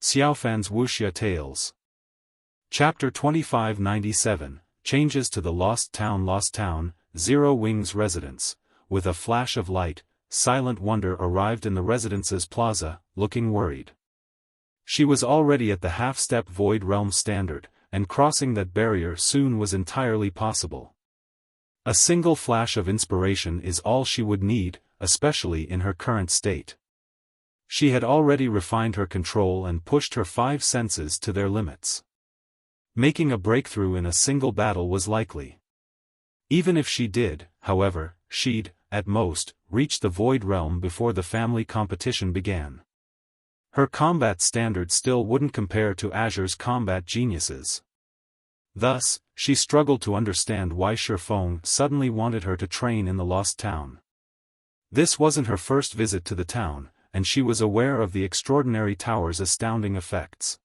Xiaofan's Wuxia Tales. Chapter 2597, Changes to the Lost Town, Zero Wing's residence. With a flash of light, Silent Wonder arrived in the residence's plaza, looking worried. She was already at the half-step Void Realm standard, and crossing that barrier soon was entirely possible. A single flash of inspiration is all she would need, especially in her current state. She had already refined her control and pushed her 5 senses to their limits. Making a breakthrough in a single battle was likely. Even if she did, however, she'd, at most, reach the Void Realm before the family competition began. Her combat standard still wouldn't compare to Azure's combat geniuses. Thus, she struggled to understand why Xiaofan suddenly wanted her to train in the Lost Town. This wasn't her first visit to the town, and she was aware of the extraordinary tower's astounding effects.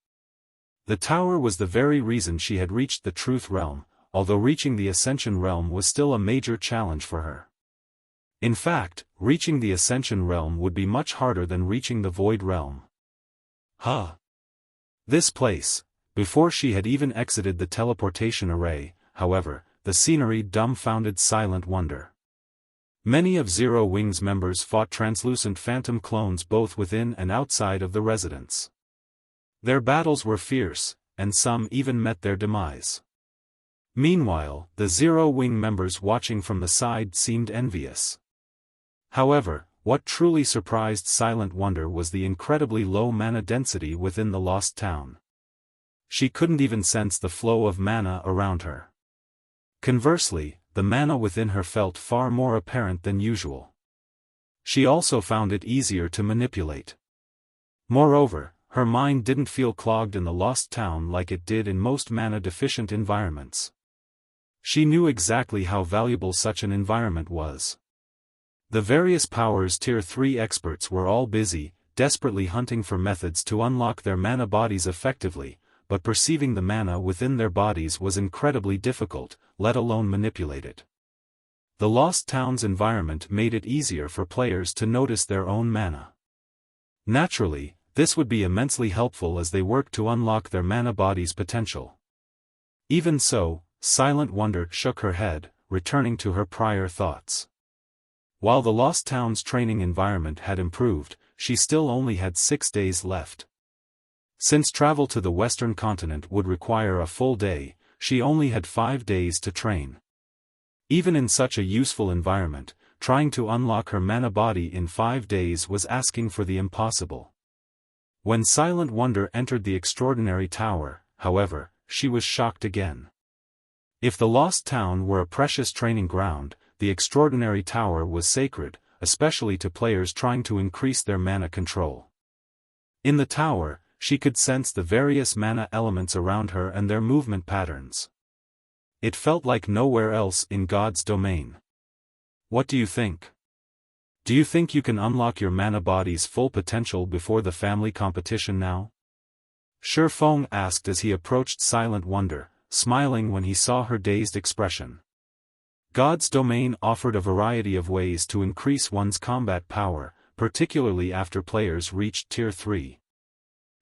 The tower was the very reason she had reached the Truth Realm, although reaching the Ascension Realm was still a major challenge for her. In fact, reaching the Ascension Realm would be much harder than reaching the Void Realm. This place, before she had even exited the teleportation array, however, the scenery dumbfounded Silent Wonder. Many of Zero Wing's members fought translucent phantom clones both within and outside of the residence. Their battles were fierce, and some even met their demise. Meanwhile, the Zero Wing members watching from the side seemed envious. However, what truly surprised Silent Wonder was the incredibly low mana density within the Lost Town. She couldn't even sense the flow of mana around her. Conversely, the mana within her felt far more apparent than usual. She also found it easier to manipulate. Moreover, her mind didn't feel clogged in the Lost Town like it did in most mana-deficient environments. She knew exactly how valuable such an environment was. The various powers Tier 3 experts were all busy, desperately hunting for methods to unlock their mana bodies effectively, but perceiving the mana within their bodies was incredibly difficult, let alone manipulate it. The Lost Town's environment made it easier for players to notice their own mana. Naturally, this would be immensely helpful as they work to unlock their mana body's potential. Even so, Silent Wonder shook her head, returning to her prior thoughts. While the Lost Town's training environment had improved, she still only had 6 days left. Since travel to the Western continent would require a full day, she only had 5 days to train. Even in such a useful environment, trying to unlock her mana body in 5 days was asking for the impossible. When Silent Wonder entered the Extraordinary Tower, however, she was shocked again. If the Lost Town were a precious training ground, the Extraordinary Tower was sacred, especially to players trying to increase their mana control. In the tower, she could sense the various mana elements around her and their movement patterns. It felt like nowhere else in God's domain. What do you think? Do you think you can unlock your mana body's full potential before the family competition now? Xiaofan asked as he approached Silent Wonder, smiling when he saw her dazed expression. God's domain offered a variety of ways to increase one's combat power, particularly after players reached Tier 3.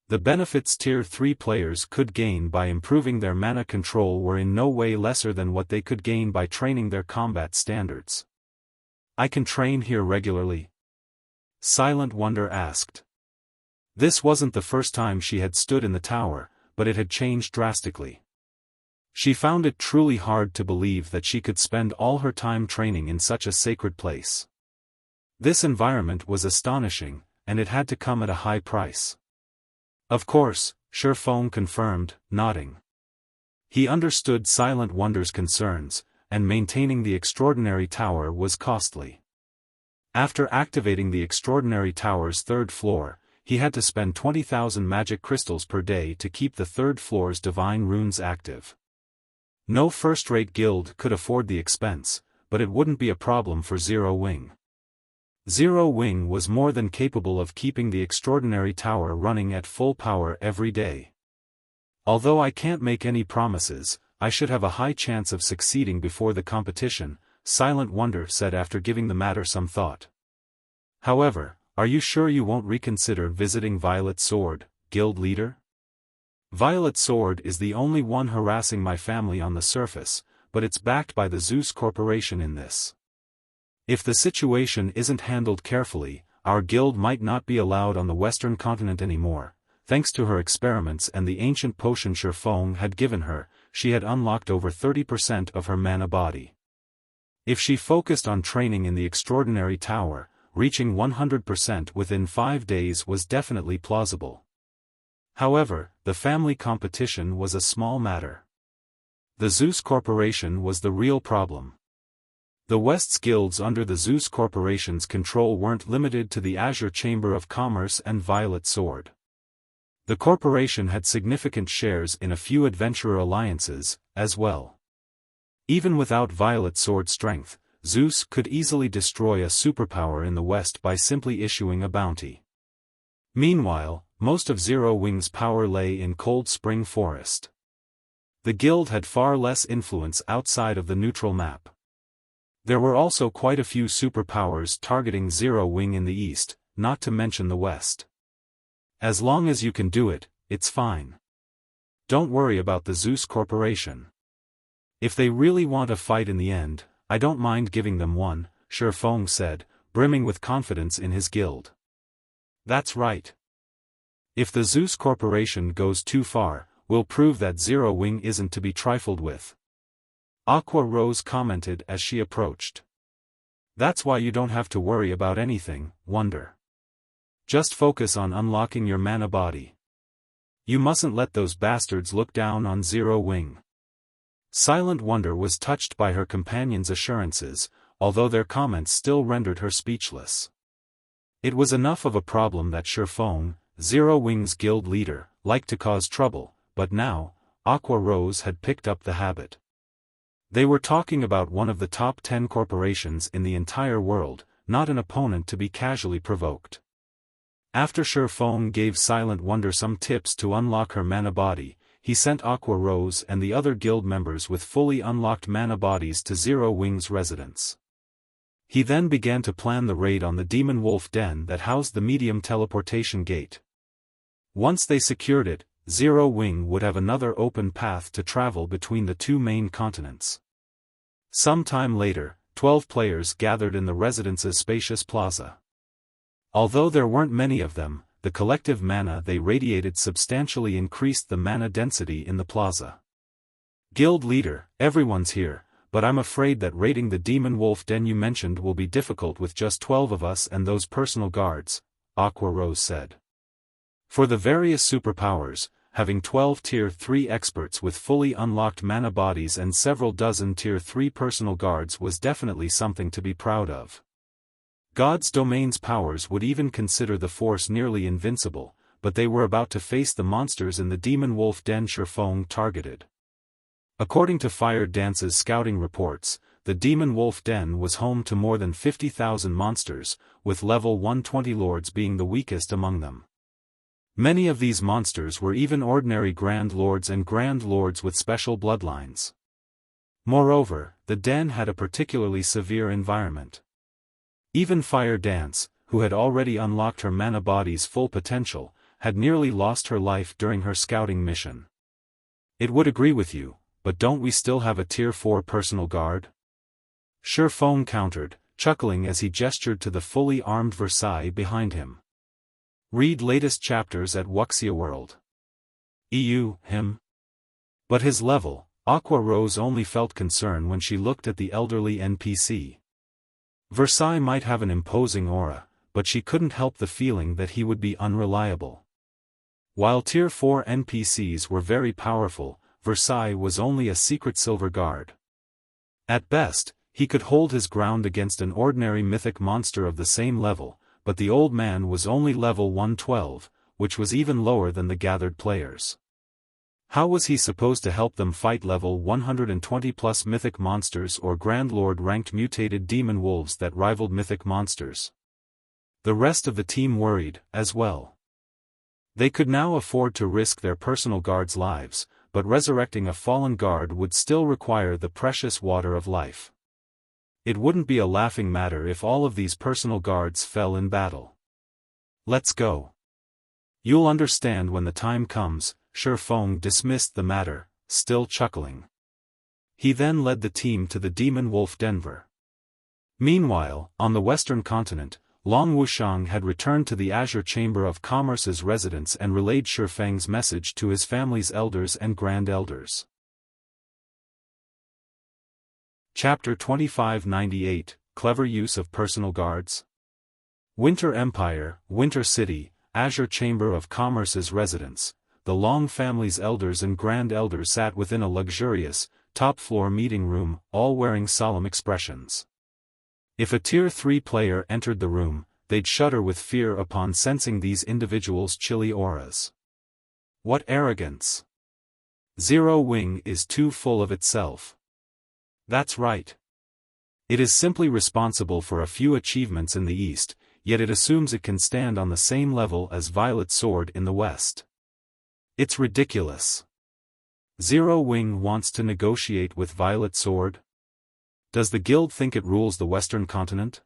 The benefits Tier 3 players could gain by improving their mana control were in no way lesser than what they could gain by training their combat standards. I can train here regularly? Silent Wonder asked. This wasn't the first time she had stood in the tower, but it had changed drastically. She found it truly hard to believe that she could spend all her time training in such a sacred place. This environment was astonishing, and it had to come at a high price. Of course, Xiaofan confirmed, nodding. He understood Silent Wonder's concerns, and maintaining the Extraordinary Tower was costly. After activating the Extraordinary Tower's 3rd floor, he had to spend 20,000 magic crystals per day to keep the 3rd floor's divine runes active. No first-rate guild could afford the expense, but it wouldn't be a problem for Zero Wing. Zero Wing was more than capable of keeping the Extraordinary Tower running at full power every day. Although I can't make any promises, I should have a high chance of succeeding before the competition, Silent Wonder said after giving the matter some thought. However, are you sure you won't reconsider visiting Violet Sword, guild leader? Violet Sword is the only one harassing my family on the surface, but it's backed by the Zeus Corporation in this. If the situation isn't handled carefully, our guild might not be allowed on the western continent anymore. Thanks to her experiments and the ancient potion Xiaofan had given her, she had unlocked over 30% of her mana body. If she focused on training in the Extraordinary Tower, reaching 100% within 5 days was definitely plausible. However, the family competition was a small matter. The Zeus Corporation was the real problem. The West's guilds under the Zeus Corporation's control weren't limited to the Azure Chamber of Commerce and Violet Sword. The corporation had significant shares in a few adventurer alliances, as well. Even without Violet Sword strength, Zeus could easily destroy a superpower in the West by simply issuing a bounty. Meanwhile, most of Zero Wing's power lay in Cold Spring Forest. The guild had far less influence outside of the neutral map. There were also quite a few superpowers targeting Zero Wing in the east, not to mention the west. As long as you can do it, it's fine. Don't worry about the Zeus Corporation. If they really want a fight in the end, I don't mind giving them one, Xiaofan said, brimming with confidence in his guild. That's right. If the Zeus Corporation goes too far, we'll prove that Zero Wing isn't to be trifled with. Aqua Rose commented as she approached. That's why you don't have to worry about anything, Wonder. Just focus on unlocking your mana body. You mustn't let those bastards look down on Zero Wing. Silent Wonder was touched by her companion's assurances, although their comments still rendered her speechless. It was enough of a problem that Xiaofan, Zero Wing's guild leader, liked to cause trouble, but now, Aqua Rose had picked up the habit. They were talking about one of the top 10 corporations in the entire world, not an opponent to be casually provoked. After Xiaofan gave Silent Wonder some tips to unlock her mana body, he sent Aqua Rose and the other guild members with fully unlocked mana bodies to Zero Wing's residence. He then began to plan the raid on the Demon Wolf Den that housed the medium teleportation gate. Once they secured it, Zero Wing would have another open path to travel between the two main continents. Some time later, 12 players gathered in the residence's spacious plaza. Although there weren't many of them, the collective mana they radiated substantially increased the mana density in the plaza. Guild leader, everyone's here, but I'm afraid that raiding the Demon Wolf Den you mentioned will be difficult with just 12 of us and those personal guards, Aqua Rose said. For the various superpowers, having 12 Tier 3 experts with fully unlocked mana bodies and several dozen Tier 3 personal guards was definitely something to be proud of. God's domain's powers would even consider the force nearly invincible, but they were about to face the monsters in the Demon Wolf Den Xiaofan targeted. According to Fire Dance's scouting reports, the Demon Wolf Den was home to more than 50,000 monsters, with level 120 lords being the weakest among them. Many of these monsters were even ordinary Grand Lords and Grand Lords with special bloodlines. Moreover, the den had a particularly severe environment. Even Fire Dance, who had already unlocked her mana body's full potential, had nearly lost her life during her scouting mission. It would agree with you, but don't we still have a Tier 4 personal guard? Xiaofan countered, chuckling as he gestured to the fully armed Versailles behind him. Read latest chapters at Wuxia World. Him. But his level, Aqua Rose only felt concern when she looked at the elderly NPC. Versailles might have an imposing aura, but she couldn't help the feeling that he would be unreliable. While Tier 4 NPCs were very powerful, Versailles was only a secret silver guard. At best, he could hold his ground against an ordinary mythic monster of the same level, but the old man was only level 112, which was even lower than the gathered players. How was he supposed to help them fight level 120+ mythic monsters or Grand Lord ranked mutated demon wolves that rivaled mythic monsters? The rest of the team worried, as well. They could now afford to risk their personal guards' lives, but resurrecting a fallen guard would still require the precious water of life. It wouldn't be a laughing matter if all of these personal guards fell in battle. Let's go. You'll understand when the time comes, Xiaofan dismissed the matter, still chuckling. He then led the team to the Demon Wolf Denver. Meanwhile, on the western continent, Long Wuxiang had returned to the Azure Chamber of Commerce's residence and relayed Xiaofan's message to his family's elders and grand elders. Chapter 2598, Clever Use of Personal Guards. Winter Empire, Winter City, Azure Chamber of Commerce's residence. The Long family's elders and grand elders sat within a luxurious, top-floor meeting room, all wearing solemn expressions. If a Tier 3 player entered the room, they'd shudder with fear upon sensing these individuals' chilly auras. What arrogance! Zero Wing is too full of itself. That's right. It is simply responsible for a few achievements in the East, yet it assumes it can stand on the same level as Violet Sword in the West. It's ridiculous. Zero Wing wants to negotiate with Violet Sword? Does the guild think it rules the Western continent?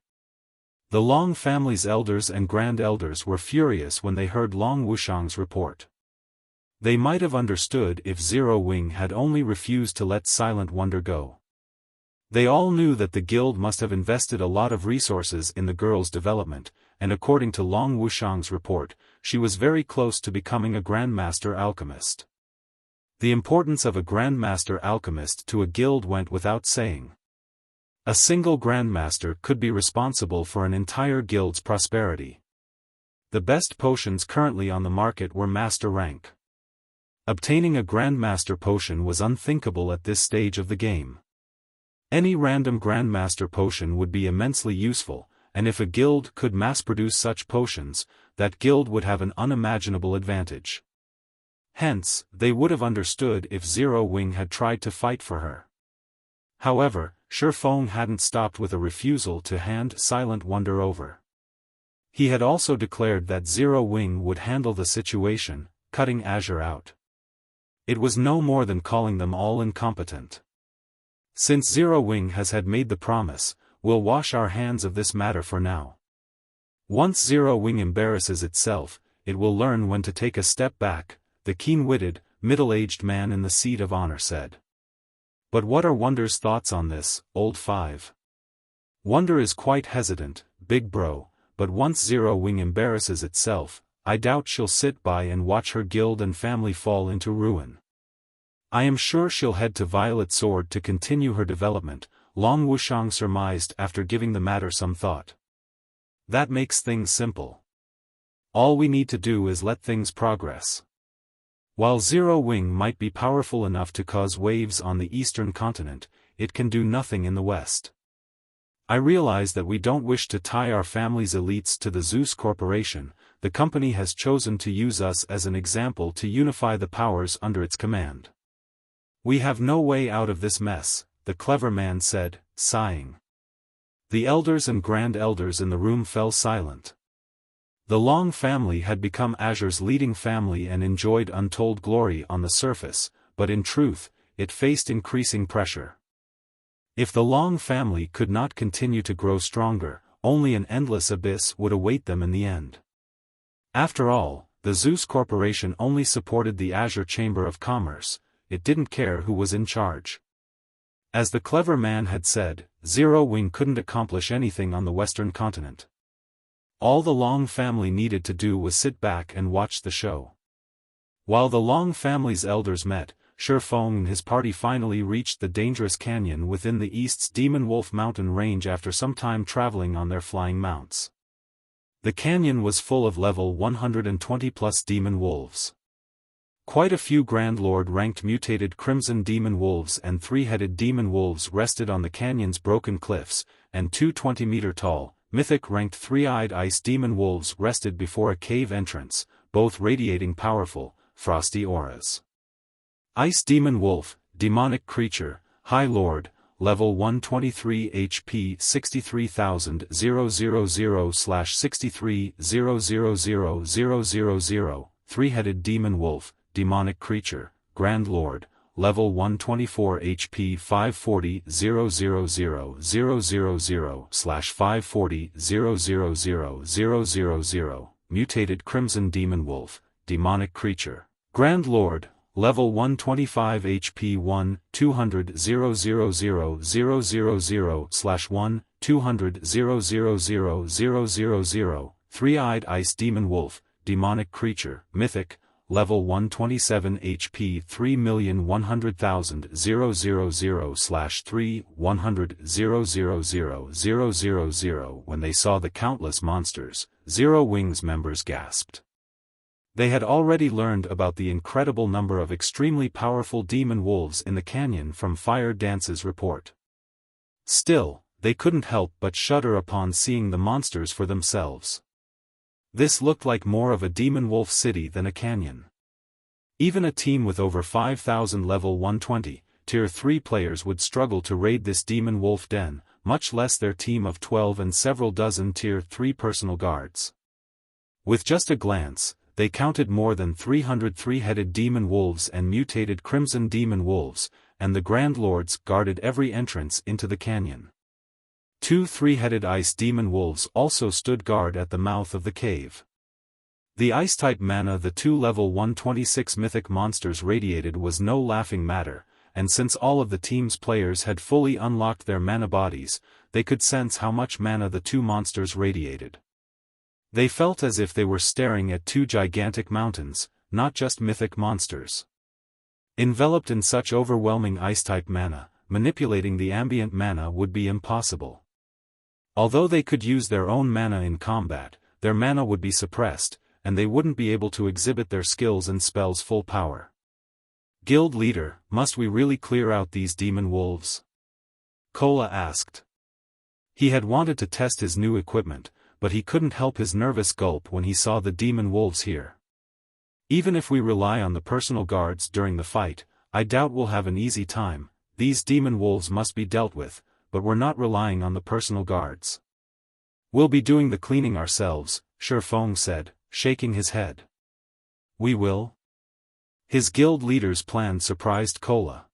The Long family's elders and grand elders were furious when they heard Long Wuxiang's report. They might have understood if Zero Wing had only refused to let Silent Wonder go. They all knew that the guild must have invested a lot of resources in the girl's development, and according to Long Wuxiang's report, she was very close to becoming a Grandmaster Alchemist. The importance of a Grandmaster Alchemist to a guild went without saying. A single Grandmaster could be responsible for an entire guild's prosperity. The best potions currently on the market were Master rank. Obtaining a Grandmaster potion was unthinkable at this stage of the game. Any random Grandmaster potion would be immensely useful, and if a guild could mass-produce such potions, that guild would have an unimaginable advantage. Hence, they would have understood if Zero Wing had tried to fight for her. However, Xiaofan hadn't stopped with a refusal to hand Silent Wonder over. He had also declared that Zero Wing would handle the situation, cutting Azure out. It was no more than calling them all incompetent. Since Zero Wing has had made the promise, we'll wash our hands of this matter for now. Once Zero Wing embarrasses itself, it will learn when to take a step back, the keen-witted, middle-aged man in the seat of honor said. But what are Wonder's thoughts on this, old 5? Wonder is quite hesitant, big bro, but once Zero Wing embarrasses itself, I doubt she'll sit by and watch her guild and family fall into ruin. I am sure she'll head to Violet Sword to continue her development, Long Wuxiang surmised after giving the matter some thought. That makes things simple. All we need to do is let things progress. While Zero Wing might be powerful enough to cause waves on the eastern continent, it can do nothing in the west. I realize that we don't wish to tie our family's elites to the Zeus Corporation. The company has chosen to use us as an example to unify the powers under its command. We have no way out of this mess, the clever man said, sighing. The elders and grand elders in the room fell silent. The Long family had become Azure's leading family and enjoyed untold glory on the surface, but in truth, it faced increasing pressure. If the Long family could not continue to grow stronger, only an endless abyss would await them in the end. After all, the Zeus Corporation only supported the Azure Chamber of Commerce, it didn't care who was in charge. As the clever man had said, Zero Wing couldn't accomplish anything on the Western continent. All the Long family needed to do was sit back and watch the show. While the Long family's elders met, Xiaofan and his party finally reached the dangerous canyon within the East's Demon Wolf mountain range after some time traveling on their flying mounts. The canyon was full of level 120+ demon wolves. Quite a few Grand Lord-ranked mutated Crimson Demon Wolves and 3-headed Demon Wolves rested on the canyon's broken cliffs, and 2 20-meter-tall, Mythic-ranked 3-eyed Ice Demon Wolves rested before a cave entrance, both radiating powerful, frosty auras. Ice Demon Wolf, demonic creature, High Lord, level 123 HP 63000/630000000, 3-headed Demon Wolf, demonic creature, Grand Lord, level 124 HP 540,000,000/540,000,000,000, mutated Crimson Demon Wolf, demonic creature. Grand Lord, level 125 HP 1, 200 000/1, 200 000, Three-Eyed Ice Demon Wolf, demonic creature, mythic, level 127 HP 3,100,000 000/3, 100 000,000. When they saw the countless monsters, Zero Wings members gasped. They had already learned about the incredible number of extremely powerful demon wolves in the canyon from Fire Dance's report. Still, they couldn't help but shudder upon seeing the monsters for themselves. This looked like more of a demon wolf city than a canyon. Even a team with over 5,000 level 120, tier 3 players would struggle to raid this demon wolf den, much less their team of 12 and several dozen tier 3 personal guards. With just a glance, they counted more than 300 three-headed demon wolves and mutated crimson demon wolves, and the Grand Lords guarded every entrance into the canyon. 2 three-headed ice demon wolves also stood guard at the mouth of the cave. The ice-type mana the 2 level 126 mythic monsters radiated was no laughing matter, and since all of the team's players had fully unlocked their mana bodies, they could sense how much mana the 2 monsters radiated. They felt as if they were staring at 2 gigantic mountains, not just mythic monsters. Enveloped in such overwhelming ice-type mana, manipulating the ambient mana would be impossible. Although they could use their own mana in combat, their mana would be suppressed, and they wouldn't be able to exhibit their skills and spells' full power. Guild leader, must we really clear out these demon wolves? Kola asked. He had wanted to test his new equipment, but he couldn't help his nervous gulp when he saw the demon wolves here. Even if we rely on the personal guards during the fight, I doubt we'll have an easy time. These demon wolves must be dealt with, but we're not relying on the personal guards. We'll be doing the cleaning ourselves, Xiaofan said, shaking his head. We will? His guild leader's plan surprised Kola.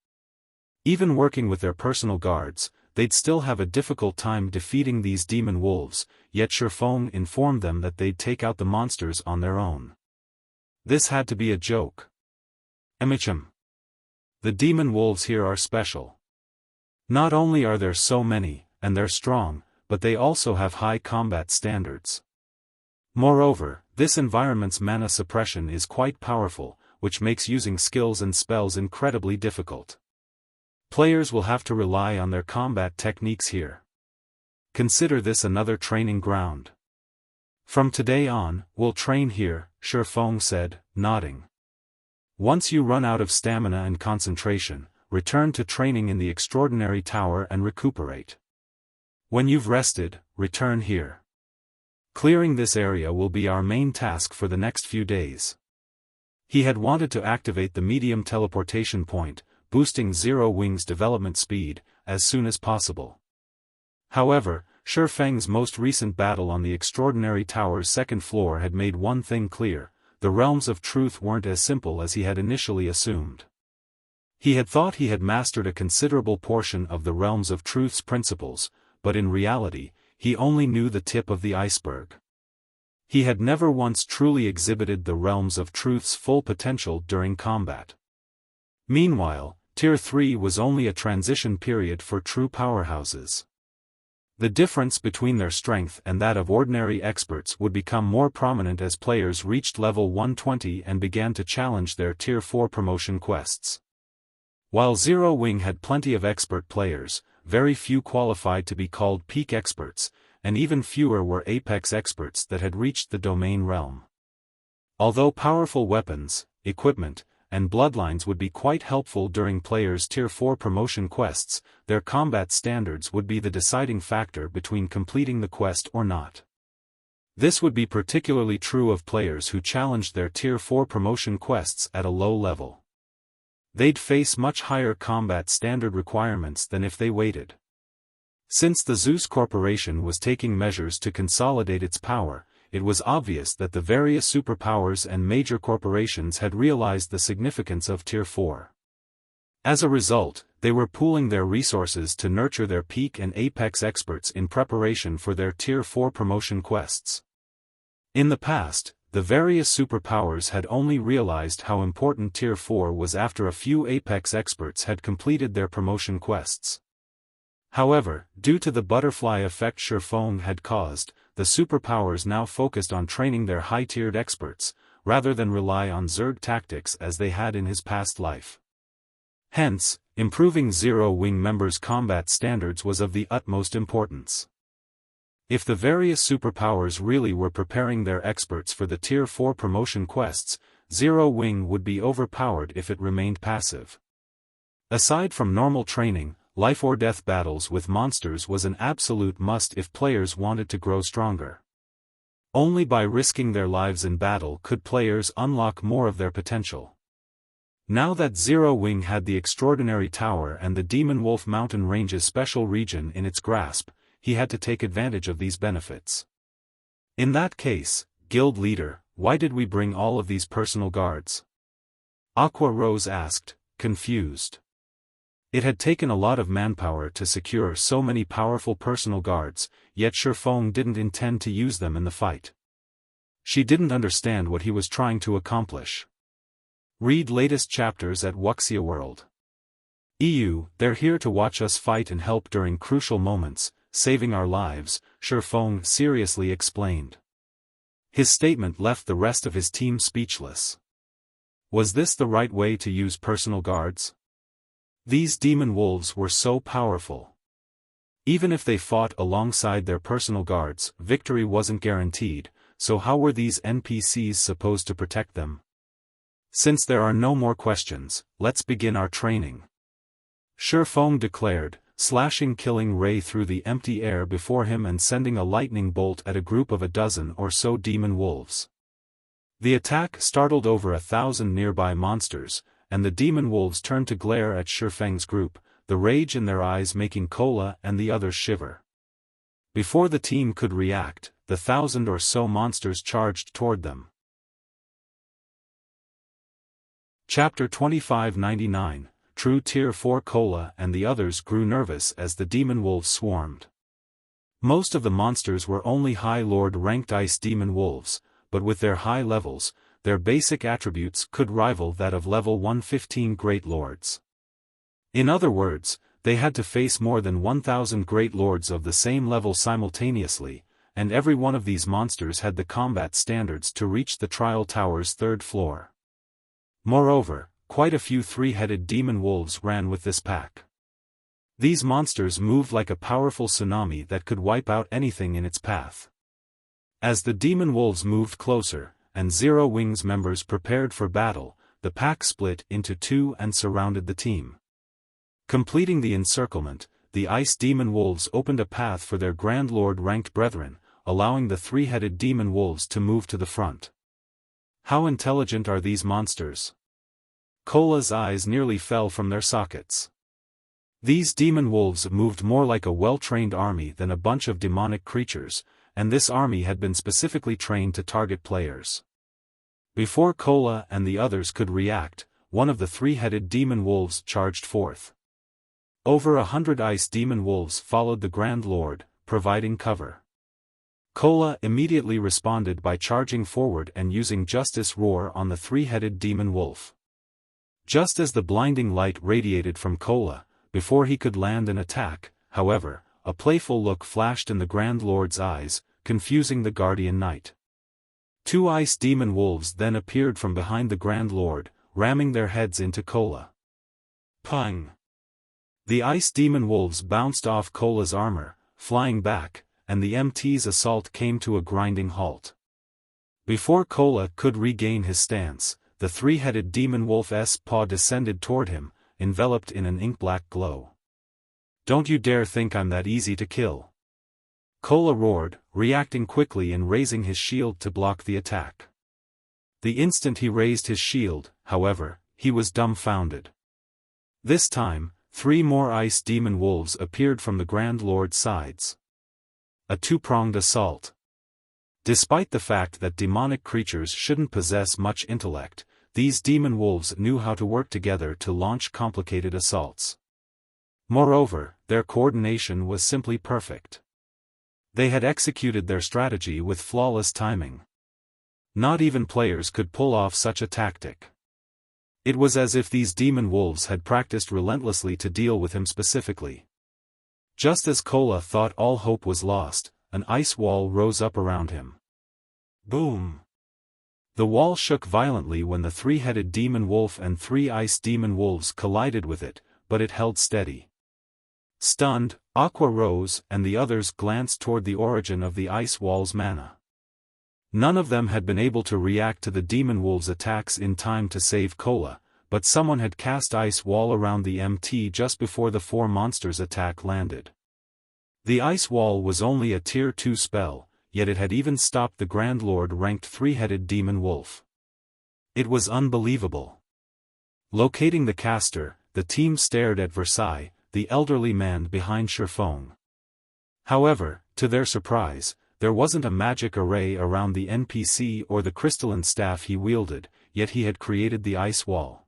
Even working with their personal guards, they'd still have a difficult time defeating these demon wolves, yet Xiaofan informed them that they'd take out the monsters on their own. This had to be a joke. Emichim. The demon wolves here are special. Not only are there so many, and they're strong, but they also have high combat standards. Moreover, this environment's mana suppression is quite powerful, which makes using skills and spells incredibly difficult. Players will have to rely on their combat techniques here. Consider this another training ground. From today on, we'll train here, Xiaofan said, nodding. Once you run out of stamina and concentration, return to training in the Extraordinary Tower and recuperate. When you've rested, return here. Clearing this area will be our main task for the next few days. He had wanted to activate the medium teleportation point, boosting Zero Wings' development speed, as soon as possible. However, Xiaofang's most recent battle on the Extraordinary Tower's second floor had made one thing clear: the realms of truth weren't as simple as he had initially assumed. He had thought he had mastered a considerable portion of the realms of truth's principles, but in reality, he only knew the tip of the iceberg. He had never once truly exhibited the realms of truth's full potential during combat. Meanwhile, Tier 3 was only a transition period for true powerhouses. The difference between their strength and that of ordinary experts would become more prominent as players reached level 120 and began to challenge their Tier 4 promotion quests. While Zero Wing had plenty of expert players, very few qualified to be called peak experts, and even fewer were apex experts that had reached the domain realm. Although powerful weapons, equipment, and bloodlines would be quite helpful during players' Tier 4 promotion quests, their combat standards would be the deciding factor between completing the quest or not. This would be particularly true of players who challenged their Tier 4 promotion quests at a low level. They'd face much higher combat standard requirements than if they waited. Since the Zeus Corporation was taking measures to consolidate its power, it was obvious that the various superpowers and major corporations had realized the significance of Tier 4. As a result, they were pooling their resources to nurture their peak and apex experts in preparation for their Tier 4 promotion quests. In the past, the various superpowers had only realized how important Tier 4 was after a few Apex experts had completed their promotion quests. However, due to the butterfly effect Xiaofan had caused, the superpowers now focused on training their high-tiered experts, rather than rely on Zerg tactics as they had in his past life. Hence, improving Zero Wing members' combat standards was of the utmost importance. If the various superpowers really were preparing their experts for the Tier 4 promotion quests, Zero Wing would be overpowered if it remained passive. Aside from normal training, life or death battles with monsters was an absolute must if players wanted to grow stronger. Only by risking their lives in battle could players unlock more of their potential. Now that Zero Wing had the Extraordinary Tower and the Demon Wolf Mountain Range's special region in its grasp, he had to take advantage of these benefits. In that case, Guild Leader, why did we bring all of these personal guards? Aqua Rose asked, confused. It had taken a lot of manpower to secure so many powerful personal guards, yet Xiaofan didn't intend to use them in the fight. She didn't understand what he was trying to accomplish. Read latest chapters at Wuxia World. They're here to watch us fight and help during crucial moments, saving our lives, Xiaofan seriously explained. His statement left the rest of his team speechless. Was this the right way to use personal guards? These demon wolves were so powerful. Even if they fought alongside their personal guards, victory wasn't guaranteed, so how were these NPCs supposed to protect them? Since there are no more questions, let's begin our training. Xiaofan declared, slashing killing ray through the empty air before him and sending a lightning bolt at a group of a dozen or so demon wolves. The attack startled over 1,000 nearby monsters, and the demon wolves turned to glare at Xiaofan's group, the rage in their eyes making Kola and the others shiver. Before the team could react, the 1,000 or so monsters charged toward them. Chapter 2599, True Tier 4 Kola and the others grew nervous as the demon wolves swarmed. Most of the monsters were only High Lord ranked ice demon wolves, but with their high levels, their basic attributes could rival that of level 115 Great Lords. In other words, they had to face more than 1,000 Great Lords of the same level simultaneously, and every one of these monsters had the combat standards to reach the Trial Tower's 3rd floor. Moreover, quite a few three-headed demon wolves ran with this pack. These monsters moved like a powerful tsunami that could wipe out anything in its path. As the demon wolves moved closer, and Zero Wing's members prepared for battle, the pack split into two and surrounded the team. Completing the encirclement, the ice demon wolves opened a path for their Grand Lord-ranked brethren, allowing the three-headed demon wolves to move to the front. How intelligent are these monsters? Kola's eyes nearly fell from their sockets. These demon wolves moved more like a well-trained army than a bunch of demonic creatures, and this army had been specifically trained to target players. Before Kola and the others could react, one of the three-headed demon wolves charged forth. Over 100 ice demon wolves followed the Grand Lord, providing cover. Kola immediately responded by charging forward and using Justice Roar on the three-headed demon wolf. Just as the blinding light radiated from Kola, before he could land an attack, however, a playful look flashed in the Grand Lord's eyes, confusing the Guardian Knight. Two ice demon wolves then appeared from behind the Grand Lord, ramming their heads into Kola. Pung! The ice demon wolves bounced off Kola's armor, flying back, and the MT's assault came to a grinding halt. Before Kola could regain his stance, the three-headed demon wolf's paw descended toward him, enveloped in an ink-black glow. Don't you dare think I'm that easy to kill. Kola roared, reacting quickly and raising his shield to block the attack. The instant he raised his shield, however, he was dumbfounded. This time, 3 more ice demon wolves appeared from the Grand Lord's sides. A two-pronged assault. Despite the fact that demonic creatures shouldn't possess much intellect, these demon wolves knew how to work together to launch complicated assaults. Moreover, their coordination was simply perfect. They had executed their strategy with flawless timing. Not even players could pull off such a tactic. It was as if these demon wolves had practiced relentlessly to deal with him specifically. Just as Kola thought all hope was lost, an ice wall rose up around him. Boom! The wall shook violently when the three-headed demon wolf and 3 ice demon wolves collided with it, but it held steady. Stunned, Aqua rose and the others glanced toward the origin of the ice wall's mana. None of them had been able to react to the demon wolves' attacks in time to save Kola, but someone had cast ice wall around the MT just before the 4 monsters' attack landed. The ice wall was only a tier 2 spell, yet it had even stopped the Grand Lord ranked 3-headed demon wolf. It was unbelievable. Locating the caster, the team stared at Versailles, the elderly man behind Xiaofan. However, to their surprise, there wasn't a magic array around the NPC or the crystalline staff he wielded, yet he had created the ice wall.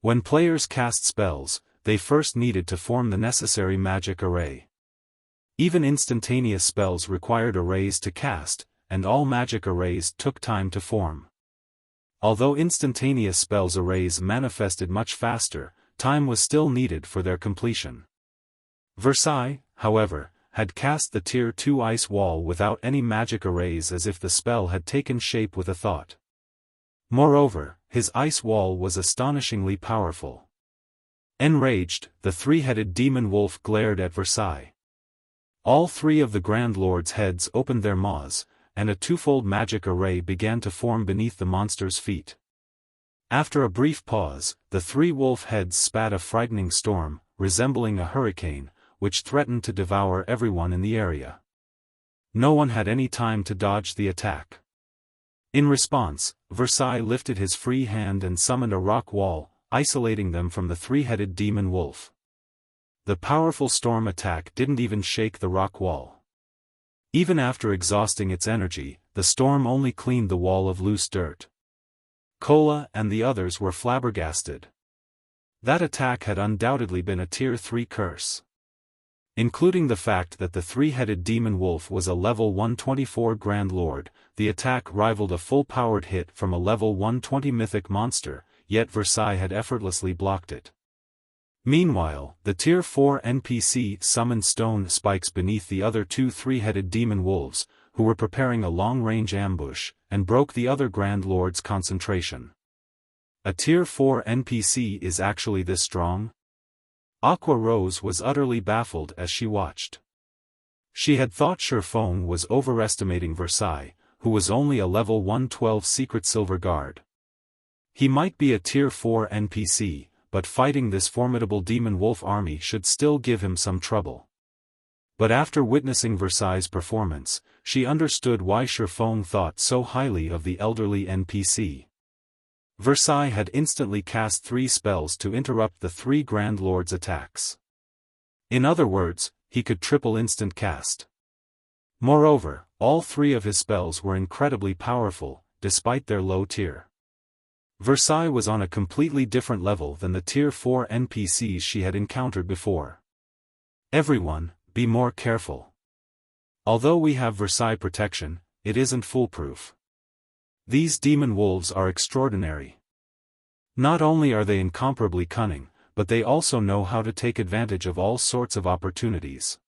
When players cast spells, they first needed to form the necessary magic array. Even instantaneous spells required arrays to cast, and all magic arrays took time to form. Although instantaneous spells arrays manifested much faster, time was still needed for their completion. Versailles, however, had cast the tier 2 ice wall without any magic arrays as if the spell had taken shape with a thought. Moreover, his ice wall was astonishingly powerful. Enraged, the 3-headed demon wolf glared at Versailles. All 3 of the Grand Lord's heads opened their maws, and a twofold magic array began to form beneath the monster's feet. After a brief pause, the 3 wolf heads spat a frightening storm, resembling a hurricane, which threatened to devour everyone in the area. No one had any time to dodge the attack. In response, Versailles lifted his free hand and summoned a rock wall, isolating them from the 3-headed demon wolf. The powerful storm attack didn't even shake the rock wall. Even after exhausting its energy, the storm only cleaned the wall of loose dirt. Kola and the others were flabbergasted. That attack had undoubtedly been a tier 3 curse. Including the fact that the 3-headed demon wolf was a level 124 Grand Lord, the attack rivaled a full-powered hit from a level 120 mythic monster, yet Versailles had effortlessly blocked it. Meanwhile, the tier 4 NPC summoned stone spikes beneath the other 2 3-headed demon wolves, who were preparing a long-range ambush, and broke the other Grand Lord's concentration. A tier 4 NPC is actually this strong? Aqua Rose was utterly baffled as she watched. She had thought Xiaofan was overestimating Versailles, who was only a level 112 secret silver guard. He might be a tier 4 NPC, but fighting this formidable demon wolf army should still give him some trouble. But after witnessing Versailles' performance, she understood why Xiaofan thought so highly of the elderly NPC. Versailles had instantly cast 3 spells to interrupt the 3 Grand Lords' attacks. In other words, he could triple instant cast. Moreover, all 3 of his spells were incredibly powerful, despite their low tier. Versailles was on a completely different level than the tier 4 NPCs she had encountered before. Everyone, be more careful. Although we have Versailles protection, it isn't foolproof. These demon wolves are extraordinary. Not only are they incomparably cunning, but they also know how to take advantage of all sorts of opportunities.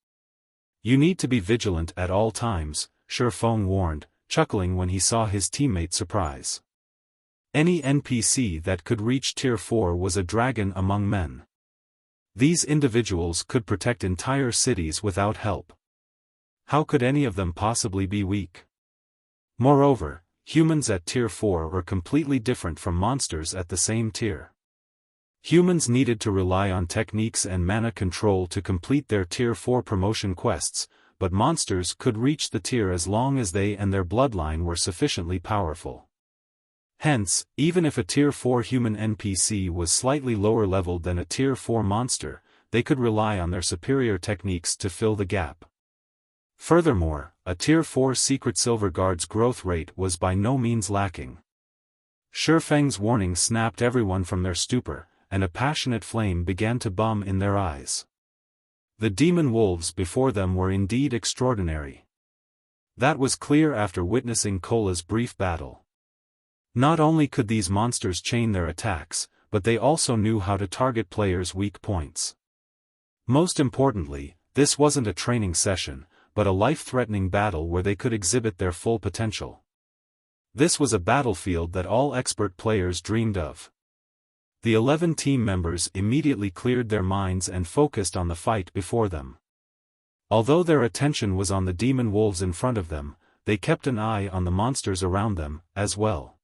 You need to be vigilant at all times, Xiaofan warned, chuckling when he saw his teammate's surprise. Any NPC that could reach tier 4 was a dragon among men. These individuals could protect entire cities without help. How could any of them possibly be weak? Moreover, humans at tier 4 were completely different from monsters at the same tier. Humans needed to rely on techniques and mana control to complete their tier 4 promotion quests, but monsters could reach the tier as long as they and their bloodline were sufficiently powerful. Hence, even if a tier 4 human NPC was slightly lower leveled than a tier 4 monster, they could rely on their superior techniques to fill the gap. Furthermore, a tier 4 secret silver guard's growth rate was by no means lacking. Xiaofang's warning snapped everyone from their stupor, and a passionate flame began to bum in their eyes. The demon wolves before them were indeed extraordinary. That was clear after witnessing Cola's brief battle. Not only could these monsters chain their attacks, but they also knew how to target players' weak points. Most importantly, this wasn't a training session, but a life-threatening battle where they could exhibit their full potential. This was a battlefield that all expert players dreamed of. The 11 team members immediately cleared their minds and focused on the fight before them. Although their attention was on the demon wolves in front of them, they kept an eye on the monsters around them, as well.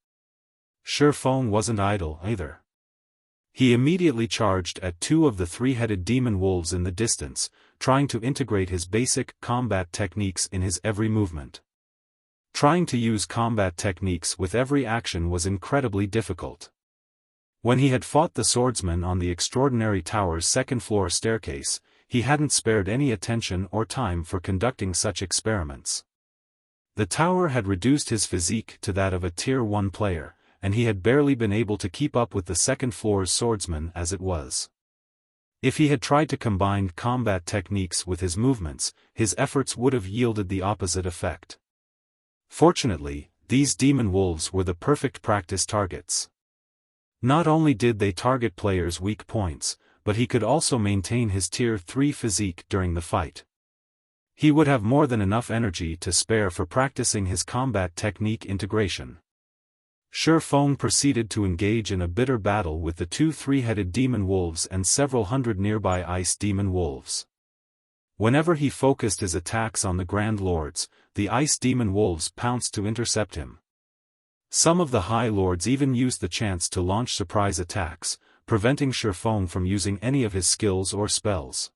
Xiaofan wasn't idle either. He immediately charged at 2 of the 3-headed demon wolves in the distance, trying to integrate his basic combat techniques in his every movement. Trying to use combat techniques with every action was incredibly difficult. When he had fought the swordsman on the extraordinary tower's second-floor staircase, he hadn't spared any attention or time for conducting such experiments. The tower had reduced his physique to that of a Tier 1 player, and he had barely been able to keep up with the second-floor's swordsman as it was. If he had tried to combine combat techniques with his movements, his efforts would have yielded the opposite effect. Fortunately, these demon wolves were the perfect practice targets. Not only did they target players' weak points, but he could also maintain his Tier 3 physique during the fight. He would have more than enough energy to spare for practicing his combat technique integration. Xiaofan proceeded to engage in a bitter battle with the 2 3-headed demon wolves and several hundred nearby ice demon wolves. Whenever he focused his attacks on the Grand Lords, the ice demon wolves pounced to intercept him. Some of the High Lords even used the chance to launch surprise attacks, preventing Xiaofan from using any of his skills or spells.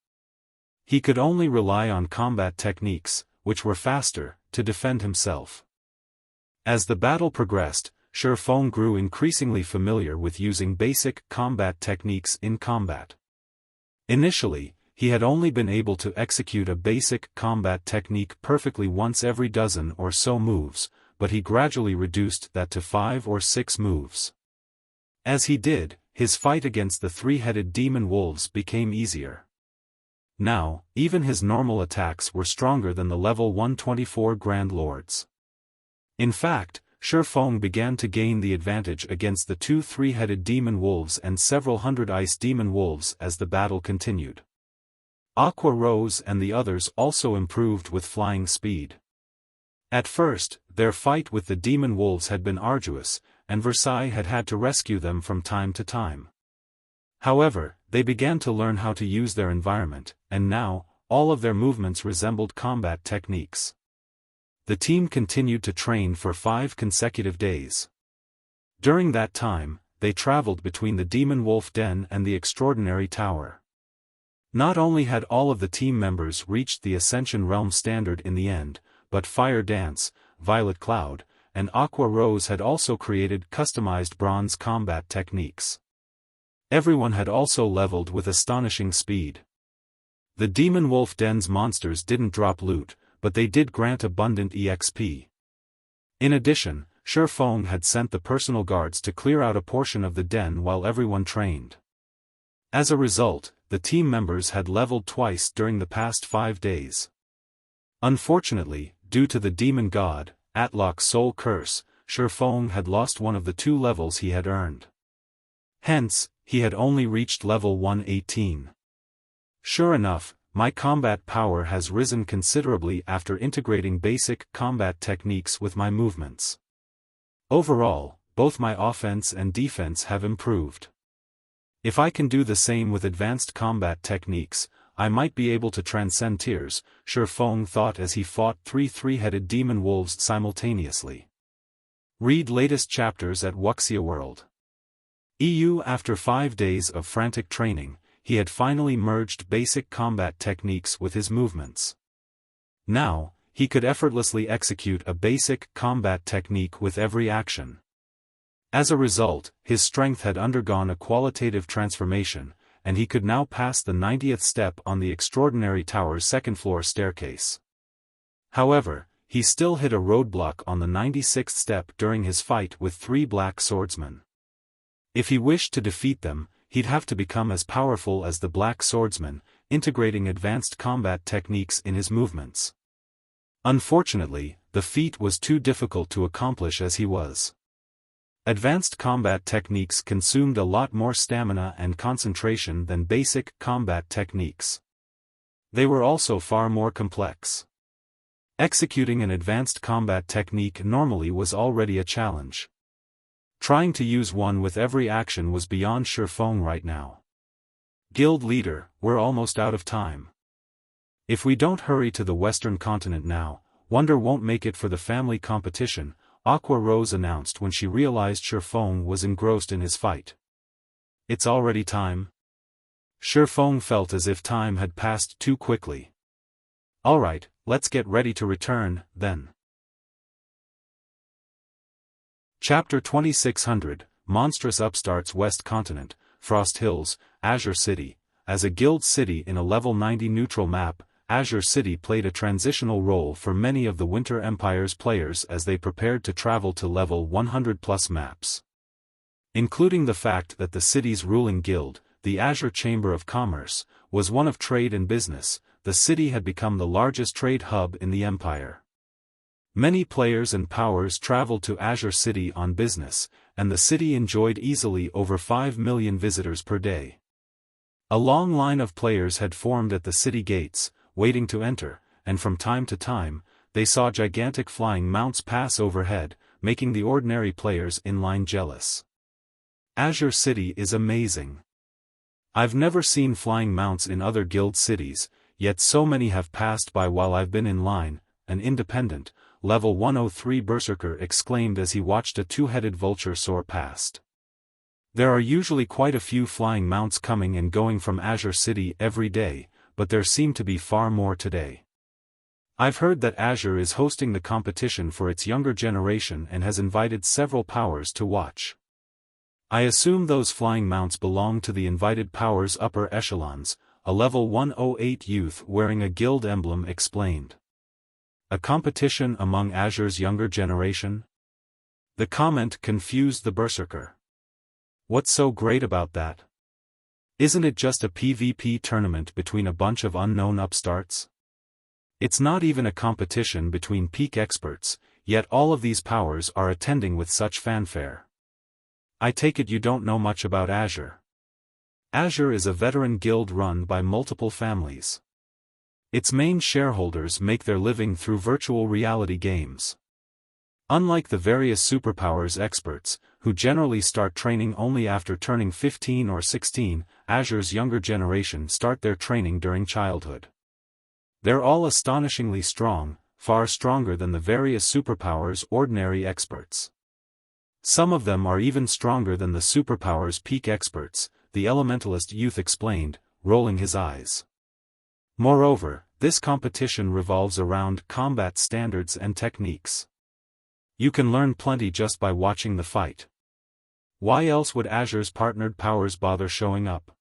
He could only rely on combat techniques, which were faster, to defend himself. As the battle progressed, Xiaofan grew increasingly familiar with using basic combat techniques in combat. Initially, he had only been able to execute a basic combat technique perfectly once every dozen or so moves, but he gradually reduced that to 5 or 6 moves. As he did, his fight against the 3-headed demon wolves became easier. Now, even his normal attacks were stronger than the level 124 Grand Lords. In fact, Xiaofan began to gain the advantage against the 2 3-headed demon wolves and several hundred ice demon wolves as the battle continued. Aqua Rose and the others also improved with flying speed. At first, their fight with the demon wolves had been arduous, and Versailles had had to rescue them from time to time. However, they began to learn how to use their environment, and now, all of their movements resembled combat techniques. The team continued to train for 5 consecutive days. During that time, they traveled between the Demon Wolf Den and the Extraordinary Tower. Not only had all of the team members reached the Ascension Realm standard in the end, but Fire Dance, Violet Cloud, and Aqua Rose had also created customized bronze combat techniques. Everyone had also leveled with astonishing speed. The Demon Wolf Den's monsters didn't drop loot, but they did grant abundant EXP. In addition, Xiaofan had sent the personal guards to clear out a portion of the den while everyone trained. As a result, the team members had leveled twice during the past 5 days. Unfortunately, due to the demon god, Atlok's soul curse, Xiaofan had lost one of the 2 levels he had earned. Hence, he had only reached level 118. Sure enough, my combat power has risen considerably after integrating basic combat techniques with my movements. Overall, both my offense and defense have improved. If I can do the same with advanced combat techniques, I might be able to transcend tiers, Xiaofan thought as he fought 3 3-headed demon wolves simultaneously. Read latest chapters at Wuxia World. EU. After 5 days of frantic training, he had finally merged basic combat techniques with his movements. Now, he could effortlessly execute a basic combat technique with every action. As a result, his strength had undergone a qualitative transformation, and he could now pass the 90th step on the Extraordinary Tower's second-floor staircase. However, he still hit a roadblock on the 96th step during his fight with 3 black swordsmen. If he wished to defeat them, he'd have to become as powerful as the black swordsman, integrating advanced combat techniques in his movements. Unfortunately, the feat was too difficult to accomplish as he was. Advanced combat techniques consumed a lot more stamina and concentration than basic combat techniques. They were also far more complex. Executing an advanced combat technique normally was already a challenge. Trying to use one with every action was beyond Xiaofan right now. Guild leader, we're almost out of time. If we don't hurry to the Western continent now, Wonder won't make it for the family competition, Aqua Rose announced when she realized Xiaofan was engrossed in his fight. It's already time? Xiaofan felt as if time had passed too quickly. Alright, let's get ready to return, then. Chapter 2600, Monstrous Upstarts West Continent, Frost Hills, Azure City. As a guild city in a level 90 neutral map, Azure City played a transitional role for many of the Winter Empire's players as they prepared to travel to level 100+ maps. Including the fact that the city's ruling guild, the Azure Chamber of Commerce, was one of trade and business, the city had become the largest trade hub in the Empire. Many players and powers traveled to Azure City on business, and the city enjoyed easily over 5 million visitors per day. A long line of players had formed at the city gates, waiting to enter, and from time to time, they saw gigantic flying mounts pass overhead, making the ordinary players in line jealous. Azure City is amazing. I've never seen flying mounts in other guild cities, yet so many have passed by while I've been in line, an independent, level 103 berserker exclaimed as he watched a two-headed vulture soar past. There are usually quite a few flying mounts coming and going from Azure City every day, but there seem to be far more today. I've heard that Azure is hosting the competition for its younger generation and has invited several powers to watch. I assume those flying mounts belong to the invited powers' upper echelons, a level 108 youth wearing a guild emblem explained. A competition among Azure's younger generation? The comment confused the berserker. What's so great about that? Isn't it just a PvP tournament between a bunch of unknown upstarts? It's not even a competition between peak experts, yet all of these powers are attending with such fanfare. I take it you don't know much about Azure. Azure is a veteran guild run by multiple families. Its main shareholders make their living through virtual reality games. Unlike the various superpowers experts, who generally start training only after turning 15 or 16, Azure's younger generation start their training during childhood. They're all astonishingly strong, far stronger than the various superpowers' ordinary experts. Some of them are even stronger than the superpowers' peak experts, the elementalist youth explained, rolling his eyes. Moreover, this competition revolves around combat standards and techniques. You can learn plenty just by watching the fight. Why else would Azure's partnered powers bother showing up?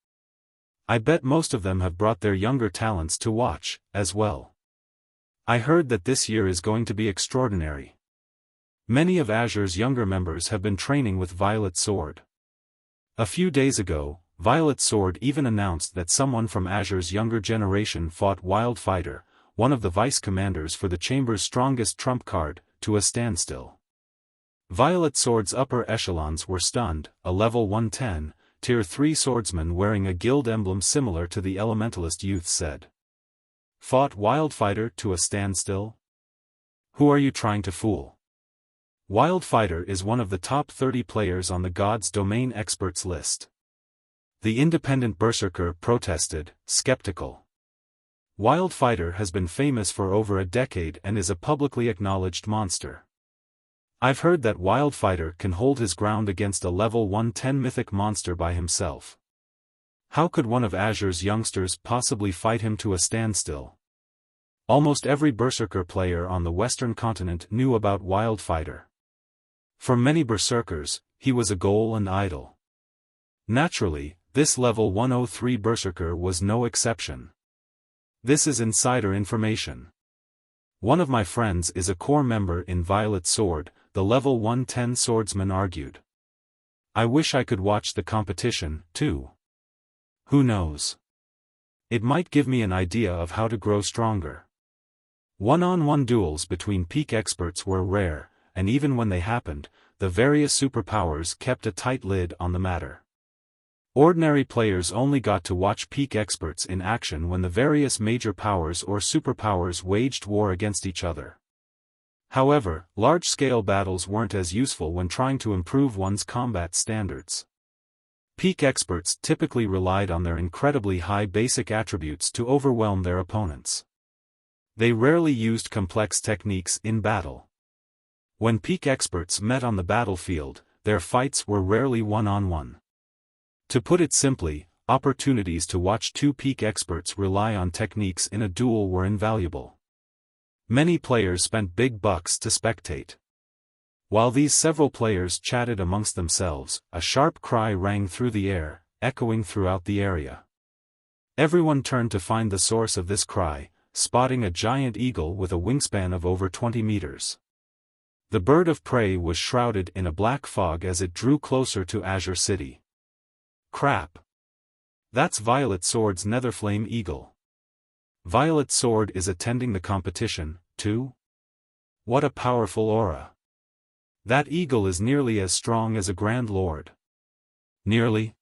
I bet most of them have brought their younger talents to watch, as well. I heard that this year is going to be extraordinary. Many of Azure's younger members have been training with Violet Sword. A few days ago, Violet Sword even announced that someone from Azure's younger generation fought Wildfighter, one of the vice-commanders for the Chamber's strongest trump card, to a standstill. Violet Sword's upper echelons were stunned, a level 110, tier 3 swordsman wearing a guild emblem similar to the elementalist youth said. Fought Wildfighter to a standstill? Who are you trying to fool? Wildfighter is one of the top 30 players on the God's Domain experts list. The independent berserker protested, skeptical. Wildfighter has been famous for over a decade and is a publicly acknowledged monster. I've heard that Wildfighter can hold his ground against a level 110 mythic monster by himself. How could one of Azure's youngsters possibly fight him to a standstill? Almost every berserker player on the Western continent knew about Wildfighter. For many berserkers, he was a goal and idol. Naturally, this level 103 berserker was no exception. This is insider information. One of my friends is a core member in Violet Sword, the level 110 swordsman argued. I wish I could watch the competition, too. Who knows? It might give me an idea of how to grow stronger. One-on-one duels between peak experts were rare, and even when they happened, the various superpowers kept a tight lid on the matter. Ordinary players only got to watch peak experts in action when the various major powers or superpowers waged war against each other. However, large-scale battles weren't as useful when trying to improve one's combat standards. Peak experts typically relied on their incredibly high basic attributes to overwhelm their opponents. They rarely used complex techniques in battle. When peak experts met on the battlefield, their fights were rarely one-on-one. To put it simply, opportunities to watch two peak experts rely on techniques in a duel were invaluable. Many players spent big bucks to spectate. While these several players chatted amongst themselves, a sharp cry rang through the air, echoing throughout the area. Everyone turned to find the source of this cry, spotting a giant eagle with a wingspan of over 20 meters. The bird of prey was shrouded in a black fog as it drew closer to Azure City. Crap! That's Violet Sword's Netherflame Eagle. Violet Sword is attending the competition, too? What a powerful aura! That eagle is nearly as strong as a Grand Lord. Nearly?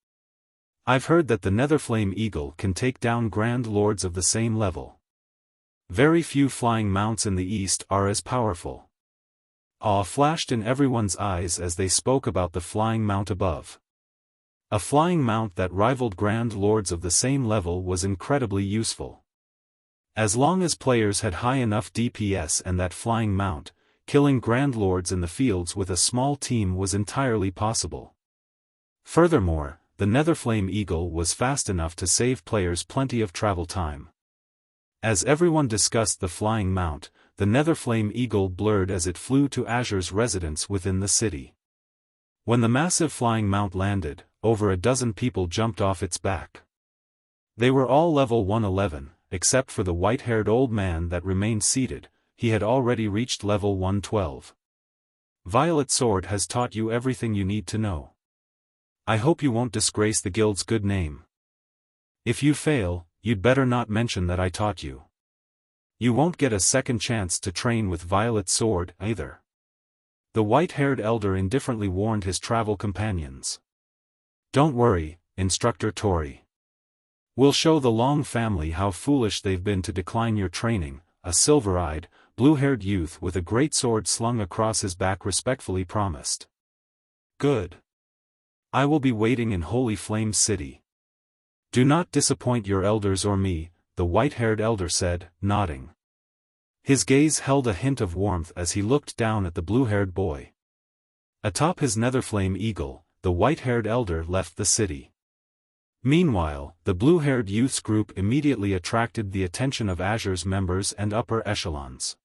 I've heard that the Netherflame Eagle can take down Grand Lords of the same level. Very few flying mounts in the East are as powerful. Awe flashed in everyone's eyes as they spoke about the flying mount above. A flying mount that rivaled Grand Lords of the same level was incredibly useful. As long as players had high enough DPS and that flying mount, killing Grand Lords in the fields with a small team was entirely possible. Furthermore, the Netherflame Eagle was fast enough to save players plenty of travel time. As everyone discussed the flying mount, the Netherflame Eagle blurred as it flew to Azure's residence within the city. When the massive flying mount landed, over a dozen people jumped off its back. They were all level 111, except for the white-haired old man that remained seated. He had already reached level 112. Violet Sword has taught you everything you need to know. I hope you won't disgrace the guild's good name. If you fail, you'd better not mention that I taught you. You won't get a second chance to train with Violet Sword, either. The white-haired elder indifferently warned his travel companions. Don't worry, Instructor Tori. We'll show the Long family how foolish they've been to decline your training, a silver-eyed, blue-haired youth with a great sword slung across his back respectfully promised. Good. I will be waiting in Holy Flame City. Do not disappoint your elders or me, the white-haired elder said, nodding. His gaze held a hint of warmth as he looked down at the blue-haired boy. Atop his Netherflame Eagle, the white-haired elder left the city. Meanwhile, the blue-haired youth's group immediately attracted the attention of Azure's members and upper echelons.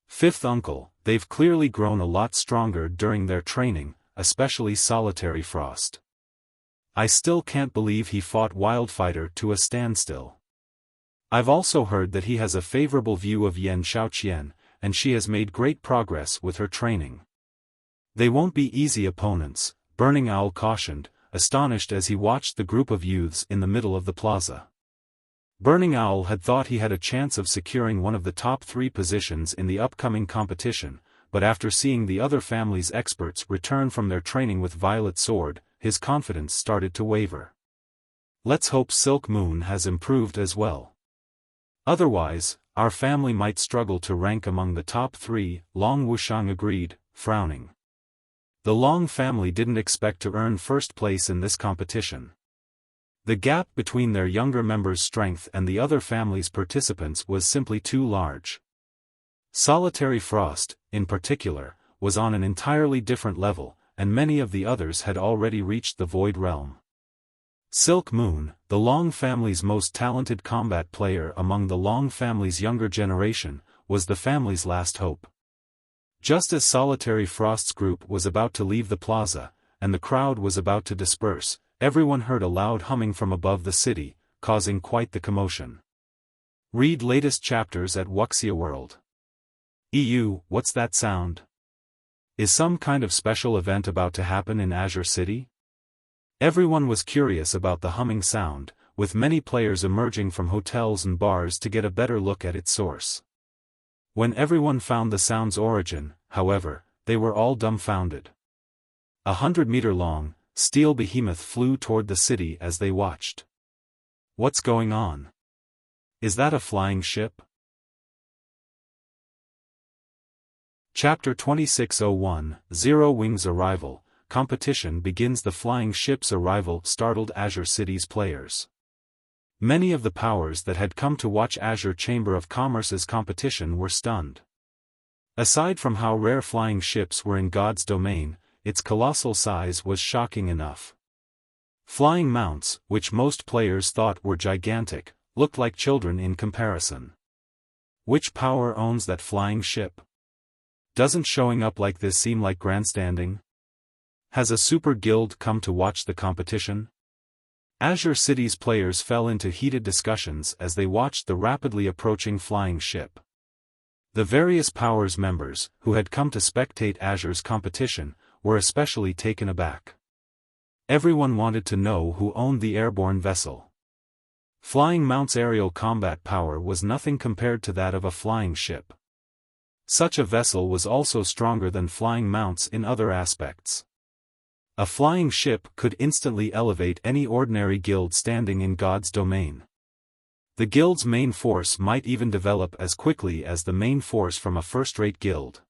Fifth uncle, they've clearly grown a lot stronger during their training, especially Solitary Frost. I still can't believe he fought Wildfighter to a standstill. I've also heard that he has a favorable view of Yan Xiaoqian, and she has made great progress with her training. They won't be easy opponents, Burning Owl cautioned, astonished as he watched the group of youths in the middle of the plaza. Burning Owl had thought he had a chance of securing one of the top 3 positions in the upcoming competition, but after seeing the other family's experts return from their training with Violet Sword, his confidence started to waver. Let's hope Silk Moon has improved as well. Otherwise, our family might struggle to rank among the top 3, Long Wuxiang agreed, frowning. The Long family didn't expect to earn first place in this competition. The gap between their younger members' strength and the other family's participants was simply too large. Solitary Frost, in particular, was on an entirely different level, and many of the others had already reached the Void Realm. Silk Moon, the Long family's most talented combat player among the Long family's younger generation, was the family's last hope. Just as Solitary Frost's group was about to leave the plaza, and the crowd was about to disperse, everyone heard a loud humming from above the city, causing quite the commotion. Read latest chapters at Wuxia World. EU, what's that sound? Is some kind of special event about to happen in Azure City? Everyone was curious about the humming sound, with many players emerging from hotels and bars to get a better look at its source. When everyone found the sound's origin, however, they were all dumbfounded. 100-meter-long, steel behemoth flew toward the city as they watched. What's going on? Is that a flying ship? Chapter 2601, Zero Wing's Arrival. Competition begins. The flying ship's arrival startled Azure City's players. Many of the powers that had come to watch Azure Chamber of Commerce's competition were stunned. Aside from how rare flying ships were in God's domain, its colossal size was shocking enough. Flying mounts, which most players thought were gigantic, looked like children in comparison. Which power owns that flying ship? Doesn't showing up like this seem like grandstanding? Has a super guild come to watch the competition? Azure City's players fell into heated discussions as they watched the rapidly approaching flying ship. The various powers members, who had come to spectate Azure's competition, were especially taken aback. Everyone wanted to know who owned the airborne vessel. Flying Mount's aerial combat power was nothing compared to that of a flying ship. Such a vessel was also stronger than Flying Mount's in other aspects. A flying ship could instantly elevate any ordinary guild standing in God's domain. The guild's main force might even develop as quickly as the main force from a first-rate guild.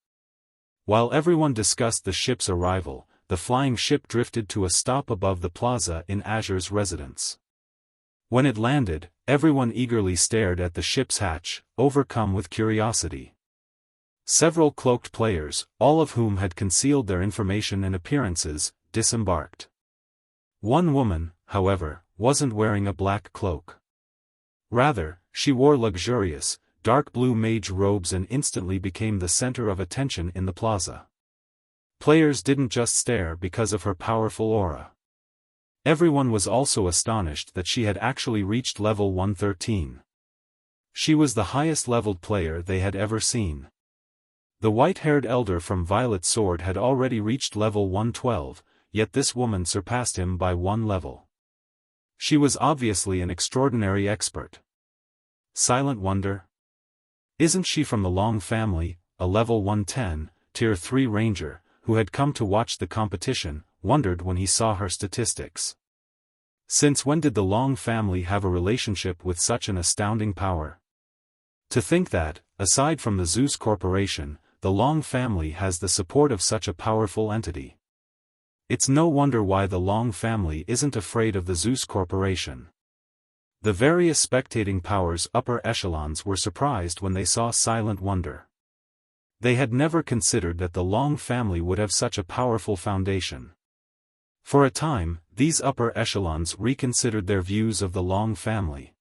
While everyone discussed the ship's arrival, the flying ship drifted to a stop above the plaza in Azure's residence. When it landed, everyone eagerly stared at the ship's hatch, overcome with curiosity. Several cloaked players, all of whom had concealed their information and appearances, disembarked. One woman, however, wasn't wearing a black cloak. Rather, she wore luxurious, dark blue mage robes and instantly became the center of attention in the plaza. Players didn't just stare because of her powerful aura. Everyone was also astonished that she had actually reached level 113. She was the highest-leveled player they had ever seen. The white-haired elder from Violet Sword had already reached level 112, yet this woman surpassed him by one level. She was obviously an extraordinary expert. Silent Wonder? Isn't she from the Long family, a level 110, tier 3 ranger, who had come to watch the competition, wondered when he saw her statistics. Since when did the Long family have a relationship with such an astounding power? To think that, aside from the Zeus Corporation, the Long family has the support of such a powerful entity. It's no wonder why the Long family isn't afraid of the Zeus Corporation. The various spectating powers' upper echelons were surprised when they saw Silent Wonder. They had never considered that the Long family would have such a powerful foundation. For a time, these upper echelons reconsidered their views of the Long family.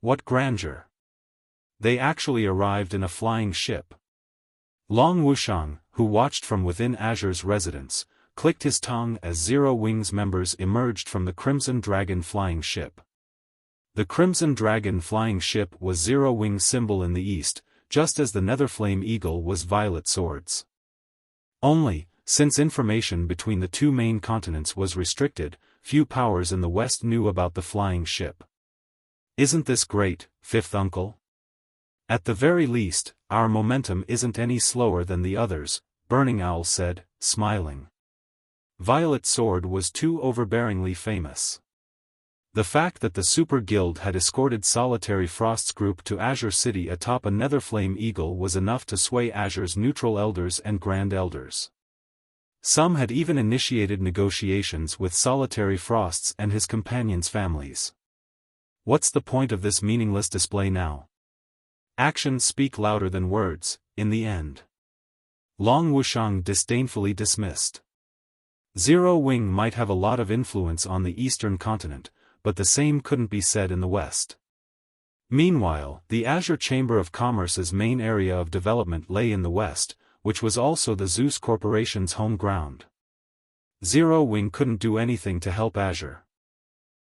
What grandeur! They actually arrived in a flying ship. Long Wuxiang, who watched from within Azure's residence, clicked his tongue as Zero Wings members emerged from the Crimson Dragon flying ship. The Crimson Dragon flying ship was Zero Wing's symbol in the east, just as the Netherflame Eagle was Violet Sword's. Only, since information between the two main continents was restricted, few powers in the west knew about the flying ship. Isn't this great, Fifth Uncle? At the very least, our momentum isn't any slower than the others, Burning Owl said, smiling. Violet Sword was too overbearingly famous. The fact that the Super Guild had escorted Solitary Frost's group to Azure City atop a Netherflame Eagle was enough to sway Azure's neutral elders and Grand Elders. Some had even initiated negotiations with Solitary Frost's and his companions' families. What's the point of this meaningless display now? Actions speak louder than words, in the end. Long Wuxiang disdainfully dismissed. Zero Wing might have a lot of influence on the eastern continent, but the same couldn't be said in the west. Meanwhile, the Azure Chamber of Commerce's main area of development lay in the west, which was also the Zeus Corporation's home ground. Zero Wing couldn't do anything to help Azure.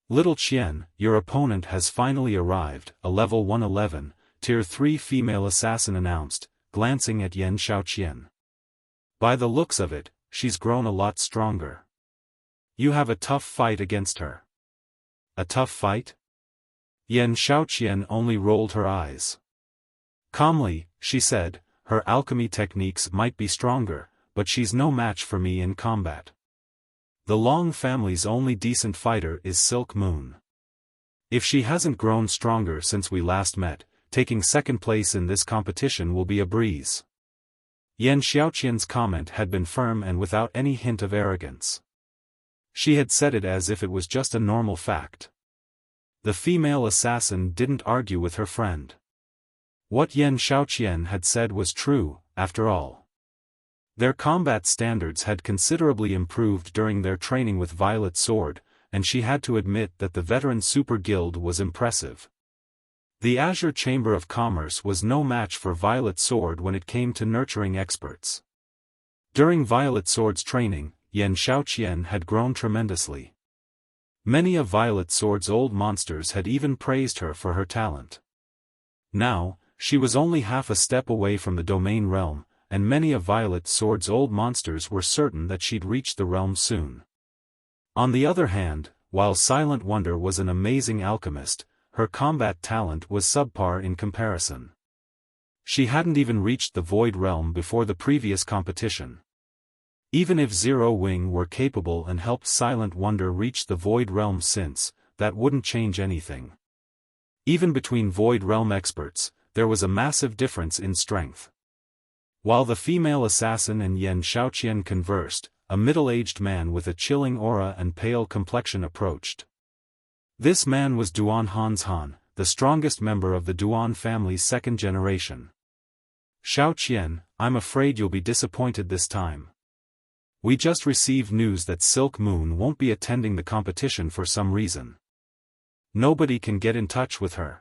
Little Qian, your opponent has finally arrived, a level 111, tier 3 female assassin announced, glancing at Yan Xiaoqian. By the looks of it, she's grown a lot stronger. You have a tough fight against her. A tough fight? Yan Xiaoqian only rolled her eyes. Calmly, she said, her alchemy techniques might be stronger, but she's no match for me in combat. The Long family's only decent fighter is Silk Moon. If she hasn't grown stronger since we last met, taking second place in this competition will be a breeze. Yan Xiaoqian's comment had been firm and without any hint of arrogance. She had said it as if it was just a normal fact. The female assassin didn't argue with her friend. What Yan Xiaoqian had said was true, after all. Their combat standards had considerably improved during their training with Violet Sword, and she had to admit that the veteran super guild was impressive. The Azure Chamber of Commerce was no match for Violet Sword when it came to nurturing experts. During Violet Sword's training, Yan Xiaoqian had grown tremendously. Many of Violet Sword's old monsters had even praised her for her talent. Now, she was only half a step away from the domain realm, and many of Violet Sword's old monsters were certain that she'd reach the realm soon. On the other hand, while Silent Wonder was an amazing alchemist, her combat talent was subpar in comparison. She hadn't even reached the Void Realm before the previous competition. Even if Zero Wing were capable and helped Silent Wonder reach the Void Realm since, that wouldn't change anything. Even between Void Realm experts, there was a massive difference in strength. While the female assassin and Yan Xiaoqian conversed, a middle-aged man with a chilling aura and pale complexion approached. This man was Duan Han, the strongest member of the Duan family's second generation. Xiaoqian, I'm afraid you'll be disappointed this time. We just received news that Silk Moon won't be attending the competition for some reason. Nobody can get in touch with her.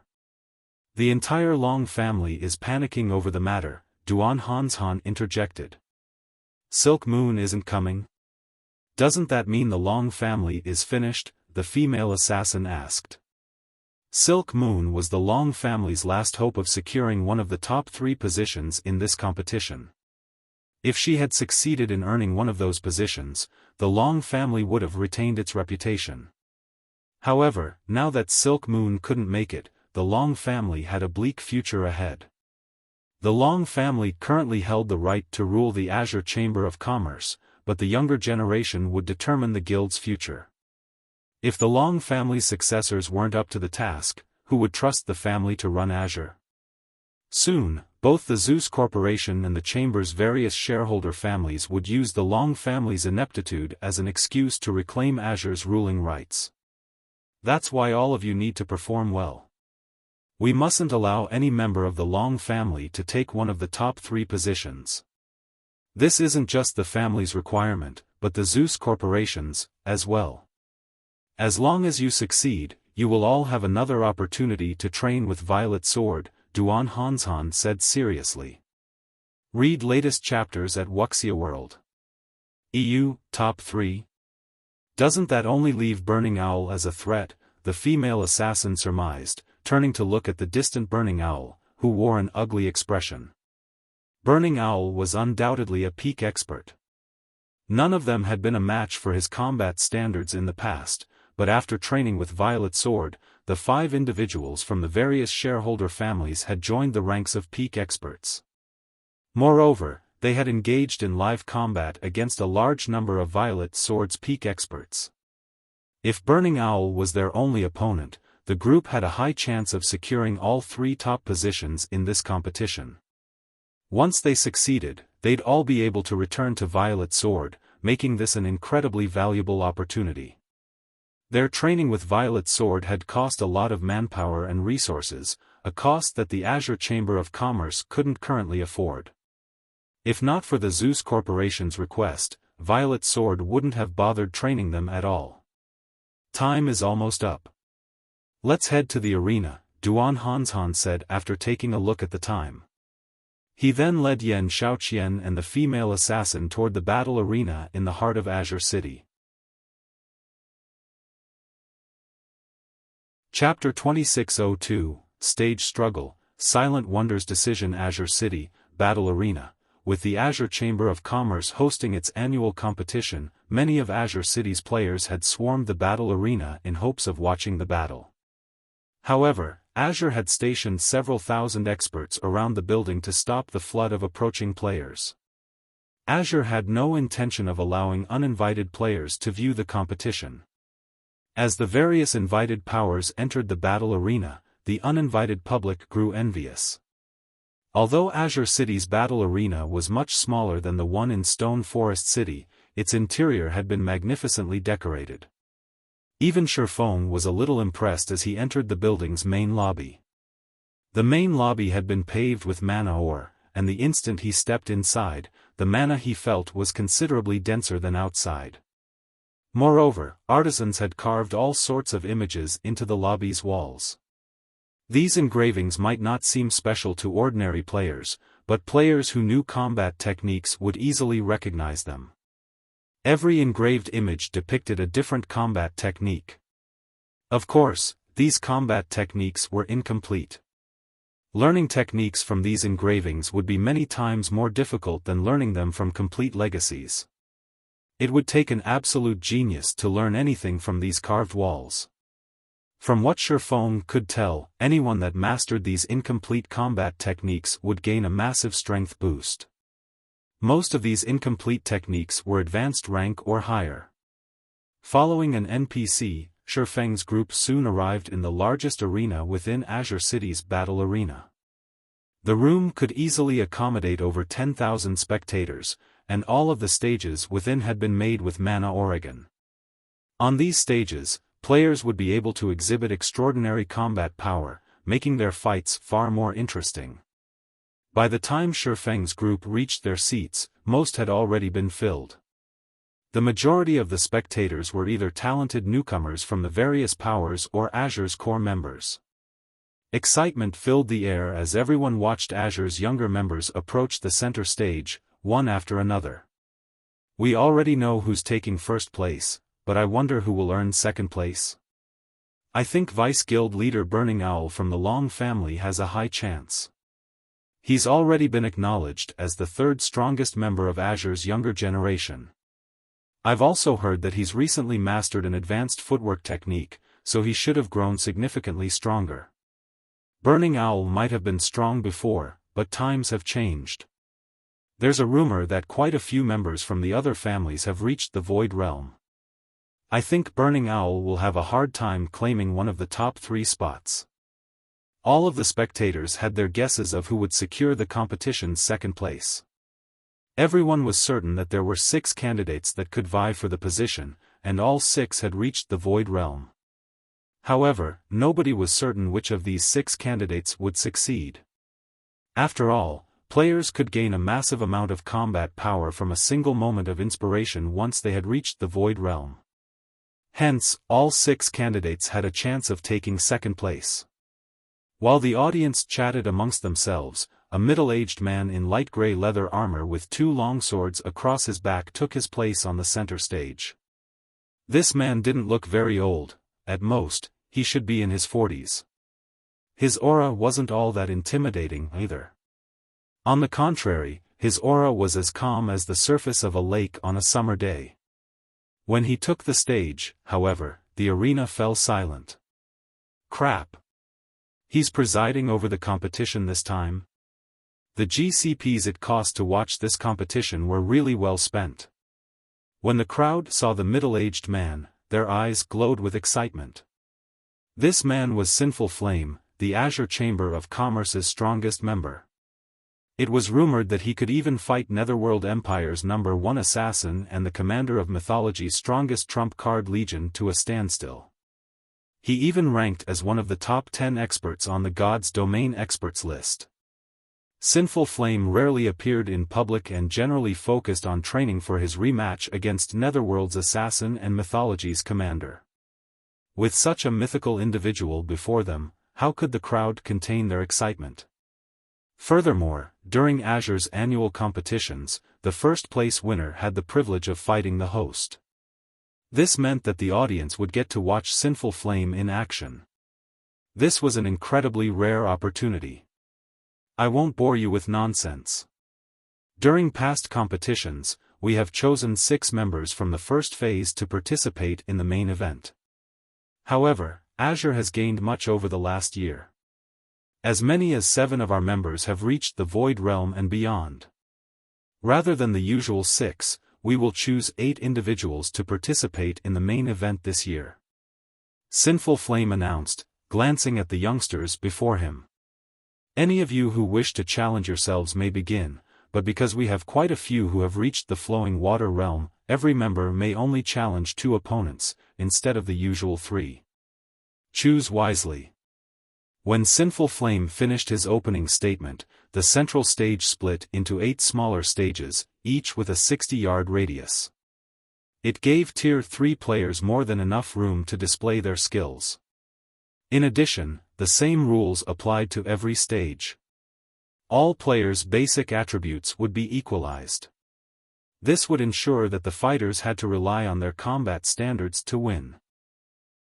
The entire Long family is panicking over the matter, Duan Han interjected. Silk Moon isn't coming? Doesn't that mean the Long family is finished? The female assassin asked. Silk Moon was the Long family's last hope of securing one of the top 3 positions in this competition. If she had succeeded in earning one of those positions, the Long family would have retained its reputation. However, now that Silk Moon couldn't make it, the Long family had a bleak future ahead. The Long family currently held the right to rule the Azure Chamber of Commerce, but the younger generation would determine the guild's future. If the Long family's successors weren't up to the task, who would trust the family to run Azure? Soon, both the Zeus Corporation and the Chamber's various shareholder families would use the Long family's ineptitude as an excuse to reclaim Azure's ruling rights. That's why all of you need to perform well. We mustn't allow any member of the Long family to take one of the top 3 positions. This isn't just the family's requirement, but the Zeus Corporation's, as well. As long as you succeed, you will all have another opportunity to train with Violet Sword, Duan Han said seriously. Read latest chapters at Wuxia World. EU, top 3? Doesn't that only leave Burning Owl as a threat? The female assassin surmised, turning to look at the distant Burning Owl, who wore an ugly expression. Burning Owl was undoubtedly a peak expert. None of them had been a match for his combat standards in the past, but after training with Violet Sword, the 5 individuals from the various shareholder families had joined the ranks of peak experts. Moreover, they had engaged in live combat against a large number of Violet Sword's peak experts. If Burning Owl was their only opponent, the group had a high chance of securing all 3 top positions in this competition. Once they succeeded, they'd all be able to return to Violet Sword, making this an incredibly valuable opportunity. Their training with Violet Sword had cost a lot of manpower and resources, a cost that the Azure Chamber of Commerce couldn't currently afford. If not for the Zeus Corporation's request, Violet Sword wouldn't have bothered training them at all. Time is almost up. Let's head to the arena, Duan Han said after taking a look at the time. He then led Yan Xiaoqian and the female assassin toward the battle arena in the heart of Azure City. Chapter 2602, Stage Struggle, Silent Wonder's Decision. Azure City, Battle Arena. With the Azure Chamber of Commerce hosting its annual competition, many of Azure City's players had swarmed the battle arena in hopes of watching the battle. However, Azure had stationed several thousand experts around the building to stop the flood of approaching players. Azure had no intention of allowing uninvited players to view the competition. As the various invited powers entered the battle arena, the uninvited public grew envious. Although Azure City's battle arena was much smaller than the one in Stone Forest City, its interior had been magnificently decorated. Even Xiaofan was a little impressed as he entered the building's main lobby. The main lobby had been paved with mana ore, and the instant he stepped inside, the mana he felt was considerably denser than outside. Moreover, artisans had carved all sorts of images into the lobby's walls. These engravings might not seem special to ordinary players, but players who knew combat techniques would easily recognize them. Every engraved image depicted a different combat technique. Of course, these combat techniques were incomplete. Learning techniques from these engravings would be many times more difficult than learning them from complete legacies. It would take an absolute genius to learn anything from these carved walls. From what Xiaofan could tell, anyone that mastered these incomplete combat techniques would gain a massive strength boost. Most of these incomplete techniques were advanced rank or higher. Following an NPC, Xiaofan's group soon arrived in the largest arena within Azure City's battle arena. The room could easily accommodate over 10,000 spectators, and all of the stages within had been made with mana Oregon. On these stages, players would be able to exhibit extraordinary combat power, making their fights far more interesting. By the time Xiaofan's group reached their seats, most had already been filled. The majority of the spectators were either talented newcomers from the various powers or Azure's core members. Excitement filled the air as everyone watched Azure's younger members approach the center stage, one after another. We already know who's taking first place, but I wonder who will earn second place. I think Vice Guild leader Burning Owl from the Long family has a high chance. He's already been acknowledged as the third strongest member of Azure's younger generation. I've also heard that he's recently mastered an advanced footwork technique, so he should have grown significantly stronger. Burning Owl might have been strong before, but times have changed. There's a rumor that quite a few members from the other families have reached the Void Realm. I think Burning Owl will have a hard time claiming one of the top 3 spots. All of the spectators had their guesses of who would secure the competition's second place. Everyone was certain that there were 6 candidates that could vie for the position, and all 6 had reached the Void Realm. However, nobody was certain which of these 6 candidates would succeed. After all, players could gain a massive amount of combat power from a single moment of inspiration once they had reached the Void Realm. Hence, all 6 candidates had a chance of taking second place. While the audience chatted amongst themselves, a middle-aged man in light gray leather armor with 2 long swords across his back took his place on the center stage. This man didn't look very old. At most, he should be in his 40s. His aura wasn't all that intimidating either. On the contrary, his aura was as calm as the surface of a lake on a summer day. When he took the stage, however, the arena fell silent. Crap. He's presiding over the competition this time? The GCPs it cost to watch this competition were really well spent. When the crowd saw the middle-aged man, their eyes glowed with excitement. This man was Sinful Flame, the Azure Chamber of Commerce's strongest member. It was rumored that he could even fight Netherworld Empire's #1 assassin and the commander of Mythology's strongest trump card legion to a standstill. He even ranked as one of the top 10 experts on the God's Domain experts list. Sinful Flame rarely appeared in public and generally focused on training for his rematch against Netherworld's assassin and Mythology's commander. With such a mythical individual before them, how could the crowd contain their excitement? Furthermore, during Azure's annual competitions, the first-place winner had the privilege of fighting the host. This meant that the audience would get to watch Sinful Flame in action. This was an incredibly rare opportunity. I won't bore you with nonsense. During past competitions, we have chosen 6 members from the first phase to participate in the main event. However, Azure has gained much over the last year. As many as 7 of our members have reached the Void Realm and beyond. Rather than the usual 6, we will choose 8 individuals to participate in the main event this year. Sinful Flame announced, glancing at the youngsters before him. Any of you who wish to challenge yourselves may begin, but because we have quite a few who have reached the Flowing Water Realm, every member may only challenge 2 opponents, instead of the usual 3. Choose wisely. When Sinful Flame finished his opening statement, the central stage split into 8 smaller stages, each with a 60-yard radius. It gave Tier 3 players more than enough room to display their skills. In addition, the same rules applied to every stage. All players' basic attributes would be equalized. This would ensure that the fighters had to rely on their combat standards to win.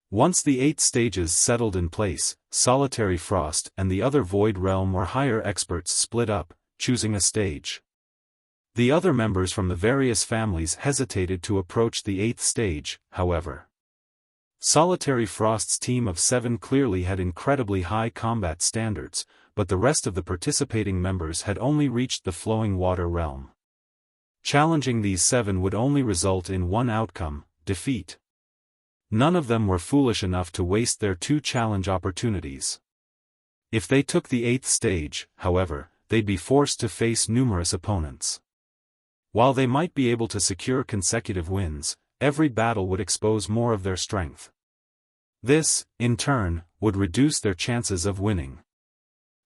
Once the 8 stages settled in place, Solitary Frost and the other Void Realm or higher experts split up, choosing a stage. The other members from the various families hesitated to approach the 8th stage, however. Solitary Frost's team of 7 clearly had incredibly high combat standards, but the rest of the participating members had only reached the Flowing Water Realm. Challenging these 7 would only result in one outcome: defeat. None of them were foolish enough to waste their 2 challenge opportunities. If they took the 8th stage, however, they'd be forced to face numerous opponents. While they might be able to secure consecutive wins, every battle would expose more of their strength. This, in turn, would reduce their chances of winning.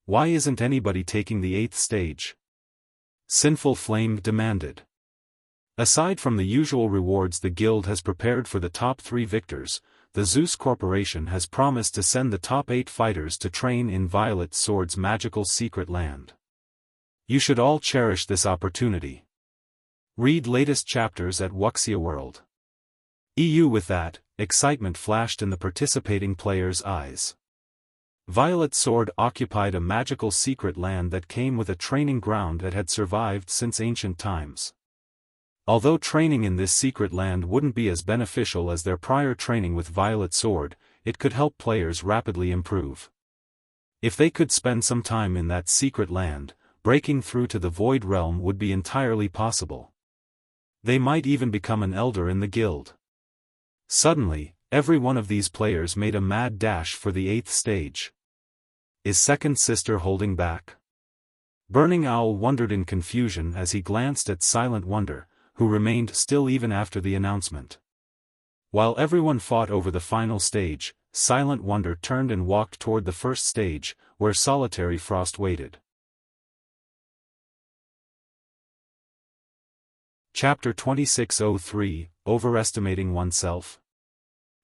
Why isn't anybody taking the 8th stage? Sinful Flame demanded. Aside from the usual rewards the guild has prepared for the top 3 victors, the Zeus Corporation has promised to send the top 8 fighters to train in Violet Sword's magical secret land. You should all cherish this opportunity. Read latest chapters at Wuxia World. EU. With that, excitement flashed in the participating players' eyes. Violet Sword occupied a magical secret land that came with a training ground that had survived since ancient times. Although training in this secret land wouldn't be as beneficial as their prior training with Violet Sword, it could help players rapidly improve. If they could spend some time in that secret land, breaking through to the Void Realm would be entirely possible. They might even become an elder in the guild. Suddenly, every one of these players made a mad dash for the 8th stage. Is Second Sister holding back? Burning Owl wondered in confusion as he glanced at Silent Wonder, who remained still even after the announcement. While everyone fought over the final stage, Silent Wonder turned and walked toward the first stage, where Solitary Frost waited. Chapter 2603, Overestimating Oneself.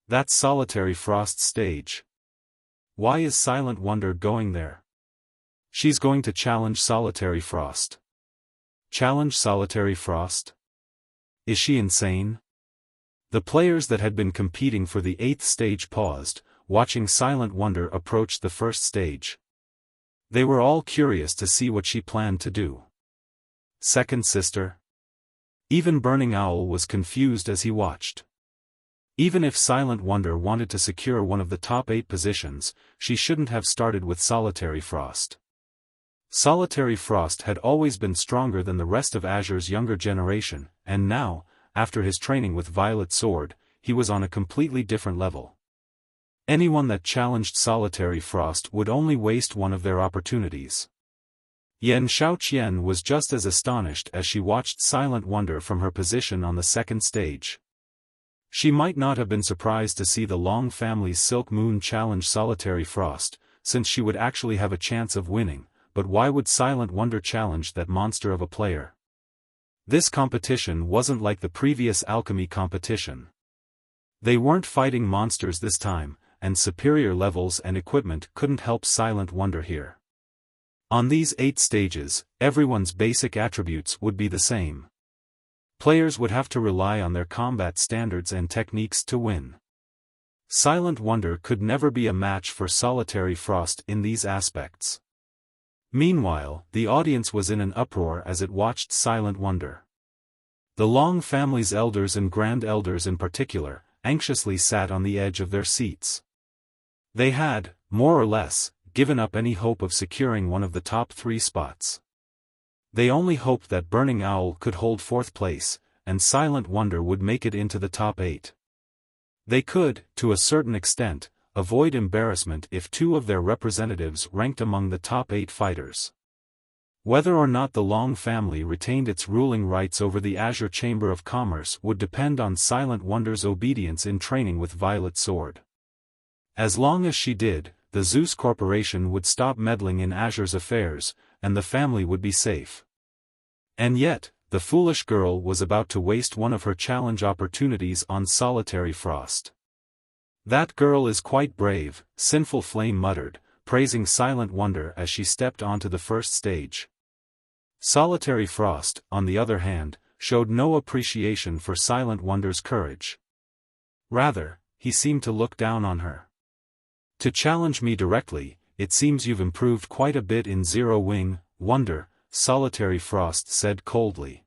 That's Solitary Frost's stage. Why is Silent Wonder going there? She's going to challenge Solitary Frost. Challenge Solitary Frost? Is she insane? The players that had been competing for the 8th stage paused, watching Silent Wonder approach the first stage. They were all curious to see what she planned to do. Second Sister? Even Burning Owl was confused as he watched. Even if Silent Wonder wanted to secure one of the top 8 positions, she shouldn't have started with Solitary Frost. Solitary Frost had always been stronger than the rest of Azure's younger generation, and now, after his training with Violet Sword, he was on a completely different level. Anyone that challenged Solitary Frost would only waste one of their opportunities. Yan Xiaoqian was just as astonished as she watched Silent Wonder from her position on the second stage. She might not have been surprised to see the Long family's Silk Moon challenge Solitary Frost, since she would actually have a chance of winning, but why would Silent Wonder challenge that monster of a player? This competition wasn't like the previous alchemy competition. They weren't fighting monsters this time, and superior levels and equipment couldn't help Silent Wonder here. On these 8 stages, everyone's basic attributes would be the same. Players would have to rely on their combat standards and techniques to win. Silent Wonder could never be a match for Solitary Frost in these aspects. Meanwhile, the audience was in an uproar as it watched Silent Wonder. The Long family's elders and grand elders in particular, anxiously sat on the edge of their seats. They had, more or less, given up any hope of securing one of the top 3 spots. They only hoped that Burning Owl could hold 4th place, and Silent Wonder would make it into the top 8. They could, to a certain extent, avoid embarrassment if 2 of their representatives ranked among the top 8 fighters. Whether or not the Long family retained its ruling rights over the Azure Chamber of Commerce would depend on Silent Wonder's obedience in training with Violet Sword. As long as she did, the Zeus Corporation would stop meddling in Azure's affairs, and the family would be safe. And yet, the foolish girl was about to waste one of her challenge opportunities on Solitary Frost. "That girl is quite brave," Sinful Flame muttered, praising Silent Wonder as she stepped onto the first stage. Solitary Frost, on the other hand, showed no appreciation for Silent Wonder's courage. Rather, he seemed to look down on her. "To challenge me directly, it seems you've improved quite a bit in Zero Wing, Wonder," Solitary Frost said coldly.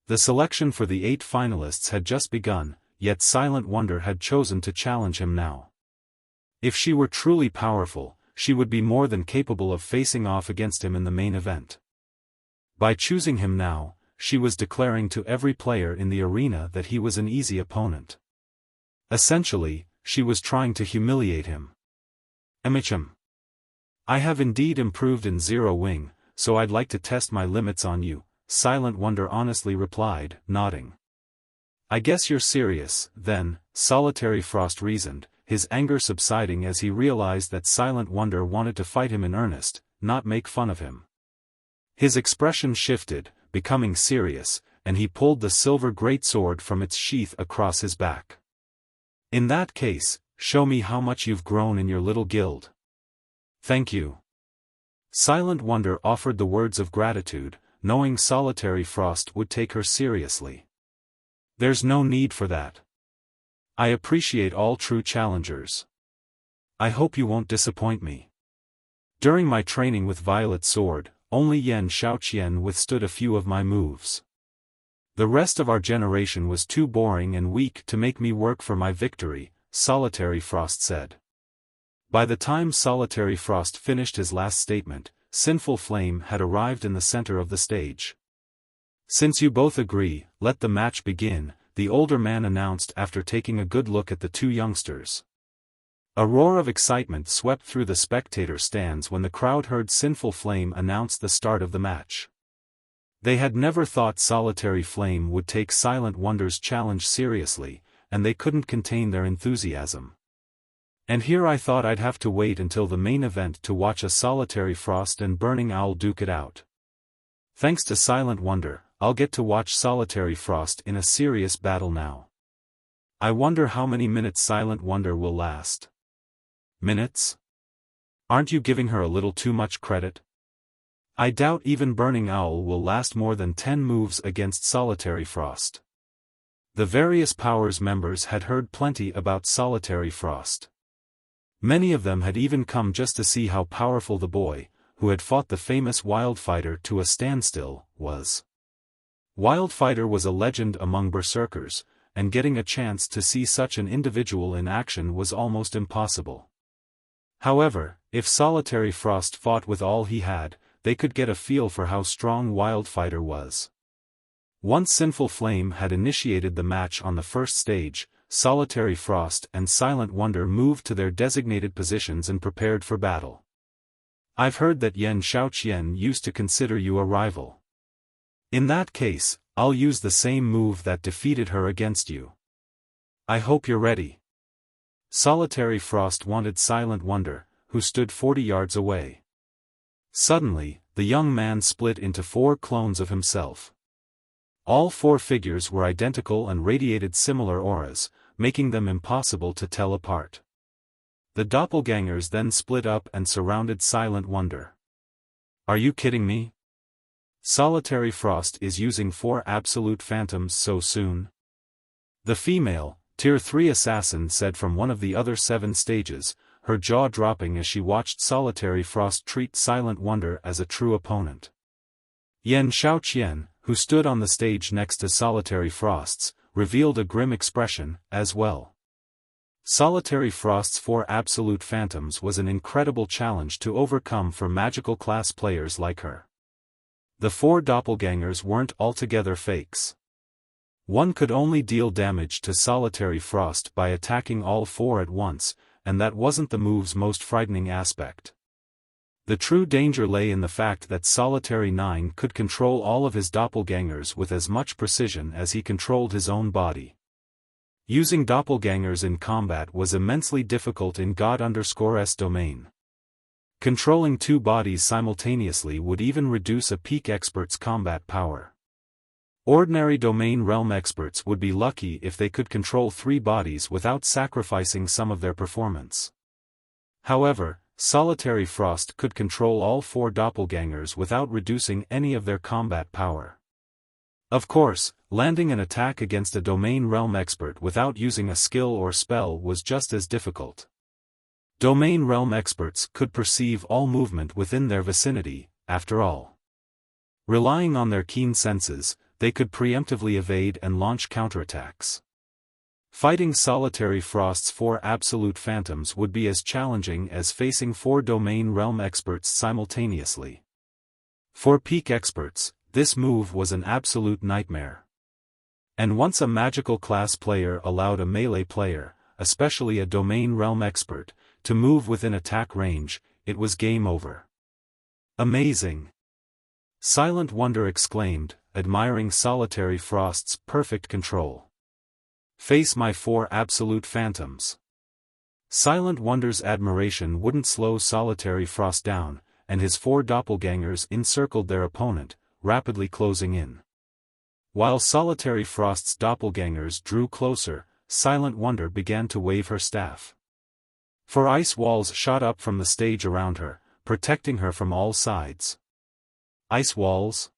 The selection for the 8 finalists had just begun, yet Silent Wonder had chosen to challenge him now. If she were truly powerful, she would be more than capable of facing off against him in the main event. By choosing him now, she was declaring to every player in the arena that he was an easy opponent. Essentially, she was trying to humiliate him. "Emicham. I have indeed improved in Zero Wing, so I'd like to test my limits on you," Silent Wonder honestly replied, nodding. "I guess you're serious, then," Solitary Frost reasoned, his anger subsiding as he realized that Silent Wonder wanted to fight him in earnest, not make fun of him. His expression shifted, becoming serious, and he pulled the silver greatsword from its sheath across his back. "In that case, show me how much you've grown in your little guild." "Thank you." Silent Wonder offered the words of gratitude, knowing Solitary Frost would take her seriously. "There's no need for that. I appreciate all true challengers. I hope you won't disappoint me. During my training with Violet Sword, only Yan Xiaoqian withstood a few of my moves. The rest of our generation was too boring and weak to make me work for my victory," Solitary Frost said. By the time Solitary Frost finished his last statement, Sinful Flame had arrived in the center of the stage. "Since you both agree, let the match begin," the older man announced after taking a good look at the 2 youngsters. A roar of excitement swept through the spectator stands when the crowd heard Sinful Flame announce the start of the match. They had never thought Solitary Flame would take Silent Wonder's challenge seriously, and they couldn't contain their enthusiasm. "And here I thought I'd have to wait until the main event to watch a Solitary Frost and Burning Owl duke it out. Thanks to Silent Wonder, I'll get to watch Solitary Frost in a serious battle now. I wonder how many minutes Silent Wonder will last." "Minutes? Aren't you giving her a little too much credit? I doubt even Burning Owl will last more than 10 moves against Solitary Frost." The various Powers members had heard plenty about Solitary Frost. Many of them had even come just to see how powerful the boy, who had fought the famous Wildfighter to a standstill, was. Wildfighter was a legend among berserkers, and getting a chance to see such an individual in action was almost impossible. However, if Solitary Frost fought with all he had, they could get a feel for how strong Wildfighter was. Once Sinful Flame had initiated the match on the first stage, Solitary Frost and Silent Wonder moved to their designated positions and prepared for battle. "I've heard that Yan Xiaoqian used to consider you a rival. In that case, I'll use the same move that defeated her against you. I hope you're ready." Solitary Frost wanted Silent Wonder, who stood 40 yards away. Suddenly, the young man split into 4 clones of himself. All 4 figures were identical and radiated similar auras, making them impossible to tell apart. The doppelgangers then split up and surrounded Silent Wonder. "Are you kidding me? Solitary Frost is using 4 absolute phantoms so soon?" The female, Tier 3 assassin said from one of the other 7 stages, her jaw dropping as she watched Solitary Frost treat Silent Wonder as a true opponent. Yan Xiaoqian, who stood on the stage next to Solitary Frost's, revealed a grim expression, as well. Solitary Frost's 4 absolute phantoms was an incredible challenge to overcome for magical class players like her. The 4 doppelgangers weren't altogether fakes. One could only deal damage to Solitary Frost by attacking all 4 at once, and that wasn't the move's most frightening aspect. The true danger lay in the fact that Solitary 9 could control all of his doppelgangers with as much precision as he controlled his own body. Using doppelgangers in combat was immensely difficult in God_S domain. Controlling 2 bodies simultaneously would even reduce a peak expert's combat power. Ordinary domain realm experts would be lucky if they could control 3 bodies without sacrificing some of their performance. However, Solitary Frost could control all 4 doppelgangers without reducing any of their combat power. Of course, landing an attack against a domain realm expert without using a skill or spell was just as difficult. Domain realm experts could perceive all movement within their vicinity, after all. Relying on their keen senses, they could preemptively evade and launch counterattacks. Fighting Solitary Frost's 4 absolute phantoms would be as challenging as facing 4 domain realm experts simultaneously. For peak experts, this move was an absolute nightmare. And once a magical class player allowed a melee player, especially a domain realm expert, to move within attack range, it was game over. Amazing! Silent Wonder exclaimed, admiring Solitary Frost's perfect control. Face my 4 absolute phantoms. Silent Wonder's admiration wouldn't slow Solitary Frost down, and his 4 doppelgangers encircled their opponent, rapidly closing in. While Solitary Frost's doppelgangers drew closer, Silent Wonder began to wave her staff. 4 ice walls shot up from the stage around her, protecting her from all sides. Ice walls?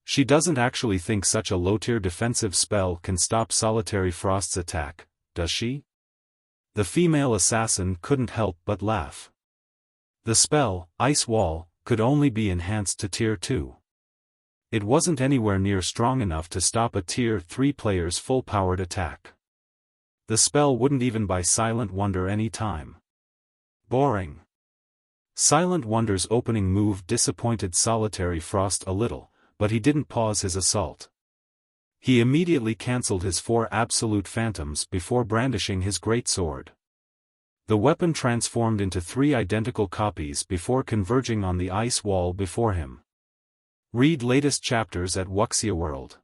She doesn't actually think such a low-tier defensive spell can stop Solitary Frost's attack, does she? The female assassin couldn't help but laugh. The spell, Ice Wall, could only be enhanced to Tier 2. It wasn't anywhere near strong enough to stop a Tier 3 player's full-powered attack. The spell wouldn't even buy Silent Wonder any time. Boring. Silent Wonder's opening move disappointed Solitary Frost a little, but he didn't pause his assault. He immediately cancelled his 4 absolute phantoms before brandishing his greatsword. The weapon transformed into 3 identical copies before converging on the ice wall before him. Read latest chapters at Wuxia World.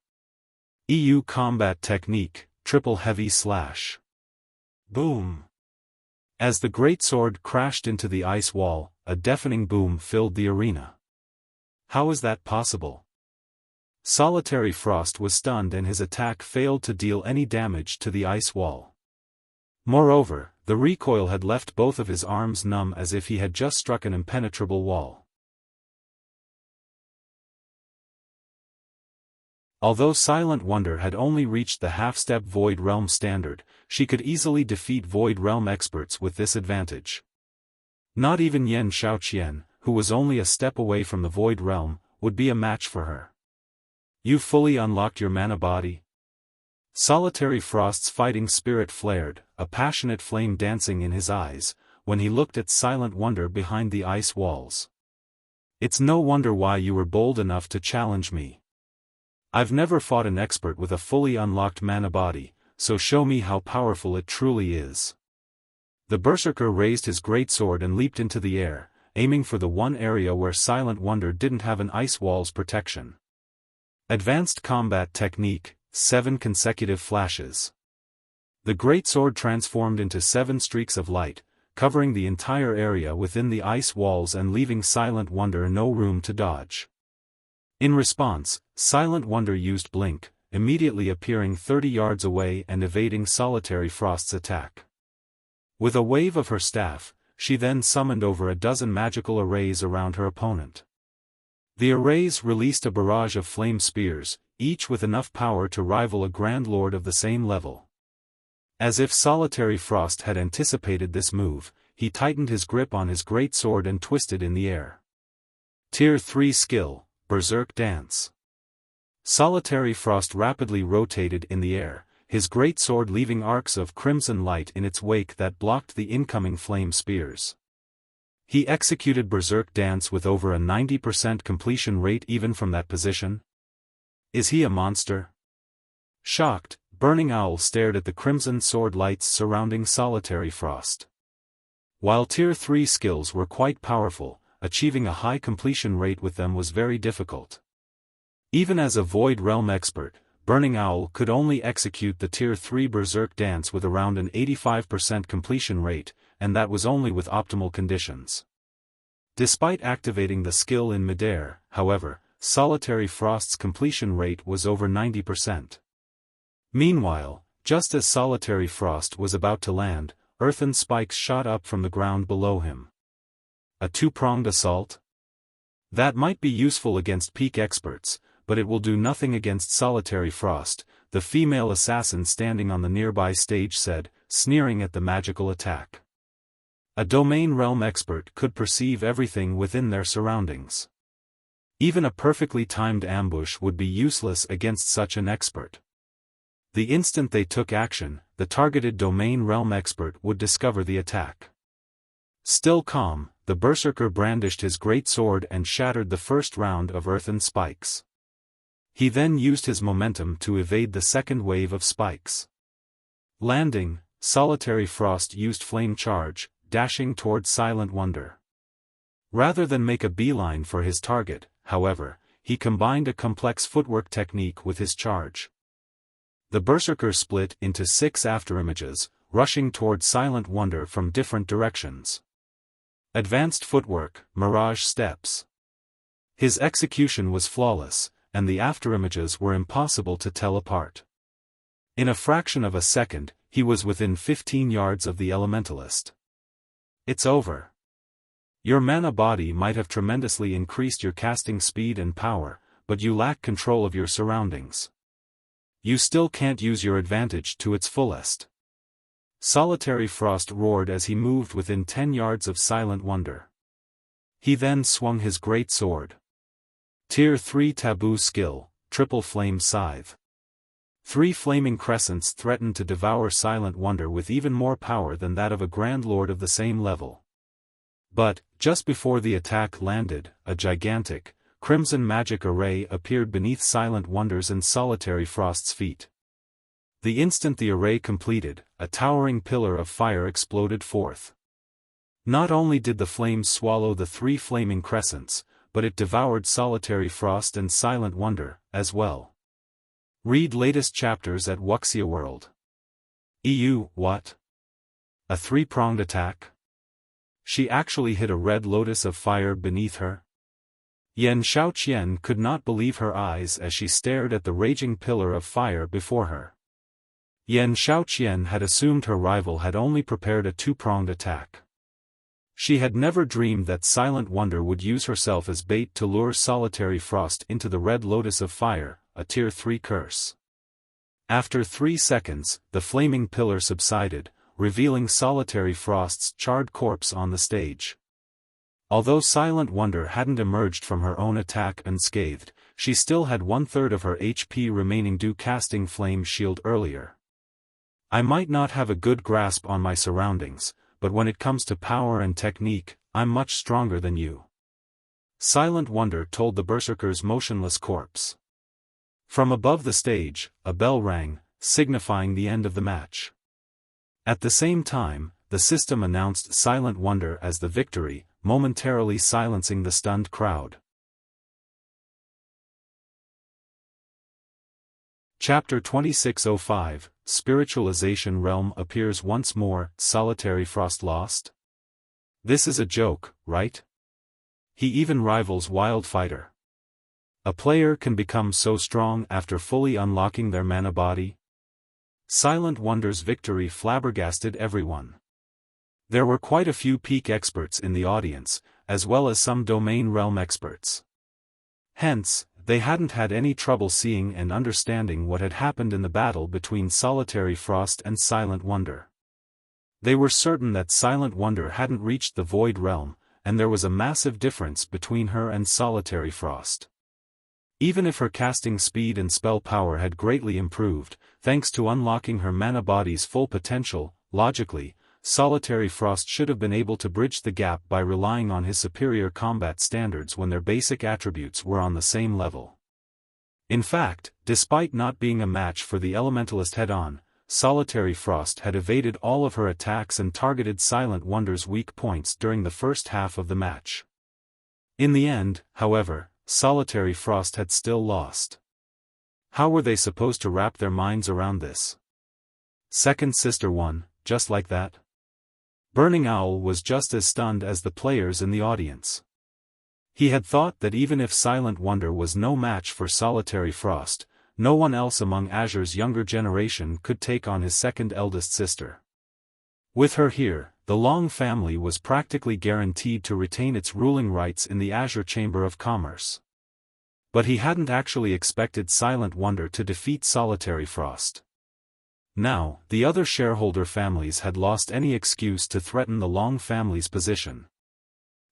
EU Combat Technique, Triple Heavy Slash. Boom! As the greatsword crashed into the ice wall, a deafening boom filled the arena. How is that possible? Solitary Frost was stunned and his attack failed to deal any damage to the ice wall. Moreover, the recoil had left both of his arms numb as if he had just struck an impenetrable wall. Although Silent Wonder had only reached the half-step Void Realm standard, she could easily defeat Void Realm experts with this advantage. Not even Yan Xiaoqian, who was only a step away from the Void Realm, would be a match for her. You fully unlocked your mana body? Solitary Frost's fighting spirit flared, a passionate flame dancing in his eyes, when he looked at Silent Wonder behind the ice walls. It's no wonder why you were bold enough to challenge me. I've never fought an expert with a fully unlocked mana body, so show me how powerful it truly is. The Berserker raised his greatsword and leaped into the air, aiming for the one area where Silent Wonder didn't have an ice wall's protection. Advanced Combat Technique, 7 consecutive flashes. The greatsword transformed into 7 streaks of light, covering the entire area within the ice walls and leaving Silent Wonder no room to dodge. In response, Silent Wonder used Blink, immediately appearing 30 yards away and evading Solitary Frost's attack. With a wave of her staff, she then summoned over a dozen magical arrays around her opponent. The arrays released a barrage of flame spears, each with enough power to rival a Grand Lord of the same level. As if Solitary Frost had anticipated this move, he tightened his grip on his greatsword and twisted in the air. Tier 3 Skill, Berserk Dance. Solitary Frost rapidly rotated in the air, his great sword leaving arcs of crimson light in its wake that blocked the incoming flame spears. He executed Berserk Dance with over a 90% completion rate even from that position. Is he a monster? Shocked, Burning Owl stared at the crimson sword lights surrounding Solitary Frost. While Tier 3 skills were quite powerful, achieving a high completion rate with them was very difficult. Even as a Void Realm expert, Burning Owl could only execute the Tier 3 Berserk Dance with around an 85% completion rate, and that was only with optimal conditions. Despite activating the skill in midair, however, Solitary Frost's completion rate was over 90%. Meanwhile, just as Solitary Frost was about to land, earthen spikes shot up from the ground below him. A two-pronged assault? That might be useful against peak experts, but it will do nothing against Solitary Frost, the female assassin standing on the nearby stage said, sneering at the magical attack. A domain realm expert could perceive everything within their surroundings. Even a perfectly timed ambush would be useless against such an expert. The instant they took action, the targeted domain realm expert would discover the attack. Still calm, the berserker brandished his great sword and shattered the first round of earthen spikes. He then used his momentum to evade the second wave of spikes. Landing, Solitary Frost used Flame Charge, dashing toward Silent Wonder. Rather than make a beeline for his target, however, he combined a complex footwork technique with his charge. The berserker split into 6 afterimages, rushing toward Silent Wonder from different directions. Advanced footwork, Mirage Steps. His execution was flawless, and the afterimages were impossible to tell apart. In a fraction of a second, he was within 15 yards of the elementalist. It's over. Your mana body might have tremendously increased your casting speed and power, but you lack control of your surroundings. You still can't use your advantage to its fullest. Solitary Frost roared as he moved within 10 yards of Silent Wonder. He then swung his great sword. Tier 3 Taboo Skill, Triple Flame Scythe. 3 flaming crescents threatened to devour Silent Wonder with even more power than that of a Grand Lord of the same level. But, just before the attack landed, a gigantic, crimson magic array appeared beneath Silent Wonder's and Solitary Frost's feet. The instant the array completed, a towering pillar of fire exploded forth. Not only did the flames swallow the 3 flaming crescents, but it devoured Solitary Frost and Silent Wonder, as well. Read latest chapters at Wuxia World. What? A 3-pronged attack? She actually hit a red lotus of fire beneath her? Yan Xiaoqian could not believe her eyes as she stared at the raging pillar of fire before her. Yan Xiaoqian had assumed her rival had only prepared a 2-pronged attack. She had never dreamed that Silent Wonder would use herself as bait to lure Solitary Frost into the red lotus of fire, a Tier 3 curse. After 3 seconds, the flaming pillar subsided, revealing Solitary Frost's charred corpse on the stage. Although Silent Wonder hadn't emerged from her own attack unscathed, she still had 1/3 of her HP remaining due casting Flame Shield earlier. I might not have a good grasp on my surroundings, but when it comes to power and technique, I'm much stronger than you. Silent Wonder told the berserker's motionless corpse. From above the stage, a bell rang, signifying the end of the match. At the same time, the system announced Silent Wonder as the victory, momentarily silencing the stunned crowd. Chapter 2605, Spiritualization Realm appears once more, Solitary Frost lost? This is a joke, right? He even rivals Wildfighter. A player can become so strong after fully unlocking their mana body? Silent Wonder's victory flabbergasted everyone. There were quite a few peak experts in the audience, as well as some domain realm experts. Hence, they hadn't had any trouble seeing and understanding what had happened in the battle between Solitary Frost and Silent Wonder. They were certain that Silent Wonder hadn't reached the Void Realm, and there was a massive difference between her and Solitary Frost. Even if her casting speed and spell power had greatly improved, thanks to unlocking her mana body's full potential, logically, Solitary Frost should have been able to bridge the gap by relying on his superior combat standards when their basic attributes were on the same level. In fact, despite not being a match for the Elementalist head-on, Solitary Frost had evaded all of her attacks and targeted Silent Wonder's weak points during the first half of the match. In the end, however, Solitary Frost had still lost. How were they supposed to wrap their minds around this? Second Sister won, just like that? Burning Owl was just as stunned as the players in the audience. He had thought that even if Silent Wonder was no match for Solitary Frost, no one else among Azure's younger generation could take on his second eldest sister. With her here, the Long family was practically guaranteed to retain its ruling rights in the Azure Chamber of Commerce. But he hadn't actually expected Silent Wonder to defeat Solitary Frost. Now, the other shareholder families had lost any excuse to threaten the Long family's position.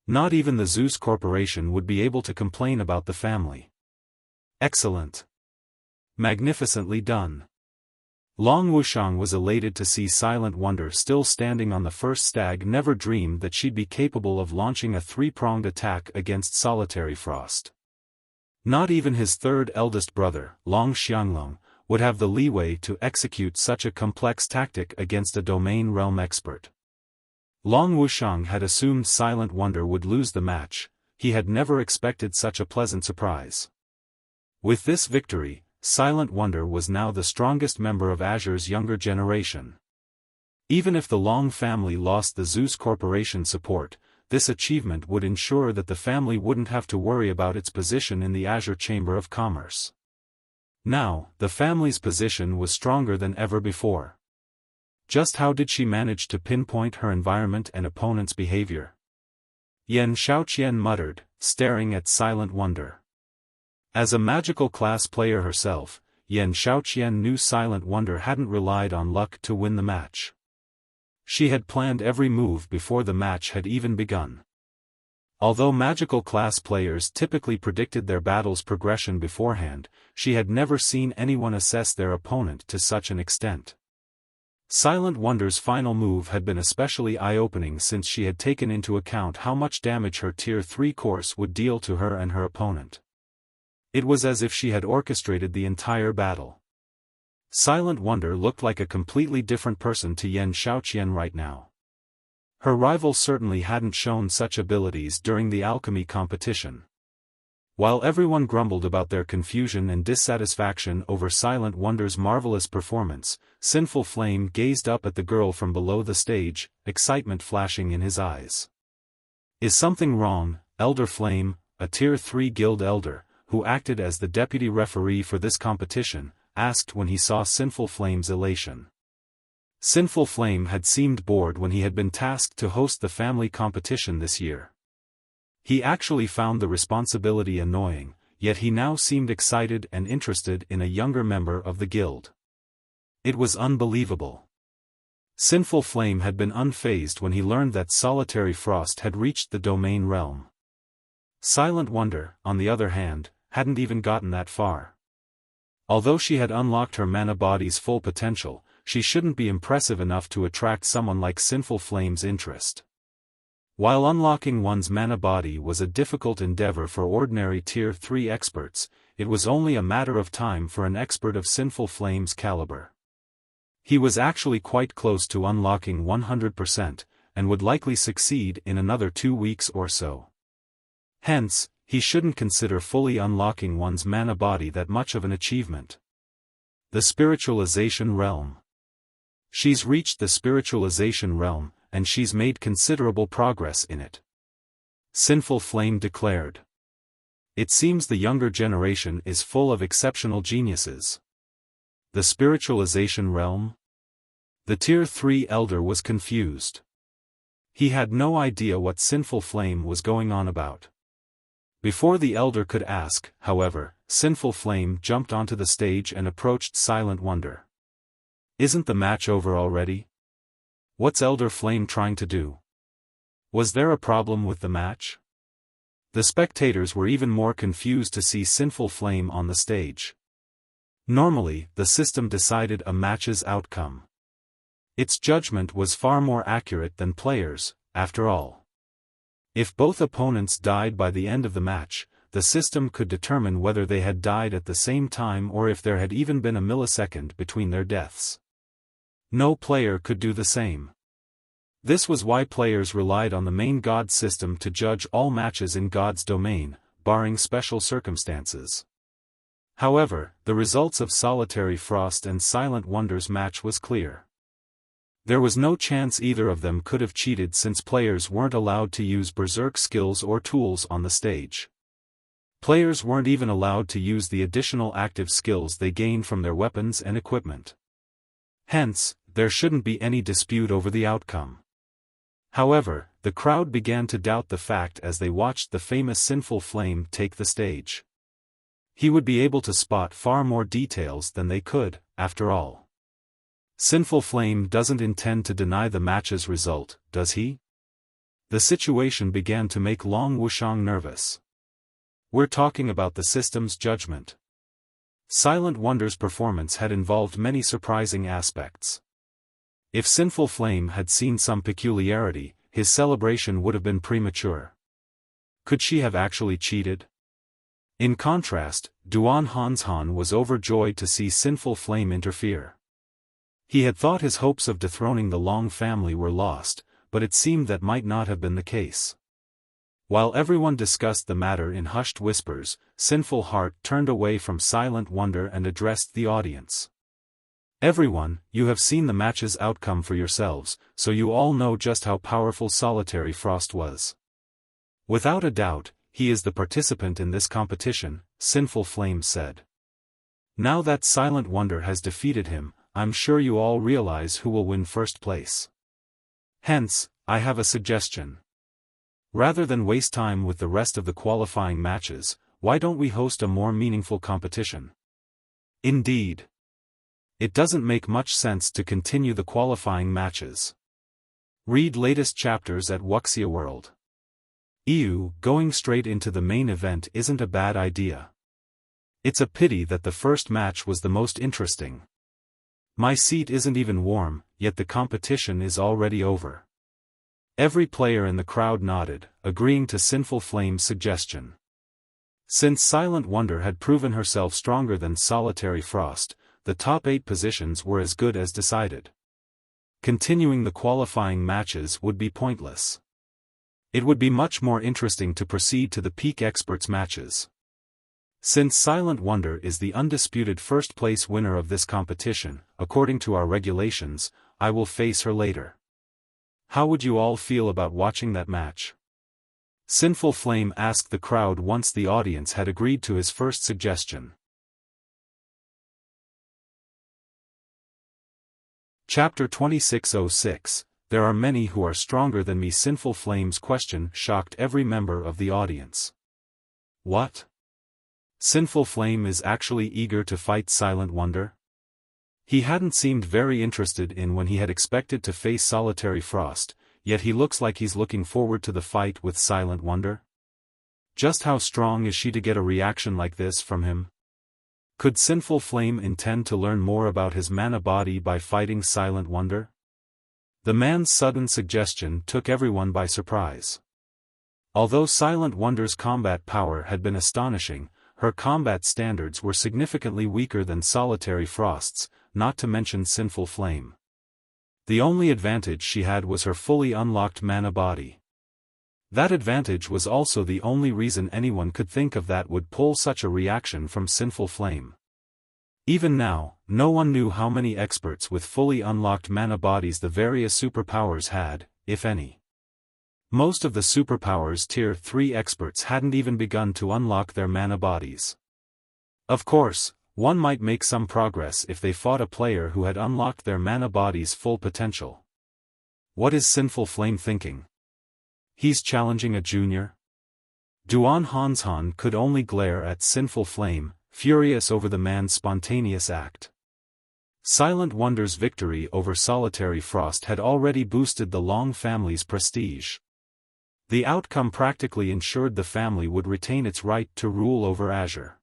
Not even the Zeus Corporation would be able to complain about the family. Excellent. Magnificently done. Long Wuxiang was elated to see Silent Wonder still standing on the first stag. Never dreamed that she'd be capable of launching a three-pronged attack against Solitary Frost. Not even his third eldest brother, Long Xianglong, would have the leeway to execute such a complex tactic against a domain realm expert. Long Wuxiang had assumed Silent Wonder would lose the match. He had never expected such a pleasant surprise. With this victory, Silent Wonder was now the strongest member of Azure's younger generation. Even if the Long family lost the Zeus Corporation support, this achievement would ensure that the family wouldn't have to worry about its position in the Azure Chamber of Commerce. Now, the family's position was stronger than ever before. Just how did she manage to pinpoint her environment and opponent's behavior? Yan Xiaoqian muttered, staring at Silent Wonder. As a magical class player herself, Yan Xiaoqian knew Silent Wonder hadn't relied on luck to win the match. She had planned every move before the match had even begun. Although magical class players typically predicted their battle's progression beforehand, she had never seen anyone assess their opponent to such an extent. Silent Wonder's final move had been especially eye-opening since she had taken into account how much damage her Tier 3 course would deal to her and her opponent. It was as if she had orchestrated the entire battle. Silent Wonder looked like a completely different person to Yan Xiaoqian right now. Her rival certainly hadn't shown such abilities during the alchemy competition. While everyone grumbled about their confusion and dissatisfaction over Silent Wonder's marvelous performance, Sinful Flame gazed up at the girl from below the stage, excitement flashing in his eyes. "Is something wrong, Elder Flame?" a Tier 3 guild elder, who acted as the deputy referee for this competition, asked when he saw Sinful Flame's elation. Sinful Flame had seemed bored when he had been tasked to host the family competition this year. He actually found the responsibility annoying, yet he now seemed excited and interested in a younger member of the guild. It was unbelievable. Sinful Flame had been unfazed when he learned that Solitary Frost had reached the domain realm. Silent Wonder, on the other hand, hadn't even gotten that far. Although she had unlocked her mana body's full potential, she shouldn't be impressive enough to attract someone like Sinful Flame's interest. While unlocking one's mana body was a difficult endeavor for ordinary Tier 3 experts, it was only a matter of time for an expert of Sinful Flame's caliber. He was actually quite close to unlocking 100%, and would likely succeed in another 2 weeks or so. Hence, he shouldn't consider fully unlocking one's mana body that much of an achievement. The Spiritualization Realm. She's reached the Spiritualization Realm, and she's made considerable progress in it. Sinful Flame declared. It seems the younger generation is full of exceptional geniuses. The Spiritualization Realm? The Tier 3 elder was confused. He had no idea what Sinful Flame was going on about. Before the elder could ask, however, Sinful Flame jumped onto the stage and approached Silent Wonder. "Isn't the match over already? What's Elder Flame trying to do? Was there a problem with the match?" The spectators were even more confused to see Sinful Flame on the stage. Normally, the system decided a match's outcome. Its judgment was far more accurate than players', after all. If both opponents died by the end of the match, the system could determine whether they had died at the same time or if there had even been a millisecond between their deaths. No player could do the same. This was why players relied on the main God system to judge all matches in God's domain, barring special circumstances. However, the results of Solitary Frost and Silent Wonder's match was clear. There was no chance either of them could have cheated since players weren't allowed to use berserk skills or tools on the stage. Players weren't even allowed to use the additional active skills they gained from their weapons and equipment. Hence, there shouldn't be any dispute over the outcome. However, the crowd began to doubt the fact as they watched the famous Sinful Flame take the stage. He would be able to spot far more details than they could, after all. Sinful Flame doesn't intend to deny the match's result, does he? The situation began to make Long Wuxiang nervous. We're talking about the system's judgment. Silent Wonder's performance had involved many surprising aspects. If Sinful Flame had seen some peculiarity, his celebration would have been premature. Could she have actually cheated? In contrast, Duan Hanshan was overjoyed to see Sinful Flame interfere. He had thought his hopes of dethroning the Long family were lost, but it seemed that might not have been the case. While everyone discussed the matter in hushed whispers, Sinful Heart turned away from Silent Wonder and addressed the audience. Everyone, you have seen the match's outcome for yourselves, so you all know just how powerful Solitary Frost was. Without a doubt, he is the participant in this competition, Sinful Flame said. Now that Silent Wonder has defeated him, I'm sure you all realize who will win first place. Hence, I have a suggestion. Rather than waste time with the rest of the qualifying matches, why don't we host a more meaningful competition? Indeed. It doesn't make much sense to continue the qualifying matches. Read latest chapters at Wuxia World. Going straight into the main event isn't a bad idea. It's a pity that the first match was the most interesting. My seat isn't even warm, yet the competition is already over. Every player in the crowd nodded, agreeing to Sinful Flame's suggestion. Since Silent Wonder had proven herself stronger than Solitary Frost, the top 8 positions were as good as decided. Continuing the qualifying matches would be pointless. It would be much more interesting to proceed to the Peak Experts matches. Since Silent Wonder is the undisputed first-place winner of this competition, according to our regulations, I will face her later. How would you all feel about watching that match? Sinful Flame asked the crowd once the audience had agreed to his first suggestion. Chapter 2606, There are many who are stronger than me. Sinful Flame's question shocked every member of the audience. What? Sinful Flame is actually eager to fight Silent Wonder? He hadn't seemed very interested in when he had expected to face Solitary Frost, yet he looks like he's looking forward to the fight with Silent Wonder. Just how strong is she to get a reaction like this from him? Could Sinful Flame intend to learn more about his mana body by fighting Silent Wonder? The man's sudden suggestion took everyone by surprise. Although Silent Wonder's combat power had been astonishing, her combat standards were significantly weaker than Solitary Frost's, not to mention Sinful Flame. The only advantage she had was her fully unlocked mana body. That advantage was also the only reason anyone could think of that would pull such a reaction from Sinful Flame. Even now, no one knew how many experts with fully unlocked mana bodies the various superpowers had, if any. Most of the superpowers Tier 3 experts hadn't even begun to unlock their mana bodies. Of course, one might make some progress if they fought a player who had unlocked their mana body's full potential. What is Sinful Flame thinking? He's challenging a junior? Duan Hanshan could only glare at Sinful Flame, furious over the man's spontaneous act. Silent Wonder's victory over Solitary Frost had already boosted the Long family's prestige. The outcome practically ensured the family would retain its right to rule over Azure.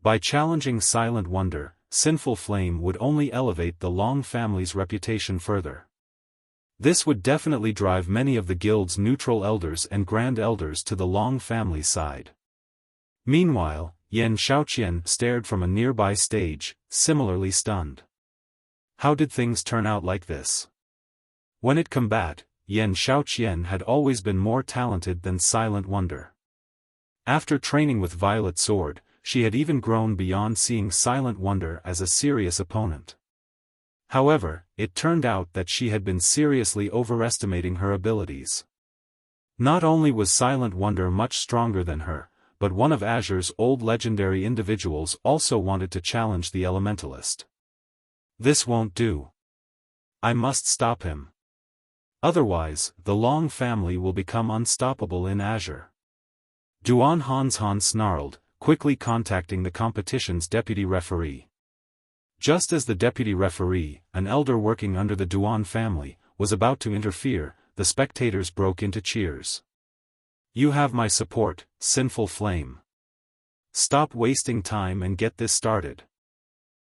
By challenging Silent Wonder, Sinful Flame would only elevate the Long family's reputation further. This would definitely drive many of the guild's neutral elders and grand elders to the Long family side. Meanwhile, Yan Xiaoqian stared from a nearby stage, similarly stunned. How did things turn out like this? When it combat, Yan Xiaoqian had always been more talented than Silent Wonder. After training with Violet Sword, she had even grown beyond seeing Silent Wonder as a serious opponent. However, it turned out that she had been seriously overestimating her abilities. Not only was Silent Wonder much stronger than her, but one of Azure's old legendary individuals also wanted to challenge the Elementalist. This won't do. I must stop him. Otherwise, the Long family will become unstoppable in Azure. Duan Hanshan snarled, quickly contacting the competition's deputy referee. Just as the deputy referee, an elder working under the Duan family, was about to interfere, the spectators broke into cheers. You have my support, Sinful Flame. Stop wasting time and get this started.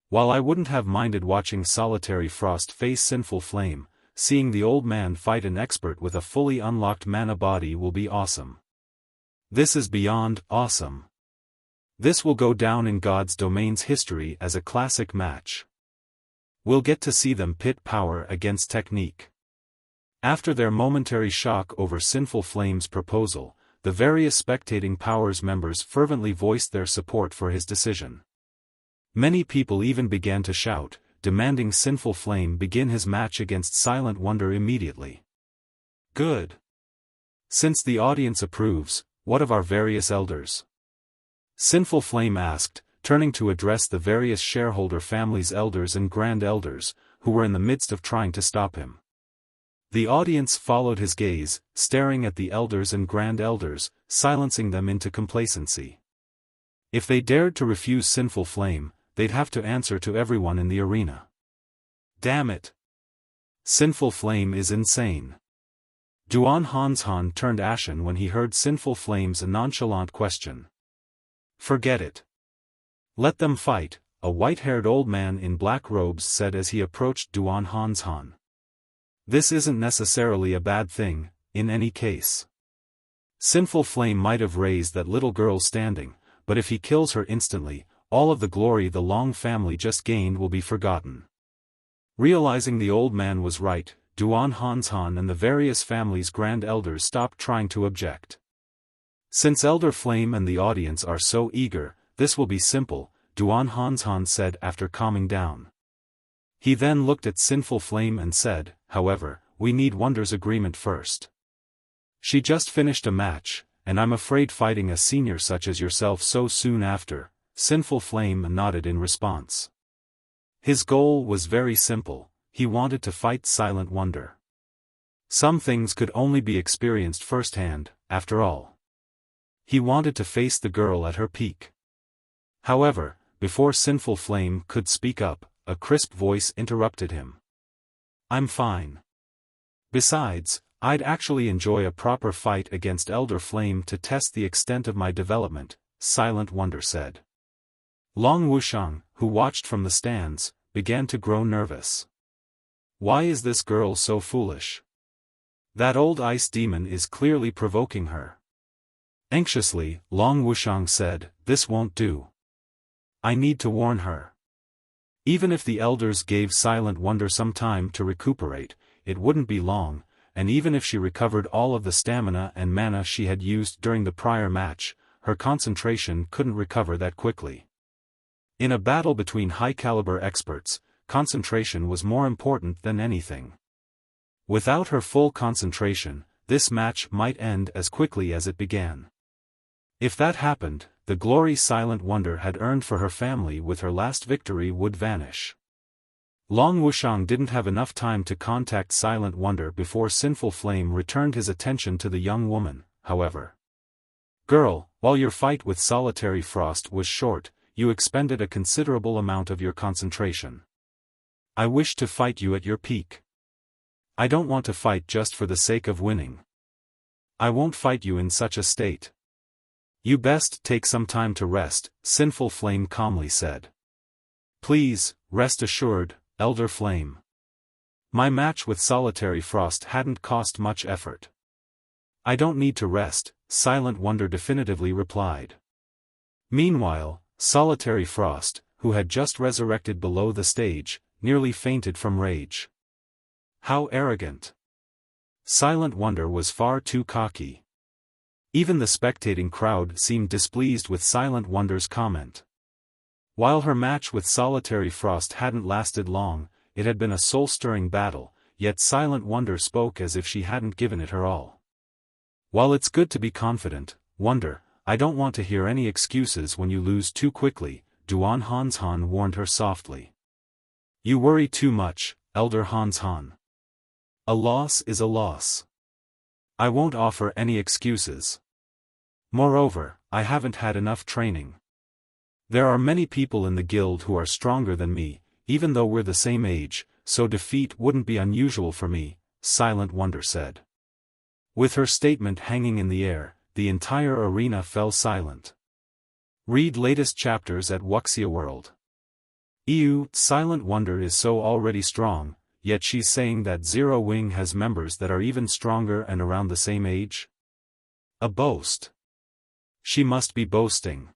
While I wouldn't have minded watching Solitary Frost face Sinful Flame, seeing the old man fight an expert with a fully unlocked mana body will be awesome. This is beyond awesome. This will go down in God's Domain's history as a classic match. We'll get to see them pit power against technique. After their momentary shock over Sinful Flame's proposal, the various spectating Powers members fervently voiced their support for his decision. Many people even began to shout, demanding Sinful Flame begin his match against Silent Wonder immediately. Good. Since the audience approves, what of our various elders? Sinful Flame asked, turning to address the various shareholder families' elders and grand elders, who were in the midst of trying to stop him. The audience followed his gaze, staring at the elders and grand elders, silencing them into complacency. If they dared to refuse Sinful Flame, they'd have to answer to everyone in the arena. Damn it! Sinful Flame is insane. Duan Hanshan turned ashen when he heard Sinful Flame's nonchalant question. Forget it. Let them fight, a white-haired old man in black robes said as he approached Duan Hanshan. This isn't necessarily a bad thing, in any case. Sinful Flame might have raised that little girl standing, but if he kills her instantly, all of the glory the Long family just gained will be forgotten. Realizing the old man was right, Duan Hanshan and the various families' grand elders stopped trying to object. Since Elder Flame and the audience are so eager, this will be simple, Duan Hanshan said after calming down. He then looked at Sinful Flame and said, however, we need Wonder's agreement first. She just finished a match, and I'm afraid fighting a senior such as yourself so soon after. Sinful Flame nodded in response. His goal was very simple, he wanted to fight Silent Wonder. Some things could only be experienced firsthand, after all. He wanted to face the girl at her peak. However, before Sinful Flame could speak up, a crisp voice interrupted him. I'm fine. Besides, I'd actually enjoy a proper fight against Elder Flame to test the extent of my development, Silent Wonder said. Long Wuxiang, who watched from the stands, began to grow nervous. Why is this girl so foolish? That old ice demon is clearly provoking her. Anxiously, Long Wuxiang said, this won't do. I need to warn her. Even if the elders gave Silent Wonder some time to recuperate, it wouldn't be long, and even if she recovered all of the stamina and mana she had used during the prior match, her concentration couldn't recover that quickly. In a battle between high-caliber experts, concentration was more important than anything. Without her full concentration, this match might end as quickly as it began. If that happened, the glory Silent Wonder had earned for her family with her last victory would vanish. Long Wuxiang didn't have enough time to contact Silent Wonder before Sinful Flame returned his attention to the young woman, however. Girl, while your fight with Solitary Frost was short, you expended a considerable amount of your concentration. I wish to fight you at your peak. I don't want to fight just for the sake of winning. I won't fight you in such a state. You best take some time to rest, Sinful Flame calmly said. Please, rest assured, Elder Flame. My match with Solitary Frost hadn't cost much effort. I don't need to rest, Silent Wonder definitively replied. Meanwhile, Solitary Frost, who had just resurrected below the stage, nearly fainted from rage. How arrogant! Silent Wonder was far too cocky. Even the spectating crowd seemed displeased with Silent Wonder's comment. While her match with Solitary Frost hadn't lasted long, it had been a soul-stirring battle, yet Silent Wonder spoke as if she hadn't given it her all. While it's good to be confident, Wonder, I don't want to hear any excuses when you lose too quickly, Duan Hanshan warned her softly. You worry too much, Elder Hanshan. A loss is a loss. I won't offer any excuses. Moreover, I haven't had enough training. There are many people in the guild who are stronger than me, even though we're the same age, so defeat wouldn't be unusual for me, Silent Wonder said. With her statement hanging in the air, the entire arena fell silent. Read latest chapters at Wuxia World. Ew, Silent Wonder is so already strong, yet she's saying that Zero Wing has members that are even stronger and around the same age? A boast. She must be boasting.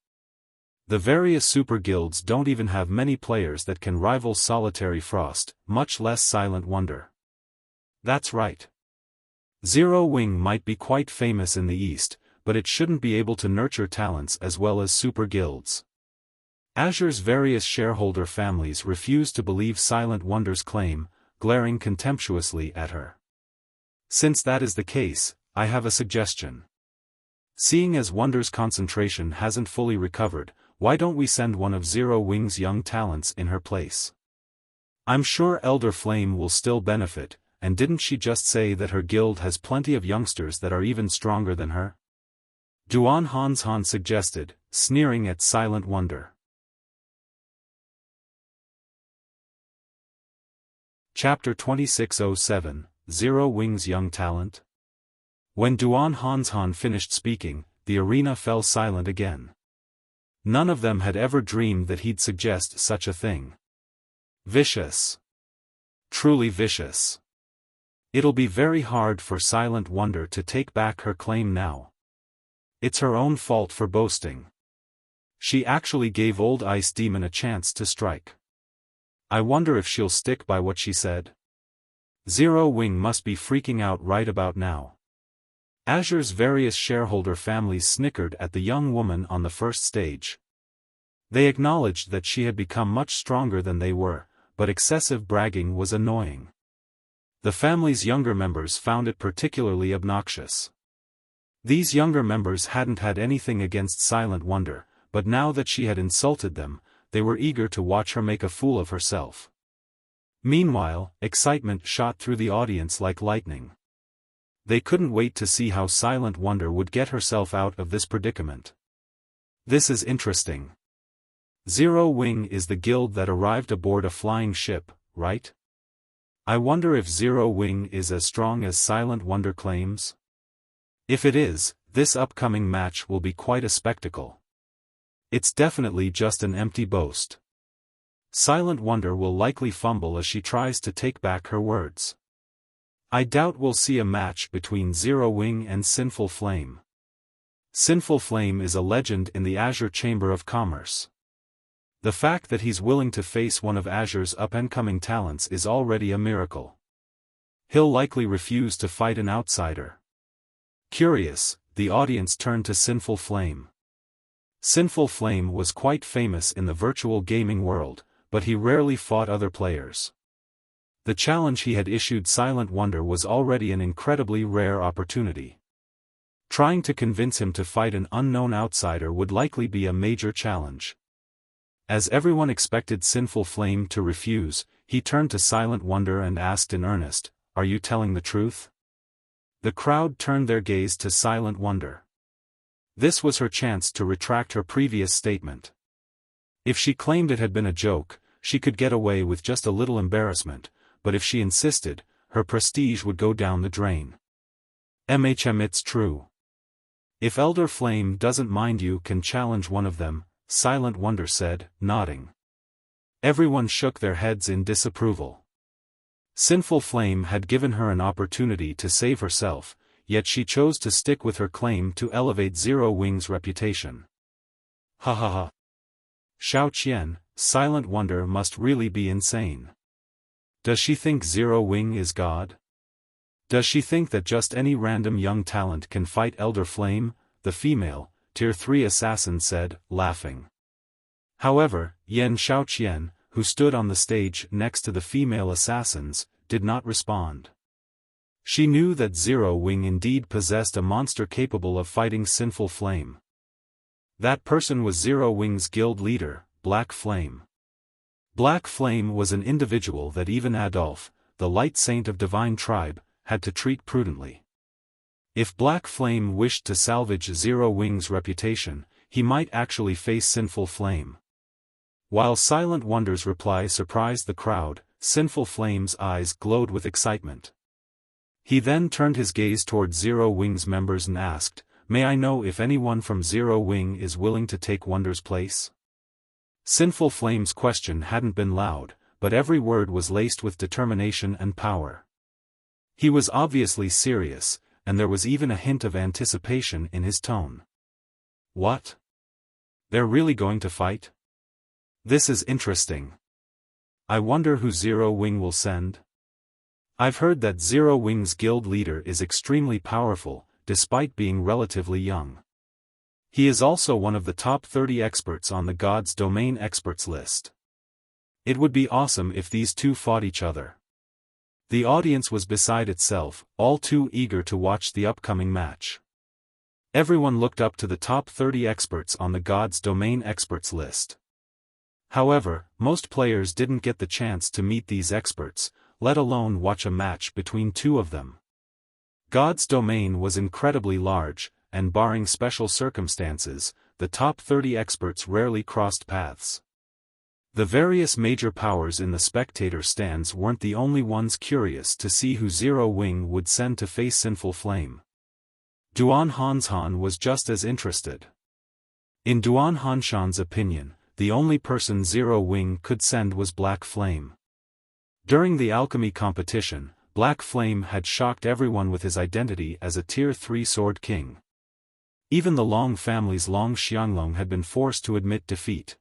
The various super guilds don't even have many players that can rival Solitary Frost, much less Silent Wonder. That's right. Zero Wing might be quite famous in the East, but it shouldn't be able to nurture talents as well as super guilds. Azure's various shareholder families refuse to believe Silent Wonder's claim, glaring contemptuously at her. Since that is the case, I have a suggestion. Seeing as Wonder's concentration hasn't fully recovered, why don't we send one of Zero Wing's young talents in her place? I'm sure Elder Flame will still benefit, and didn't she just say that her guild has plenty of youngsters that are even stronger than her? Duan Hanshan suggested, sneering at Silent Wonder. Chapter 2607, Zero Wing's Young Talent. When Duan Hanshan finished speaking, the arena fell silent again. None of them had ever dreamed that he'd suggest such a thing. Vicious. Truly vicious. It'll be very hard for Silent Wonder to take back her claim now. It's her own fault for boasting. She actually gave Old Ice Demon a chance to strike. I wonder if she'll stick by what she said. Zero Wing must be freaking out right about now. Azure's various shareholder families snickered at the young woman on the first stage. They acknowledged that she had become much stronger than they were, but excessive bragging was annoying. The family's younger members found it particularly obnoxious. These younger members hadn't had anything against Silent Wonder, but now that she had insulted them, they were eager to watch her make a fool of herself. Meanwhile, excitement shot through the audience like lightning. They couldn't wait to see how Silent Wonder would get herself out of this predicament. This is interesting. Zero Wing is the guild that arrived aboard a flying ship, right? I wonder if Zero Wing is as strong as Silent Wonder claims? If it is, this upcoming match will be quite a spectacle. It's definitely just an empty boast. Silent Wonder will likely fumble as she tries to take back her words. I doubt we'll see a match between Zero Wing and Sinful Flame. Sinful Flame is a legend in the Azure Chamber of Commerce. The fact that he's willing to face one of Azure's up-and-coming talents is already a miracle. He'll likely refuse to fight an outsider. Curious, the audience turned to Sinful Flame. Sinful Flame was quite famous in the virtual gaming world, but he rarely fought other players. The challenge he had issued Silent Wonder was already an incredibly rare opportunity. Trying to convince him to fight an unknown outsider would likely be a major challenge. As everyone expected Sinful Flame to refuse, he turned to Silent Wonder and asked in earnest, "Are you telling the truth?" The crowd turned their gaze to Silent Wonder. This was her chance to retract her previous statement. If she claimed it had been a joke, she could get away with just a little embarrassment, but if she insisted, her prestige would go down the drain. It's true. If Elder Flame doesn't mind, you can challenge one of them, Silent Wonder said, nodding. Everyone shook their heads in disapproval. Sinful Flame had given her an opportunity to save herself, yet she chose to stick with her claim to elevate Zero Wing's reputation. Ha ha ha. Xiao Qian, Silent Wonder must really be insane. Does she think Zero Wing is God? Does she think that just any random young talent can fight Elder Flame? The female, Tier 3 assassin said, laughing. However, Yan Xiaoqian, who stood on the stage next to the female assassins, did not respond. She knew that Zero Wing indeed possessed a monster capable of fighting Sinful Flame. That person was Zero Wing's guild leader, Black Flame. Black Flame was an individual that even Adolphe, the light saint of Divine Tribe, had to treat prudently. If Black Flame wished to salvage Zero Wing's reputation, he might actually face Sinful Flame. While Silent Wonder's reply surprised the crowd, Sinful Flame's eyes glowed with excitement. He then turned his gaze toward Zero Wing's members and asked, "May I know if anyone from Zero Wing is willing to take Wonder's place?" Sinful Flame's question hadn't been loud, but every word was laced with determination and power. He was obviously serious, and there was even a hint of anticipation in his tone. What? They're really going to fight? This is interesting. I wonder who Zero Wing will send? I've heard that Zero Wing's guild leader is extremely powerful, despite being relatively young. He is also one of the top 30 experts on the God's Domain experts list. It would be awesome if these two fought each other. The audience was beside itself, all too eager to watch the upcoming match. Everyone looked up to the top 30 experts on the God's Domain experts list. However, most players didn't get the chance to meet these experts, let alone watch a match between two of them. God's Domain was incredibly large, and barring special circumstances, the top 30 experts rarely crossed paths. The various major powers in the spectator stands weren't the only ones curious to see who Zero Wing would send to face Sinful Flame. Duan Hanshan was just as interested. In Duan Hanshan's opinion, the only person Zero Wing could send was Black Flame. During the alchemy competition, Black Flame had shocked everyone with his identity as a Tier 3 Sword King. Even the Long family's Long Xianglong had been forced to admit defeat.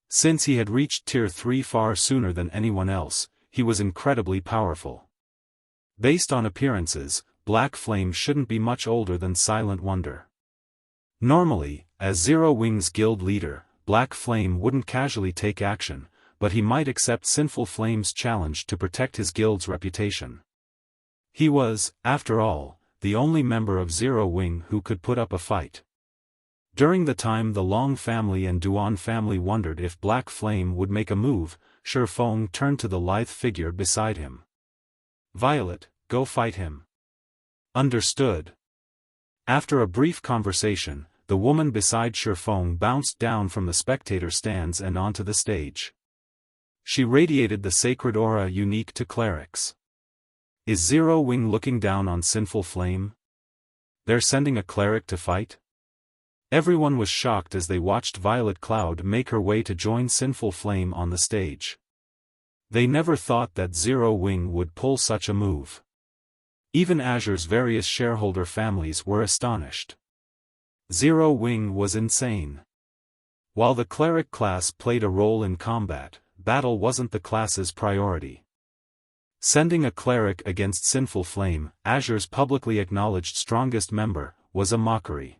Since he had reached Tier 3 far sooner than anyone else, he was incredibly powerful. Based on appearances, Black Flame shouldn't be much older than Silent Wonder. Normally, as Zero Wing's guild leader, Black Flame wouldn't casually take action, but he might accept Sinful Flame's challenge to protect his guild's reputation. He was, after all, the only member of Zero Wing who could put up a fight. During the time the Long family and Duan family wondered if Black Flame would make a move, Xiaofan turned to the lithe figure beside him. "Violet, go fight him." "Understood." After a brief conversation, the woman beside Xiaofan bounced down from the spectator stands and onto the stage. She radiated the sacred aura unique to clerics. Is Zero Wing looking down on Sinful Flame? They're sending a cleric to fight? Everyone was shocked as they watched Violet Cloud make her way to join Sinful Flame on the stage. They never thought that Zero Wing would pull such a move. Even Azure's various shareholder families were astonished. Zero Wing was insane. While the cleric class played a role in combat, battle wasn't the class's priority. Sending a cleric against Sinful Flame, Azure's publicly acknowledged strongest member, was a mockery.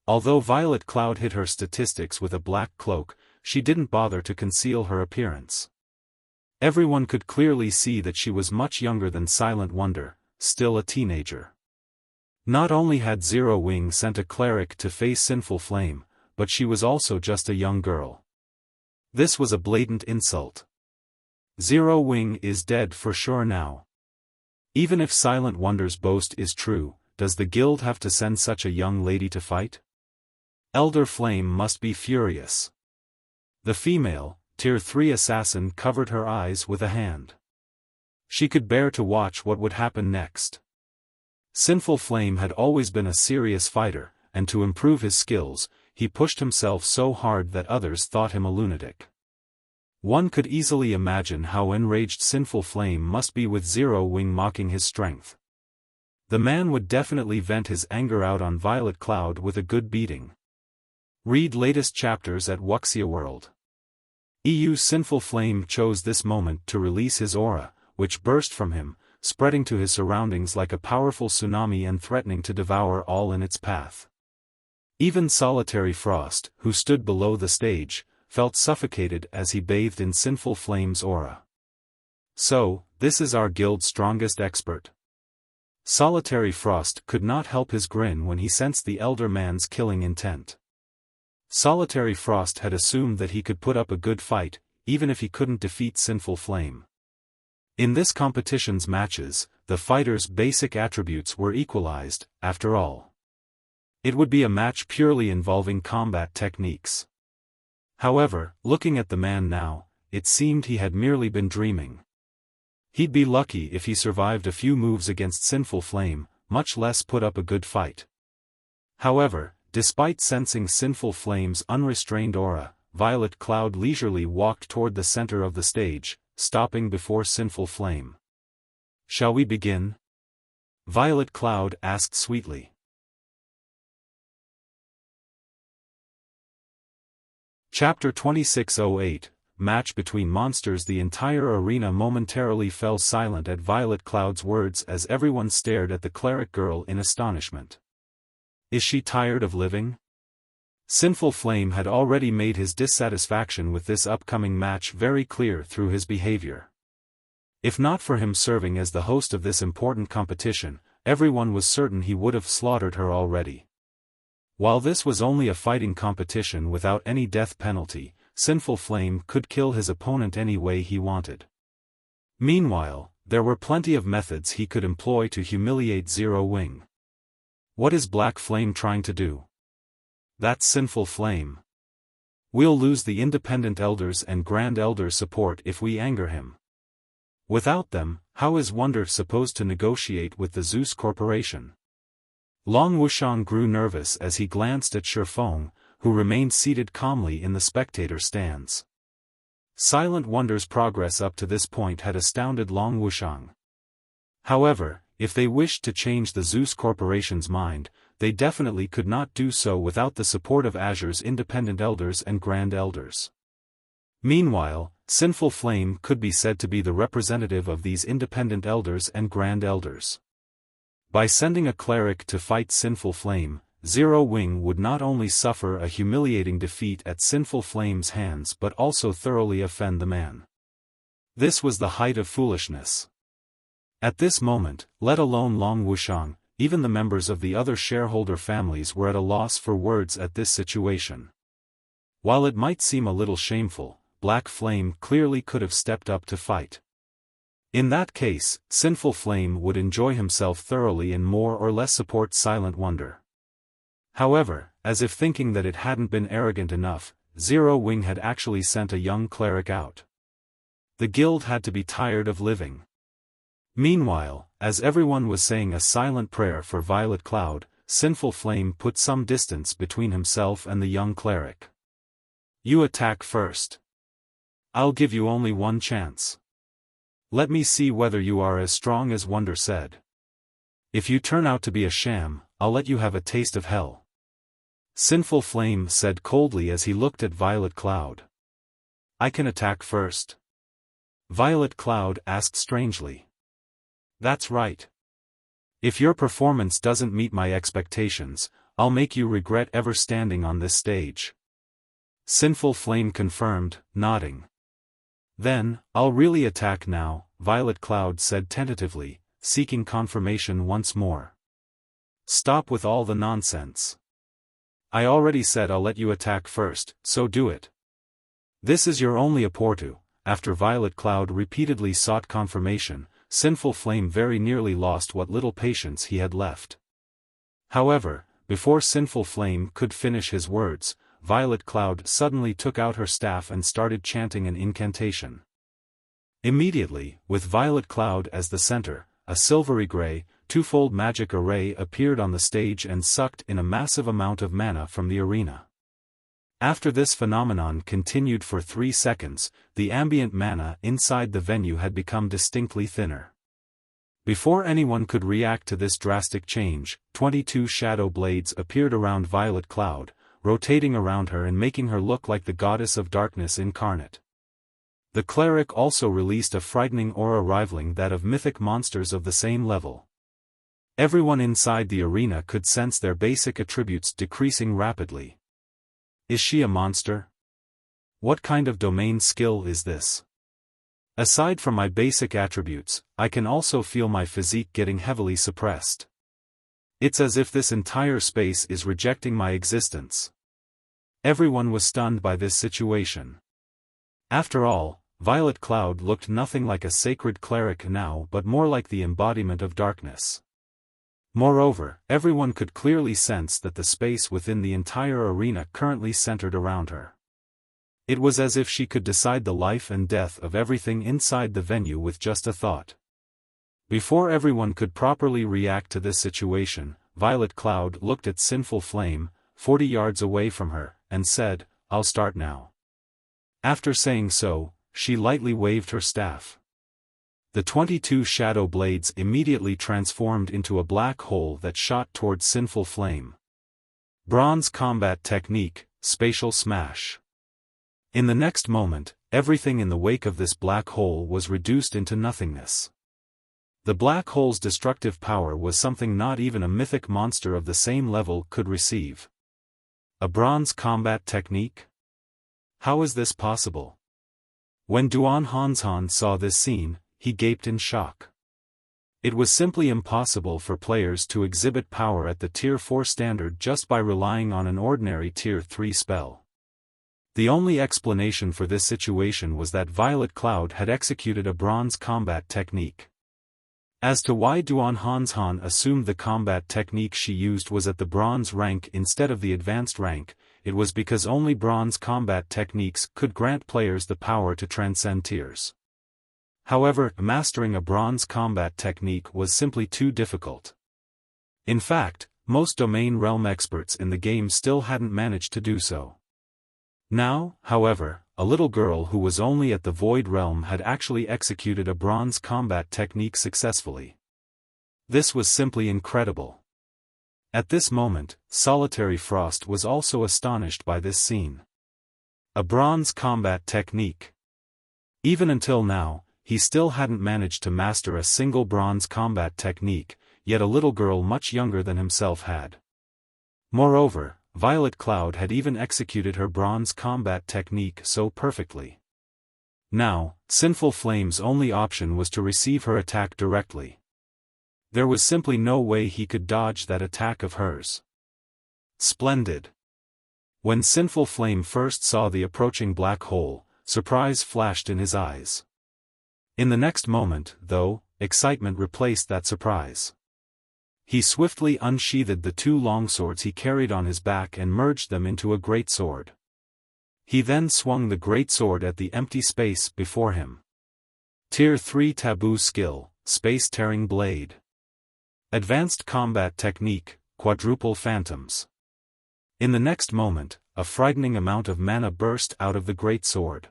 Although Violet Cloud hid her statistics with a black cloak, she didn't bother to conceal her appearance. Everyone could clearly see that she was much younger than Silent Wonder, still a teenager. Not only had Zero Wing sent a cleric to face Sinful Flame, but she was also just a young girl. This was a blatant insult. Zero Wing is dead for sure now. Even if Silent Wonder's boast is true, does the guild have to send such a young lady to fight? Elder Flame must be furious. The female, Tier 3 assassin covered her eyes with a hand. She could bear to watch what would happen next. Sinful Flame had always been a serious fighter, and to improve his skills, he pushed himself so hard that others thought him a lunatic. One could easily imagine how enraged Sinful Flame must be with Zero Wing mocking his strength. The man would definitely vent his anger out on Violet Cloud with a good beating. Read latest chapters at Wuxia World. Sinful Flame chose this moment to release his aura, which burst from him, spreading to his surroundings like a powerful tsunami and threatening to devour all in its path. Even Solitary Frost, who stood below the stage, felt suffocated as he bathed in Sinful Flame's aura. So, this is our guild's strongest expert. Solitary Frost could not help his grin when he sensed the elder man's killing intent. Solitary Frost had assumed that he could put up a good fight, even if he couldn't defeat Sinful Flame. In this competition's matches, the fighters' basic attributes were equalized, after all. It would be a match purely involving combat techniques. However, looking at the man now, it seemed he had merely been dreaming. He'd be lucky if he survived a few moves against Sinful Flame, much less put up a good fight. However, despite sensing Sinful Flame's unrestrained aura, Violet Cloud leisurely walked toward the center of the stage, stopping before Sinful Flame. "Shall we begin?" Violet Cloud asked sweetly. Chapter 2608, Match between monsters. The entire arena momentarily fell silent at Violet Cloud's words as everyone stared at the cleric girl in astonishment. Is she tired of living? Sinful Flame had already made his dissatisfaction with this upcoming match very clear through his behavior. If not for him serving as the host of this important competition, everyone was certain he would have slaughtered her already. While this was only a fighting competition without any death penalty, Sinful Flame could kill his opponent any way he wanted. Meanwhile, there were plenty of methods he could employ to humiliate Zero Wing. What is Black Flame trying to do? That's Sinful Flame. We'll lose the Independent Elders and Grand Elders' support if we anger him. Without them, how is Wonder supposed to negotiate with the Zeus Corporation? Long Wuxian grew nervous as he glanced at Xiaofan, who remained seated calmly in the spectator stands. Silent Wonder's progress up to this point had astounded Long Wuxian. However, if they wished to change the Zeus Corporation's mind, they definitely could not do so without the support of Azure's Independent Elders and Grand Elders. Meanwhile, Sinful Flame could be said to be the representative of these Independent Elders and Grand Elders. By sending a cleric to fight Sinful Flame, Zero Wing would not only suffer a humiliating defeat at Sinful Flame's hands but also thoroughly offend the man. This was the height of foolishness. At this moment, let alone Long Wuxian, even the members of the other shareholder families were at a loss for words at this situation. While it might seem a little shameful, Black Flame clearly could have stepped up to fight. In that case, Sinful Flame would enjoy himself thoroughly and more or less support Silent Wonder. However, as if thinking that it hadn't been arrogant enough, Zero Wing had actually sent a young cleric out. The guild had to be tired of living. Meanwhile, as everyone was saying a silent prayer for Violet Cloud, Sinful Flame put some distance between himself and the young cleric. "You attack first. I'll give you only one chance. Let me see whether you are as strong as Wonder said. If you turn out to be a sham, I'll let you have a taste of hell." Sinful Flame said coldly as he looked at Violet Cloud. "I can attack first?" Violet Cloud asked strangely. "That's right. If your performance doesn't meet my expectations, I'll make you regret ever standing on this stage." Sinful Flame confirmed, nodding. "Then, I'll really attack now," Violet Cloud said tentatively, seeking confirmation once more. "Stop with all the nonsense. I already said I'll let you attack first, so do it. This is your only opportunity." After Violet Cloud repeatedly sought confirmation, Sinful Flame very nearly lost what little patience he had left. However, before Sinful Flame could finish his words, Violet Cloud suddenly took out her staff and started chanting an incantation. Immediately, with Violet Cloud as the center, a silvery gray, twofold magic array appeared on the stage and sucked in a massive amount of mana from the arena. After this phenomenon continued for 3 seconds, the ambient mana inside the venue had become distinctly thinner. Before anyone could react to this drastic change, 22 shadow blades appeared around Violet Cloud, rotating around her and making her look like the goddess of darkness incarnate. The cleric also released a frightening aura rivaling that of mythic monsters of the same level. Everyone inside the arena could sense their basic attributes decreasing rapidly. Is she a monster? What kind of domain skill is this? Aside from my basic attributes, I can also feel my physique getting heavily suppressed. It's as if this entire space is rejecting my existence. Everyone was stunned by this situation. After all, Violet Cloud looked nothing like a sacred cleric now but more like the embodiment of darkness. Moreover, everyone could clearly sense that the space within the entire arena currently centered around her. It was as if she could decide the life and death of everything inside the venue with just a thought. Before everyone could properly react to this situation, Violet Cloud looked at Sinful Flame, 40 yards away from her, and said, "I'll start now." After saying so, she lightly waved her staff. The 22 shadow blades immediately transformed into a black hole that shot towards Sinful Flame. Bronze Combat Technique, Spatial Smash. In the next moment, everything in the wake of this black hole was reduced into nothingness. The black hole's destructive power was something not even a mythic monster of the same level could receive. A bronze combat technique? How is this possible? When Duan Hanshan saw this scene, he gaped in shock. It was simply impossible for players to exhibit power at the Tier 4 standard just by relying on an ordinary Tier 3 spell. The only explanation for this situation was that Violet Cloud had executed a bronze combat technique. As to why Duan Hanshan assumed the combat technique she used was at the bronze rank instead of the advanced rank, it was because only bronze combat techniques could grant players the power to transcend tiers. However, mastering a bronze combat technique was simply too difficult. In fact, most domain realm experts in the game still hadn't managed to do so. Now, however, a little girl who was only at the Void Realm had actually executed a bronze combat technique successfully. This was simply incredible. At this moment, Solitary Frost was also astonished by this scene. A bronze combat technique. Even until now, he still hadn't managed to master a single bronze combat technique, yet a little girl much younger than himself had. Moreover, Violet Cloud had even executed her bronze combat technique so perfectly. Now, Sinful Flame's only option was to receive her attack directly. There was simply no way he could dodge that attack of hers. Splendid. When Sinful Flame first saw the approaching black hole, surprise flashed in his eyes. In the next moment, though, excitement replaced that surprise. He swiftly unsheathed the 2 longswords he carried on his back and merged them into a great sword. He then swung the great sword at the empty space before him. Tier 3 Taboo Skill, Space Tearing Blade. Advanced Combat Technique, Quadruple Phantoms. In the next moment, a frightening amount of mana burst out of the great sword.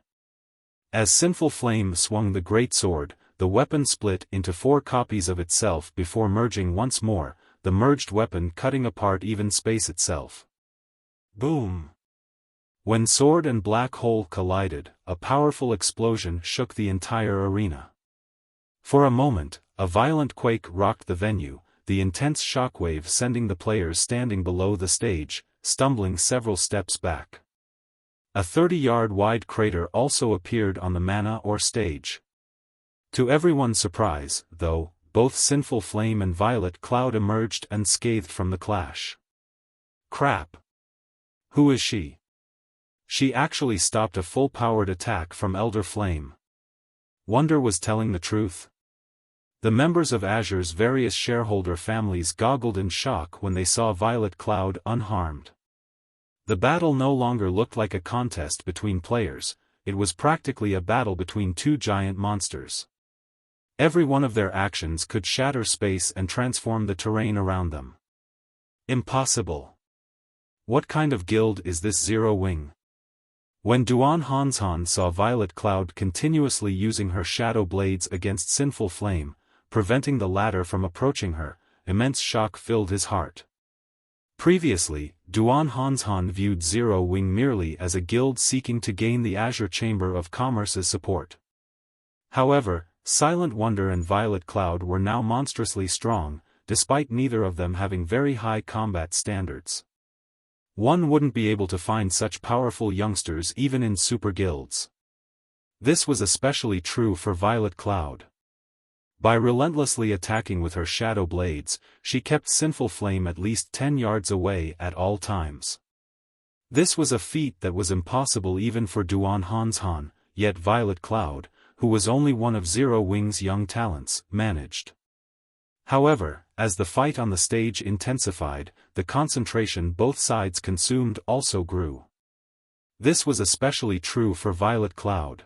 As Sinful Flame swung the great sword, the weapon split into 4 copies of itself before merging once more, the merged weapon cutting apart even space itself. Boom! When sword and black hole collided, a powerful explosion shook the entire arena. For a moment, a violent quake rocked the venue, the intense shockwave sending the players standing below the stage, stumbling several steps back. A 30-yard wide crater also appeared on the mana or stage. To everyone's surprise, though, both Sinful Flame and Violet Cloud emerged unscathed from the clash. Crap! Who is she? She actually stopped a full-powered attack from Elder Flame. Wonder was telling the truth. The members of Azure's various shareholder families goggled in shock when they saw Violet Cloud unharmed. The battle no longer looked like a contest between players, it was practically a battle between 2 giant monsters. Every one of their actions could shatter space and transform the terrain around them. Impossible. What kind of guild is this Zero Wing? When Duan Hanshan saw Violet Cloud continuously using her shadow blades against Sinful Flame, preventing the latter from approaching her, immense shock filled his heart. Previously, Duan Hanshan viewed Zero Wing merely as a guild seeking to gain the Azure Chamber of Commerce's support. However, Silent Wonder and Violet Cloud were now monstrously strong, despite neither of them having very high combat standards. One wouldn't be able to find such powerful youngsters even in super guilds. This was especially true for Violet Cloud. By relentlessly attacking with her shadow blades, she kept Sinful Flame at least 10 yards away at all times. This was a feat that was impossible even for Duan Hanshan, yet Violet Cloud, who was only one of Zero Wing's young talents, managed. However, as the fight on the stage intensified, the concentration both sides consumed also grew. This was especially true for Violet Cloud.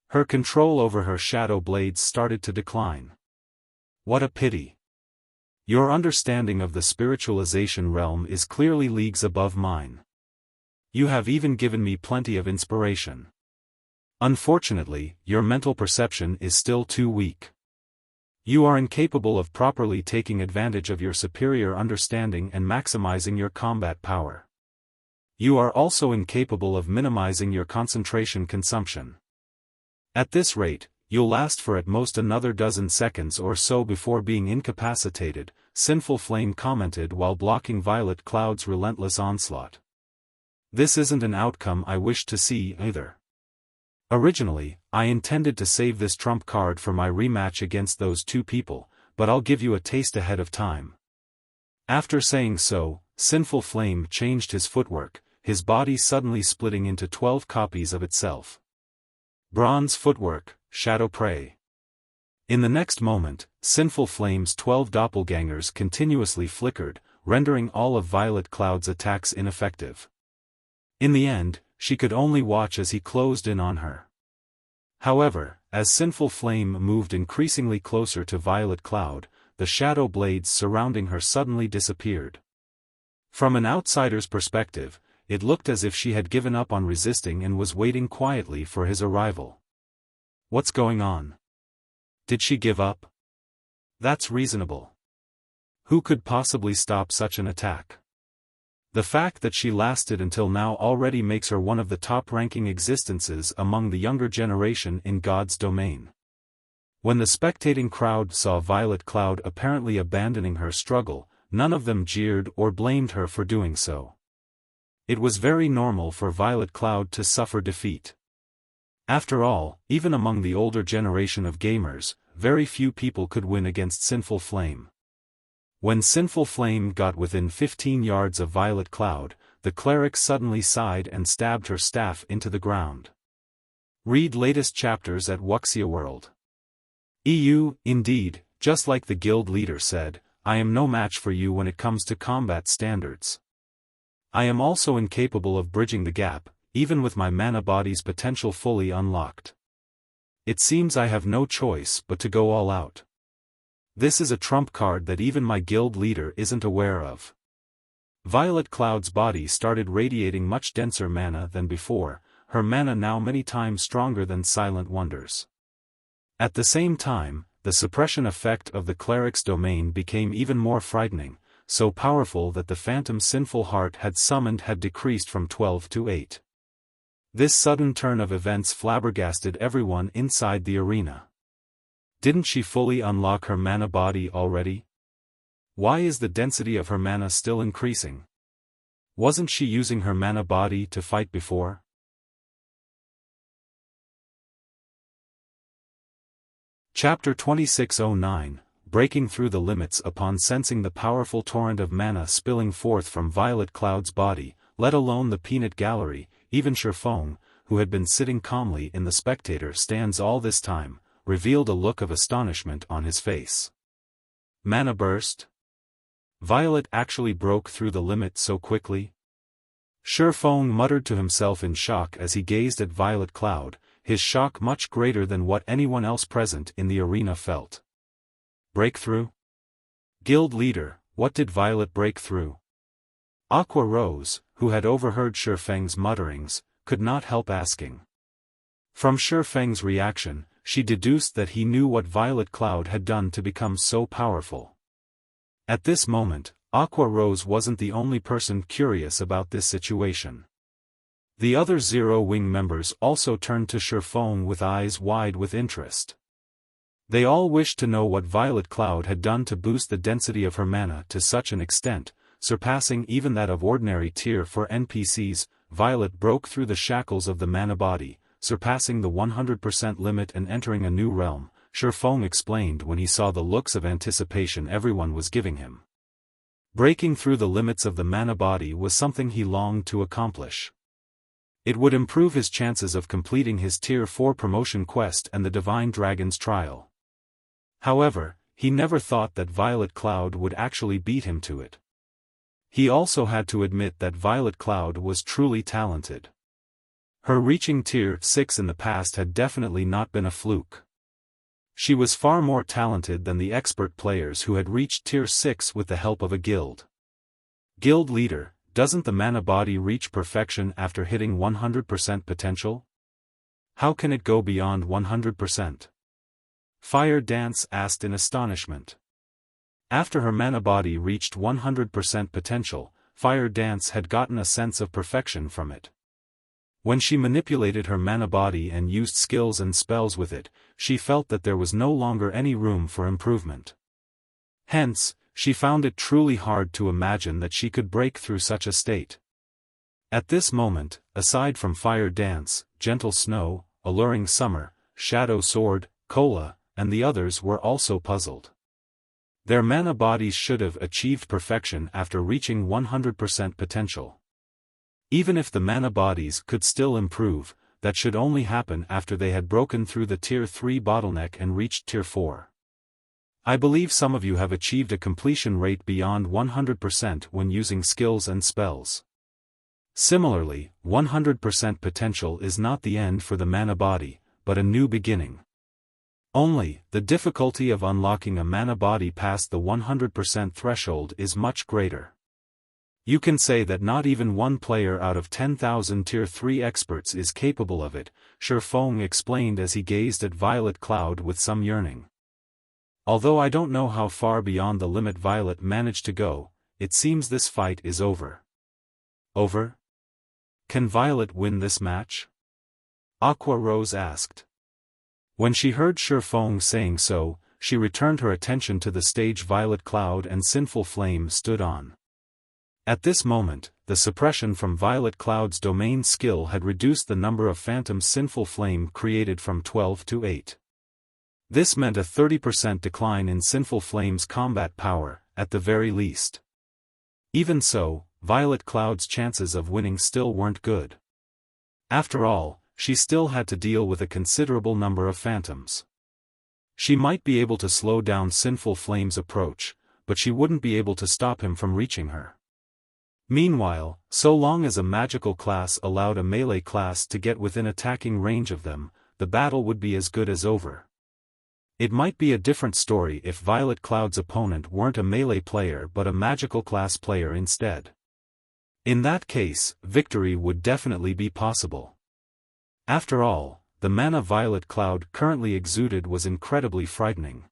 Her control over her shadow blades started to decline. What a pity. Your understanding of the spiritualization realm is clearly leagues above mine. You have even given me plenty of inspiration. Unfortunately, your mental perception is still too weak. You are incapable of properly taking advantage of your superior understanding and maximizing your combat power. You are also incapable of minimizing your concentration consumption. At this rate, you'll last for at most another dozen seconds or so before being incapacitated, Sinful Flame commented while blocking Violet Cloud's relentless onslaught. This isn't an outcome I wish to see either. Originally, I intended to save this trump card for my rematch against those two people, but I'll give you a taste ahead of time. After saying so, Sinful Flame changed his footwork, his body suddenly splitting into 12 copies of itself. Bronze footwork, shadow prey. In the next moment, Sinful Flame's 12 doppelgangers continuously flickered, rendering all of Violet Cloud's attacks ineffective. In the end, she could only watch as he closed in on her. However, as Sinful Flame moved increasingly closer to Violet Cloud, the shadow blades surrounding her suddenly disappeared. From an outsider's perspective, it looked as if she had given up on resisting and was waiting quietly for his arrival. What's going on? Did she give up? That's reasonable. Who could possibly stop such an attack? The fact that she lasted until now already makes her one of the top-ranking existences among the younger generation in God's domain. When the spectating crowd saw Violet Cloud apparently abandoning her struggle, none of them jeered or blamed her for doing so. It was very normal for Violet Cloud to suffer defeat. After all, even among the older generation of gamers, very few people could win against Sinful Flame. When Sinful Flame got within 15 yards of Violet Cloud, the cleric suddenly sighed and stabbed her staff into the ground. Read latest chapters at Wuxia World. Indeed, just like the guild leader said, I am no match for you when it comes to combat standards. I am also incapable of bridging the gap, even with my mana body's potential fully unlocked. It seems I have no choice but to go all out. This is a trump card that even my guild leader isn't aware of. Violet Cloud's body started radiating much denser mana than before, her mana now many times stronger than Silent Wonder's. At the same time, the suppression effect of the cleric's domain became even more frightening, so powerful that the phantom Sinful Heart had summoned had decreased from 12 to 8. This sudden turn of events flabbergasted everyone inside the arena. Didn't she fully unlock her mana body already? Why is the density of her mana still increasing? Wasn't she using her mana body to fight before? Chapter 2609, Breaking Through the Limits. Upon sensing the powerful torrent of mana spilling forth from Violet Cloud's body, let alone the peanut gallery, even Xiaofan, who had been sitting calmly in the spectator stands all this time, revealed a look of astonishment on his face. Mana burst? Violet actually broke through the limit so quickly? Xiaofan muttered to himself in shock as he gazed at Violet Cloud, his shock much greater than what anyone else present in the arena felt. Breakthrough? Guild leader, what did Violet break through? Aqua Rose, who had overheard Xiaofang's mutterings, could not help asking. From Xiaofang's reaction, she deduced that he knew what Violet Cloud had done to become so powerful. At this moment, Aqua Rose wasn't the only person curious about this situation. The other Zero Wing members also turned to Xiaofan with eyes wide with interest. They all wished to know what Violet Cloud had done to boost the density of her mana to such an extent, surpassing even that of ordinary tier 4 NPCs. Violet broke through the shackles of the mana body, surpassing the 100% limit and entering a new realm, Xiaofan explained when he saw the looks of anticipation everyone was giving him. Breaking through the limits of the mana body was something he longed to accomplish. It would improve his chances of completing his tier 4 promotion quest and the Divine Dragon's trial. However, he never thought that Violet Cloud would actually beat him to it. He also had to admit that Violet Cloud was truly talented. Her reaching tier 6 in the past had definitely not been a fluke. She was far more talented than the expert players who had reached tier 6 with the help of a guild. Guild leader, doesn't the mana body reach perfection after hitting 100% potential? How can it go beyond 100%? Fire Dance asked in astonishment. After her mana body reached 100% potential, Fire Dance had gotten a sense of perfection from it. When she manipulated her mana body and used skills and spells with it, she felt that there was no longer any room for improvement. Hence, she found it truly hard to imagine that she could break through such a state. At this moment, aside from Fire Dance, Gentle Snow, Alluring Summer, Shadow Sword, Cola, and the others were also puzzled. Their mana bodies should have achieved perfection after reaching 100% potential. Even if the mana bodies could still improve, that should only happen after they had broken through the tier 3 bottleneck and reached tier 4. I believe some of you have achieved a completion rate beyond 100% when using skills and spells. Similarly, 100% potential is not the end for the mana body, but a new beginning. Only, the difficulty of unlocking a mana body past the 100% threshold is much greater. You can say that not even one player out of 10,000 tier 3 experts is capable of it, Xiaofan explained as he gazed at Violet Cloud with some yearning. Although I don't know how far beyond the limit Violet managed to go, it seems this fight is over. Over? Can Violet win this match? Aqua Rose asked. When she heard Xiaofan saying so, she returned her attention to the stage Violet Cloud and Sinful Flame stood on. At this moment, the suppression from Violet Cloud's domain skill had reduced the number of phantoms Sinful Flame created from 12 to 8. This meant a 30% decline in Sinful Flame's combat power, at the very least. Even so, Violet Cloud's chances of winning still weren't good. After all, she still had to deal with a considerable number of phantoms. She might be able to slow down Sinful Flame's approach, but she wouldn't be able to stop him from reaching her. Meanwhile, so long as a magical class allowed a melee class to get within attacking range of them, the battle would be as good as over. It might be a different story if Violet Cloud's opponent weren't a melee player but a magical class player instead. In that case, victory would definitely be possible. After all, the mana Violet Cloud currently exuded was incredibly frightening.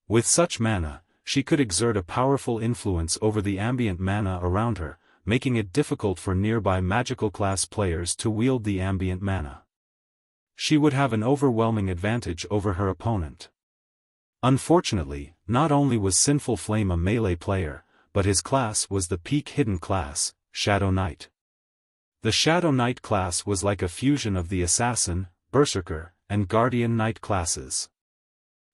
With such mana, she could exert a powerful influence over the ambient mana around her, making it difficult for nearby magical class players to wield the ambient mana. She would have an overwhelming advantage over her opponent. Unfortunately, not only was Sinful Flame a melee player, but his class was the peak hidden class, Shadow Knight. The Shadow Knight class was like a fusion of the Assassin, Berserker, and Guardian Knight classes.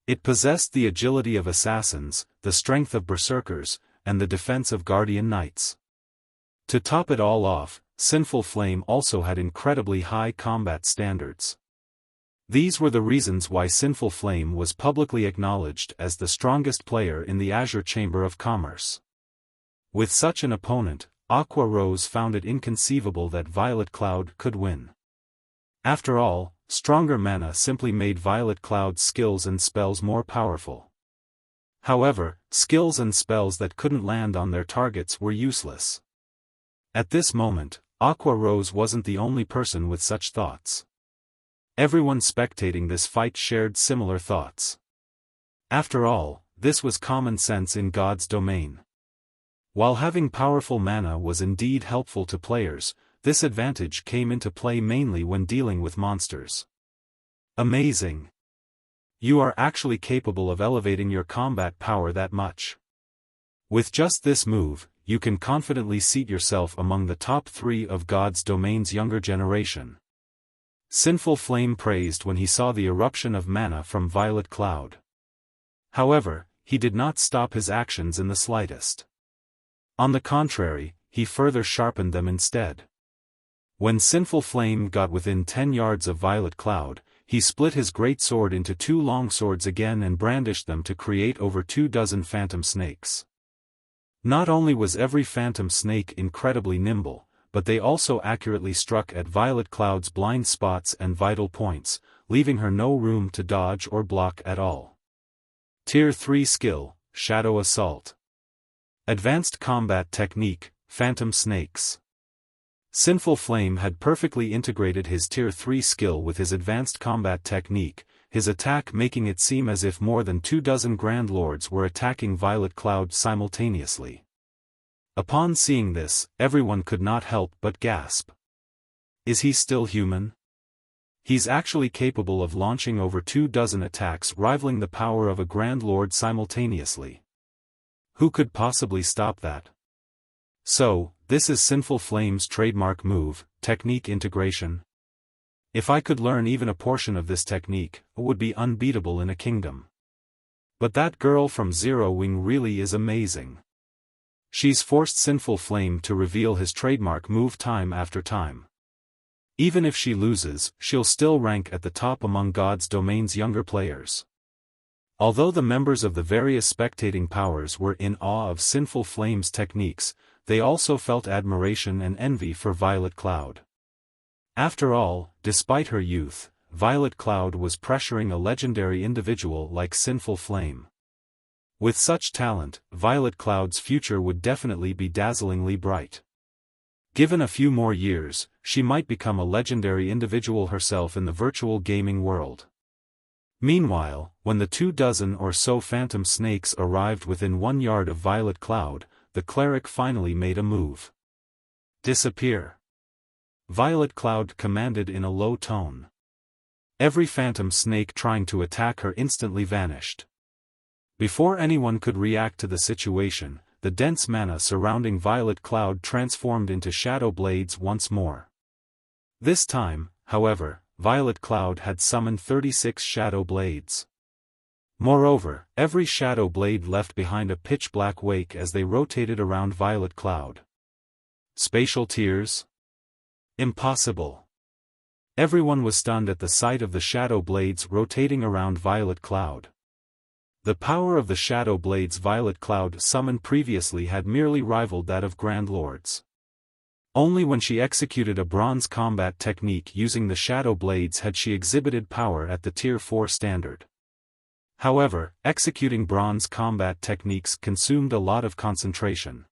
It possessed the agility of Assassins, the strength of Berserkers, and the defense of Guardian Knights. To top it all off, Sinful Flame also had incredibly high combat standards. These were the reasons why Sinful Flame was publicly acknowledged as the strongest player in the Azure Chamber of Commerce. With such an opponent, Aqua Rose found it inconceivable that Violet Cloud could win. After all, stronger mana simply made Violet Cloud's skills and spells more powerful. However, skills and spells that couldn't land on their targets were useless. At this moment, Aqua Rose wasn't the only person with such thoughts. Everyone spectating this fight shared similar thoughts. After all, this was common sense in God's domain. While having powerful mana was indeed helpful to players, this advantage came into play mainly when dealing with monsters. Amazing! You are actually capable of elevating your combat power that much. With just this move, you can confidently seat yourself among the top 3 of God's domain's younger generation. Sinful Flame praised when he saw the eruption of mana from Violet Cloud. However, he did not stop his actions in the slightest. On the contrary, he further sharpened them instead. When Sinful Flame got within 10 yards of Violet Cloud, he split his great sword into 2 long swords again and brandished them to create over 24 phantom snakes. Not only was every phantom snake incredibly nimble, but they also accurately struck at Violet Cloud's blind spots and vital points, leaving her no room to dodge or block at all. Tier 3 Skill, Shadow Assault. Advanced Combat Technique, Phantom Snakes. Sinful Flame had perfectly integrated his Tier 3 skill with his advanced combat technique, his attack making it seem as if more than 24 Grand Lords were attacking Violet Cloud simultaneously. Upon seeing this, everyone could not help but gasp. Is he still human? He's actually capable of launching over 24 attacks rivaling the power of a Grand Lord simultaneously. Who could possibly stop that? So, this is Sinful Flame's trademark move, technique integration. If I could learn even a portion of this technique, it would be unbeatable in a kingdom. But that girl from Zero Wing really is amazing. She's forced Sinful Flame to reveal his trademark move time after time. Even if she loses, she'll still rank at the top among God's domain's younger players. Although the members of the various spectating powers were in awe of Sinful Flame's techniques, they also felt admiration and envy for Violet Cloud. After all, despite her youth, Violet Cloud was pressuring a legendary individual like Sinful Flame. With such talent, Violet Cloud's future would definitely be dazzlingly bright. Given a few more years, she might become a legendary individual herself in the virtual gaming world. Meanwhile, when the 24 or so phantom snakes arrived within 1 yard of Violet Cloud, the cleric finally made a move. Disappear. Violet Cloud commanded in a low tone. Every phantom snake trying to attack her instantly vanished. Before anyone could react to the situation, the dense mana surrounding Violet Cloud transformed into shadow blades once more. This time, however, Violet Cloud had summoned 36 shadow blades. Moreover, every shadow blade left behind a pitch-black wake as they rotated around Violet Cloud. Spatial tears? Impossible. Everyone was stunned at the sight of the shadow blades rotating around Violet Cloud. The power of the shadow blades Violet Cloud summoned previously had merely rivaled that of Grand Lords. Only when she executed a bronze combat technique using the shadow blades had she exhibited power at the Tier 4 standard. However, executing bronze combat techniques consumed a lot of concentration.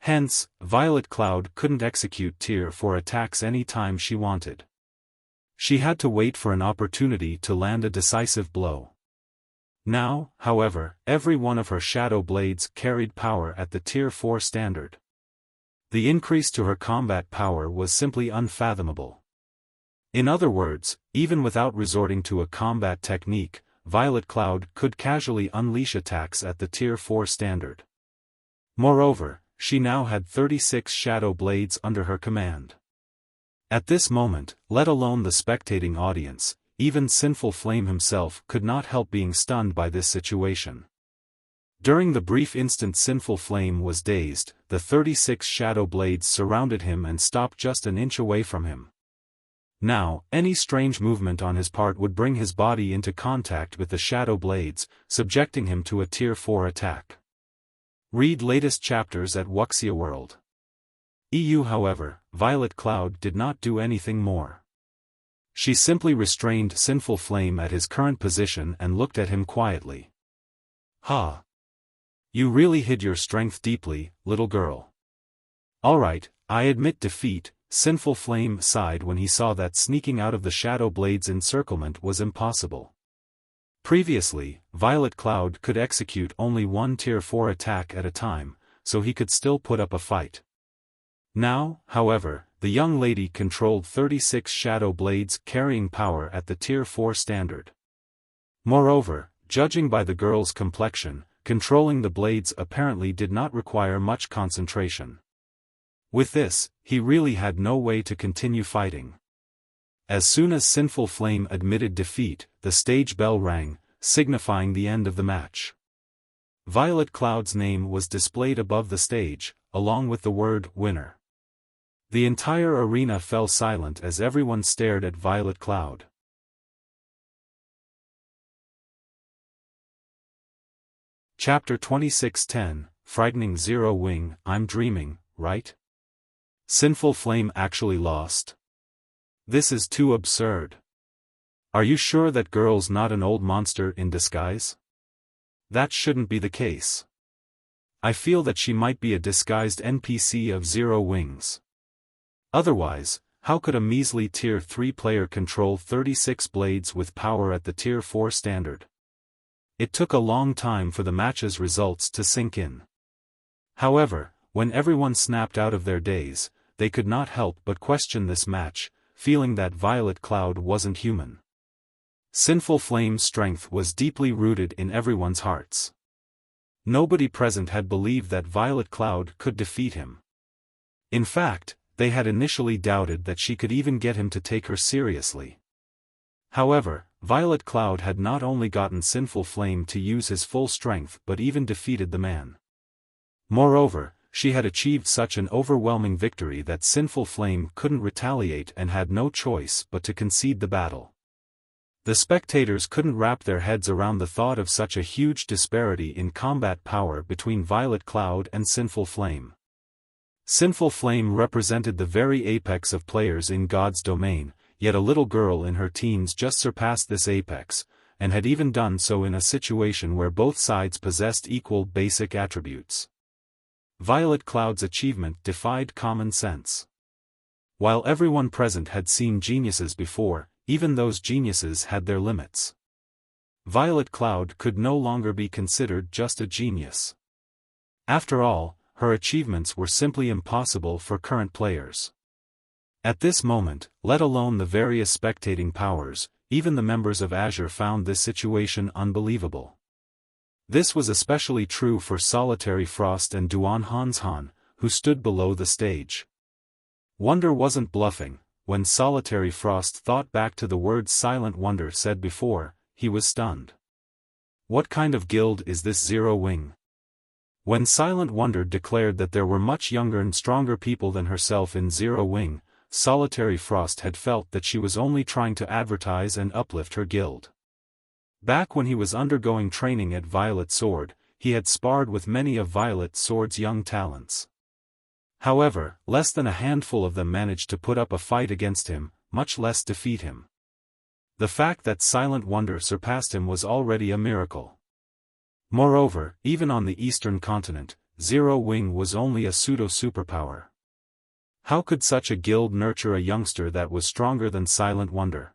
Hence, Violet Cloud couldn't execute Tier 4 attacks any time she wanted. She had to wait for an opportunity to land a decisive blow. Now, however, every one of her shadow blades carried power at the Tier 4 standard. The increase to her combat power was simply unfathomable. In other words, even without resorting to a combat technique, Violet Cloud could casually unleash attacks at the Tier 4 standard. Moreover, she now had 36 shadow blades under her command. At this moment, let alone the spectating audience, even Sinful Flame himself could not help being stunned by this situation. During the brief instant Sinful Flame was dazed, the 36 shadow blades surrounded him and stopped just an inch away from him. Now, any strange movement on his part would bring his body into contact with the shadow blades, subjecting him to a Tier 4 attack. Read latest chapters at Wuxia World. However, Violet Cloud did not do anything more. She simply restrained Sinful Flame at his current position and looked at him quietly. "Ha! You really hid your strength deeply, little girl." "Alright, I admit defeat," Sinful Flame sighed when he saw that sneaking out of the Shadow Blade's encirclement was impossible. Previously, Violet Cloud could execute only one Tier 4 attack at a time, so he could still put up a fight. Now, however, the young lady controlled 36 Shadow Blades carrying power at the Tier 4 standard. Moreover, judging by the girl's complexion, controlling the blades apparently did not require much concentration. With this, he really had no way to continue fighting. As soon as Sinful Flame admitted defeat, the stage bell rang, signifying the end of the match. Violet Cloud's name was displayed above the stage, along with the word "winner." The entire arena fell silent as everyone stared at Violet Cloud. Chapter 26:10, Frightening Zero Wing. I'm dreaming, right? Sinful Flame actually lost? This is too absurd. Are you sure that girl's not an old monster in disguise? That shouldn't be the case. I feel that she might be a disguised NPC of Zero Wings. Otherwise, how could a measly Tier 3 player control 36 blades with power at the Tier 4 standard? It took a long time for the match's results to sink in. However, when everyone snapped out of their daze, they could not help but question this match, feeling that Violet Cloud wasn't human. Sinful Flame's strength was deeply rooted in everyone's hearts. Nobody present had believed that Violet Cloud could defeat him. In fact, they had initially doubted that she could even get him to take her seriously. However, Violet Cloud had not only gotten Sinful Flame to use his full strength but even defeated the man. Moreover, she had achieved such an overwhelming victory that Sinful Flame couldn't retaliate and had no choice but to concede the battle. The spectators couldn't wrap their heads around the thought of such a huge disparity in combat power between Violet Cloud and Sinful Flame. Sinful Flame represented the very apex of players in God's domain, yet a little girl in her teens just surpassed this apex, and had even done so in a situation where both sides possessed equal basic attributes. Violet Cloud's achievement defied common sense. While everyone present had seen geniuses before, even those geniuses had their limits. Violet Cloud could no longer be considered just a genius. After all, her achievements were simply impossible for current players. At this moment, let alone the various spectating powers, even the members of Azure found this situation unbelievable. This was especially true for Solitary Frost and Duan Hanshan, who stood below the stage. Wonder wasn't bluffing. When Solitary Frost thought back to the words Silent Wonder said before, he was stunned. What kind of guild is this Zero Wing? When Silent Wonder declared that there were much younger and stronger people than herself in Zero Wing, Solitary Frost had felt that she was only trying to advertise and uplift her guild. Back when he was undergoing training at Violet Sword, he had sparred with many of Violet Sword's young talents. However, less than a handful of them managed to put up a fight against him, much less defeat him. The fact that Silent Wonder surpassed him was already a miracle. Moreover, even on the Eastern continent, Zero Wing was only a pseudo-superpower. How could such a guild nurture a youngster that was stronger than Silent Wonder?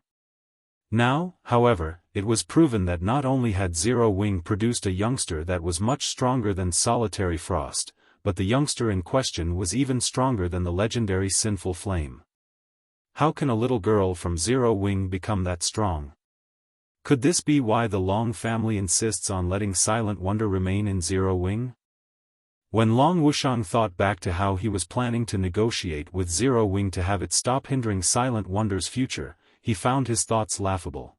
Now, however, it was proven that not only had Zero Wing produced a youngster that was much stronger than Solitary Frost, but the youngster in question was even stronger than the legendary Sinful Flame. How can a little girl from Zero Wing become that strong? Could this be why the Long family insists on letting Silent Wonder remain in Zero Wing? When Long Wuxiang thought back to how he was planning to negotiate with Zero Wing to have it stop hindering Silent Wonder's future, he found his thoughts laughable.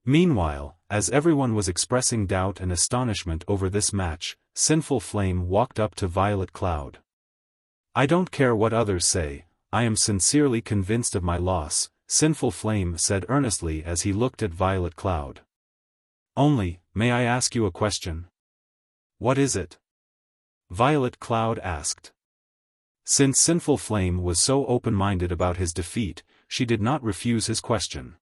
Meanwhile, as everyone was expressing doubt and astonishment over this match, Sinful Flame walked up to Violet Cloud. "I don't care what others say, I am sincerely convinced of my loss," Sinful Flame said earnestly as he looked at Violet Cloud. "Only, may I ask you a question?" "What is it?" Violet Cloud asked. Since Sinful Flame was so open-minded about his defeat, she did not refuse his question.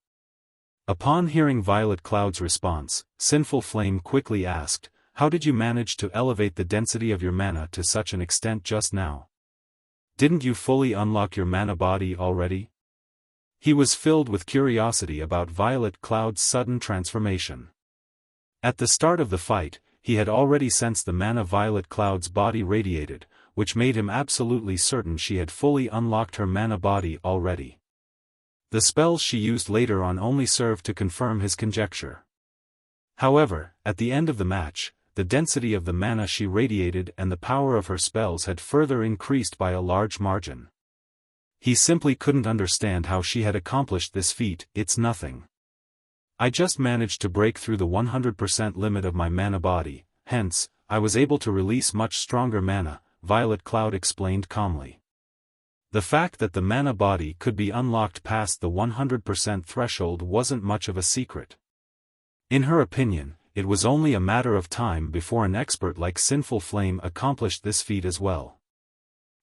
Upon hearing Violet Cloud's response, Sinful Flame quickly asked, "How did you manage to elevate the density of your mana to such an extent just now? Didn't you fully unlock your mana body already?" He was filled with curiosity about Violet Cloud's sudden transformation. At the start of the fight, he had already sensed the mana Violet Cloud's body radiated, which made him absolutely certain she had fully unlocked her mana body already. The spells she used later on only served to confirm his conjecture. However, at the end of the match, the density of the mana she radiated and the power of her spells had further increased by a large margin. He simply couldn't understand how she had accomplished this feat. "It's nothing. I just managed to break through the 100% limit of my mana body, hence, I was able to release much stronger mana," Violet Cloud explained calmly. The fact that the mana body could be unlocked past the 100% threshold wasn't much of a secret. In her opinion, it was only a matter of time before an expert like Sinful Flame accomplished this feat as well.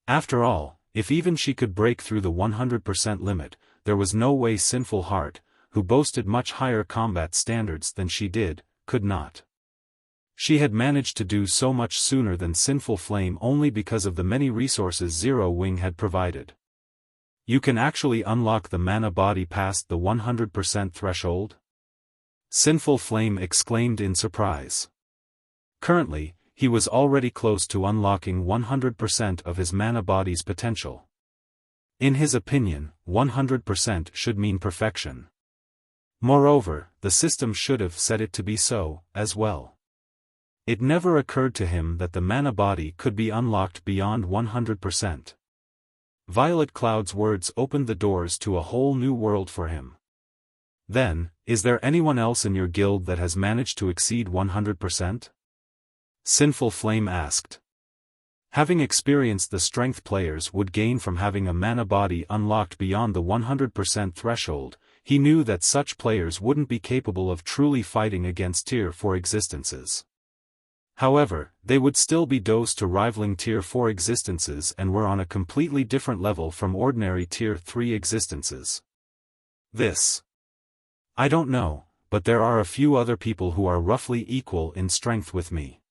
After all, if even she could break through the 100% limit, there was no way Sinful Heart, who boasted much higher combat standards than she did, could not. She had managed to do so much sooner than Sinful Flame only because of the many resources Zero Wing had provided. "You can actually unlock the mana body past the 100% threshold?" Sinful Flame exclaimed in surprise. Currently, he was already close to unlocking 100% of his mana body's potential. In his opinion, 100% should mean perfection. Moreover, the system should have set it to be so, as well. It never occurred to him that the mana body could be unlocked beyond 100%. Violet Cloud's words opened the doors to a whole new world for him. "Then, is there anyone else in your guild that has managed to exceed 100%? Sinful Flame asked. Having experienced the strength players would gain from having a mana body unlocked beyond the 100% threshold, he knew that such players wouldn't be capable of truly fighting against Tier 4 existences. However, they would still be dosed to rivaling Tier 4 existences and were on a completely different level from ordinary Tier 3 existences. I don't know, but there are a few other people who are roughly equal in strength with me.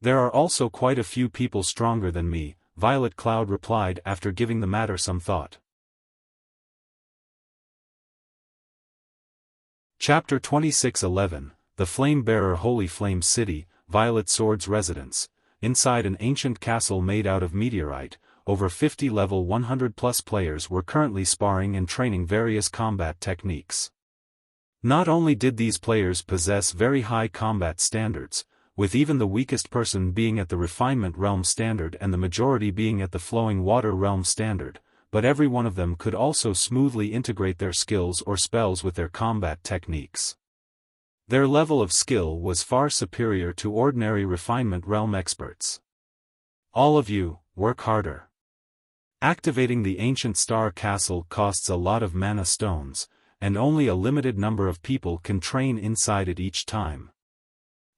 There are also quite a few people stronger than me, Violet Cloud replied after giving the matter some thought. Chapter 26:11, The Flame-Bearer Holy Flame City, Violet Sword's Residence. Inside an ancient castle made out of meteorite, over 50 level 100+ players were currently sparring and training various combat techniques. Not only did these players possess very high combat standards, with even the weakest person being at the Refinement Realm standard and the majority being at the Flowing Water Realm standard, but every one of them could also smoothly integrate their skills or spells with their combat techniques. Their level of skill was far superior to ordinary Refinement Realm experts. All of you, work harder. Activating the Ancient Star Castle costs a lot of mana stones, and only a limited number of people can train inside it each time.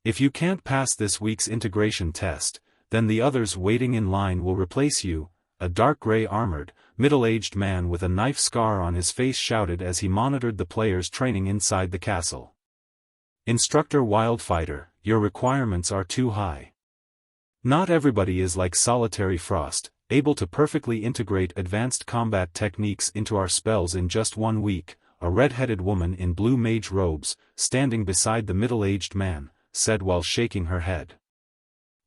If you can't pass this week's integration test, then the others waiting in line will replace you, a dark gray armored, middle-aged man with a knife scar on his face shouted as he monitored the players training inside the castle. Instructor Wildfighter, your requirements are too high. Not everybody is like Solitary Frost, able to perfectly integrate advanced combat techniques into our spells in just 1 week, a red-headed woman in blue mage robes, standing beside the middle-aged man, said while shaking her head.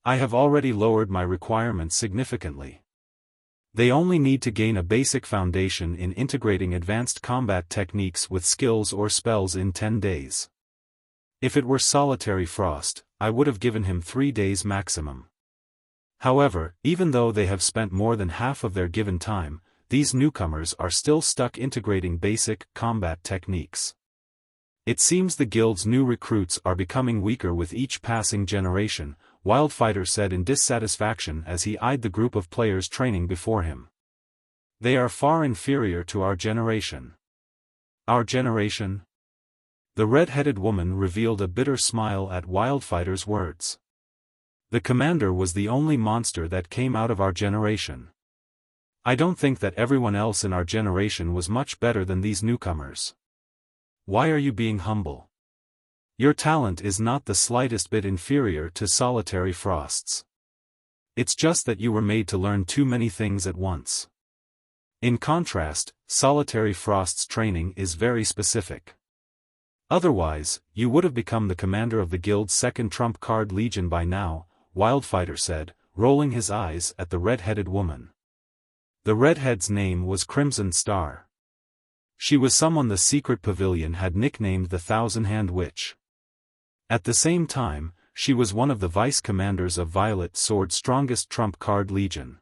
I have already lowered my requirements significantly. They only need to gain a basic foundation in integrating advanced combat techniques with skills or spells in 10 days. If it were Solitary Frost, I would have given him 3 days maximum. However, even though they have spent more than half of their given time, these newcomers are still stuck integrating basic combat techniques. It seems the guild's new recruits are becoming weaker with each passing generation, Wildfighter said in dissatisfaction as he eyed the group of players training before him. They are far inferior to our generation. Our generation? The red-headed woman revealed a bitter smile at Wildfighter's words. The commander was the only monster that came out of our generation. I don't think that everyone else in our generation was much better than these newcomers. Why are you being humble? Your talent is not the slightest bit inferior to Solitary Frost's. It's just that you were made to learn too many things at once. In contrast, Solitary Frost's training is very specific. Otherwise, you would have become the commander of the guild's second trump card legion by now, Wildfighter said, rolling his eyes at the red-headed woman. The redhead's name was Crimson Star. She was someone the secret pavilion had nicknamed the Thousand-Hand Witch. At the same time, she was one of the vice-commanders of Violet Sword's strongest trump card legion.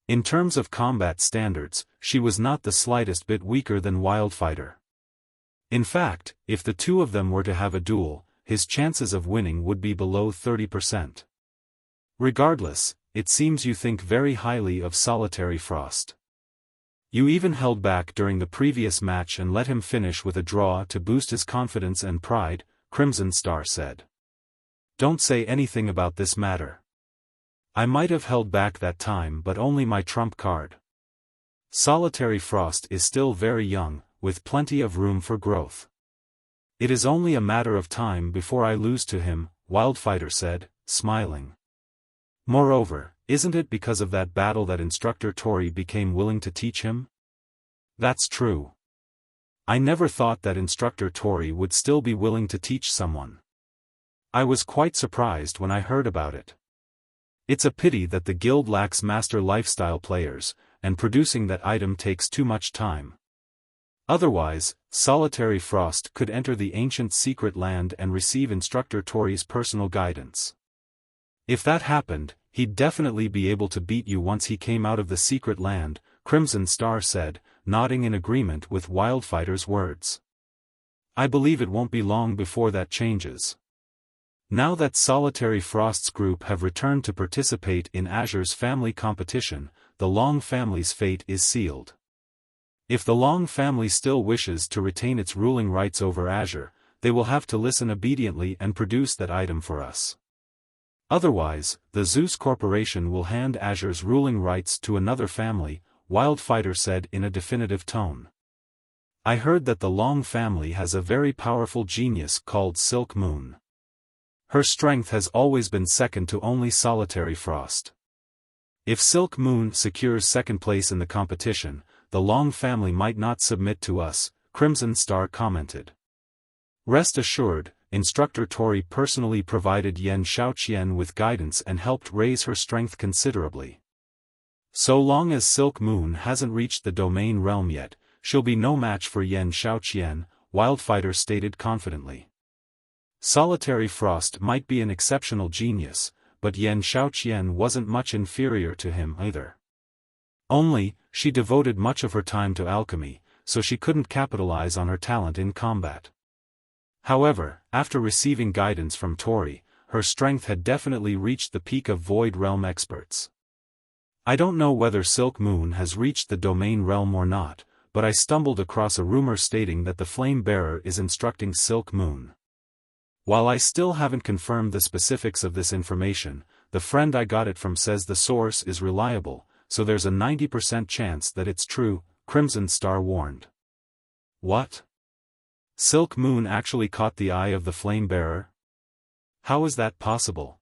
In terms of combat standards, she was not the slightest bit weaker than Wildfighter. In fact, if the two of them were to have a duel, his chances of winning would be below 30%. Regardless, it seems you think very highly of Solitary Frost. You even held back during the previous match and let him finish with a draw to boost his confidence and pride, Crimson Star said. Don't say anything about this matter. I might have held back that time but only my trump card. Solitary Frost is still very young, with plenty of room for growth. It is only a matter of time before I lose to him, Wildfighter said, smiling. Moreover, isn't it because of that battle that Instructor Tori became willing to teach him? That's true. I never thought that Instructor Tori would still be willing to teach someone. I was quite surprised when I heard about it. It's a pity that the guild lacks master lifestyle players, and producing that item takes too much time. Otherwise, Solitary Frost could enter the ancient secret land and receive Instructor Tori's personal guidance. If that happened, he'd definitely be able to beat you once he came out of the secret land, Crimson Star said, nodding in agreement with Wildfighter's words. I believe it won't be long before that changes. Now that Solitary Frost's group have returned to participate in Azure's family competition, the Long family's fate is sealed. If the Long family still wishes to retain its ruling rights over Azure, they will have to listen obediently and produce that item for us. Otherwise, the Zeus Corporation will hand Azure's ruling rights to another family, Wildfighter said in a definitive tone. I heard that the Long family has a very powerful genius called Silk Moon. Her strength has always been second to only Solitary Frost. If Silk Moon secures second place in the competition, the Long family might not submit to us, Crimson Star commented. Rest assured, Instructor Tori personally provided Yan Xiaoqian with guidance and helped raise her strength considerably. So long as Silk Moon hasn't reached the domain realm yet, she'll be no match for Yan Xiaoqian, Wildfighter stated confidently. Solitary Frost might be an exceptional genius, but Yan Xiaoqian wasn't much inferior to him either. Only, she devoted much of her time to alchemy, so she couldn't capitalize on her talent in combat. However, after receiving guidance from Tori, her strength had definitely reached the peak of Void Realm experts. I don't know whether Silk Moon has reached the domain realm or not, but I stumbled across a rumor stating that the Flame Bearer is instructing Silk Moon. While I still haven't confirmed the specifics of this information, the friend I got it from says the source is reliable, so there's a 90% chance that it's true, Crimson Star warned. What? Silk Moon actually caught the eye of the Flame Bearer? How is that possible?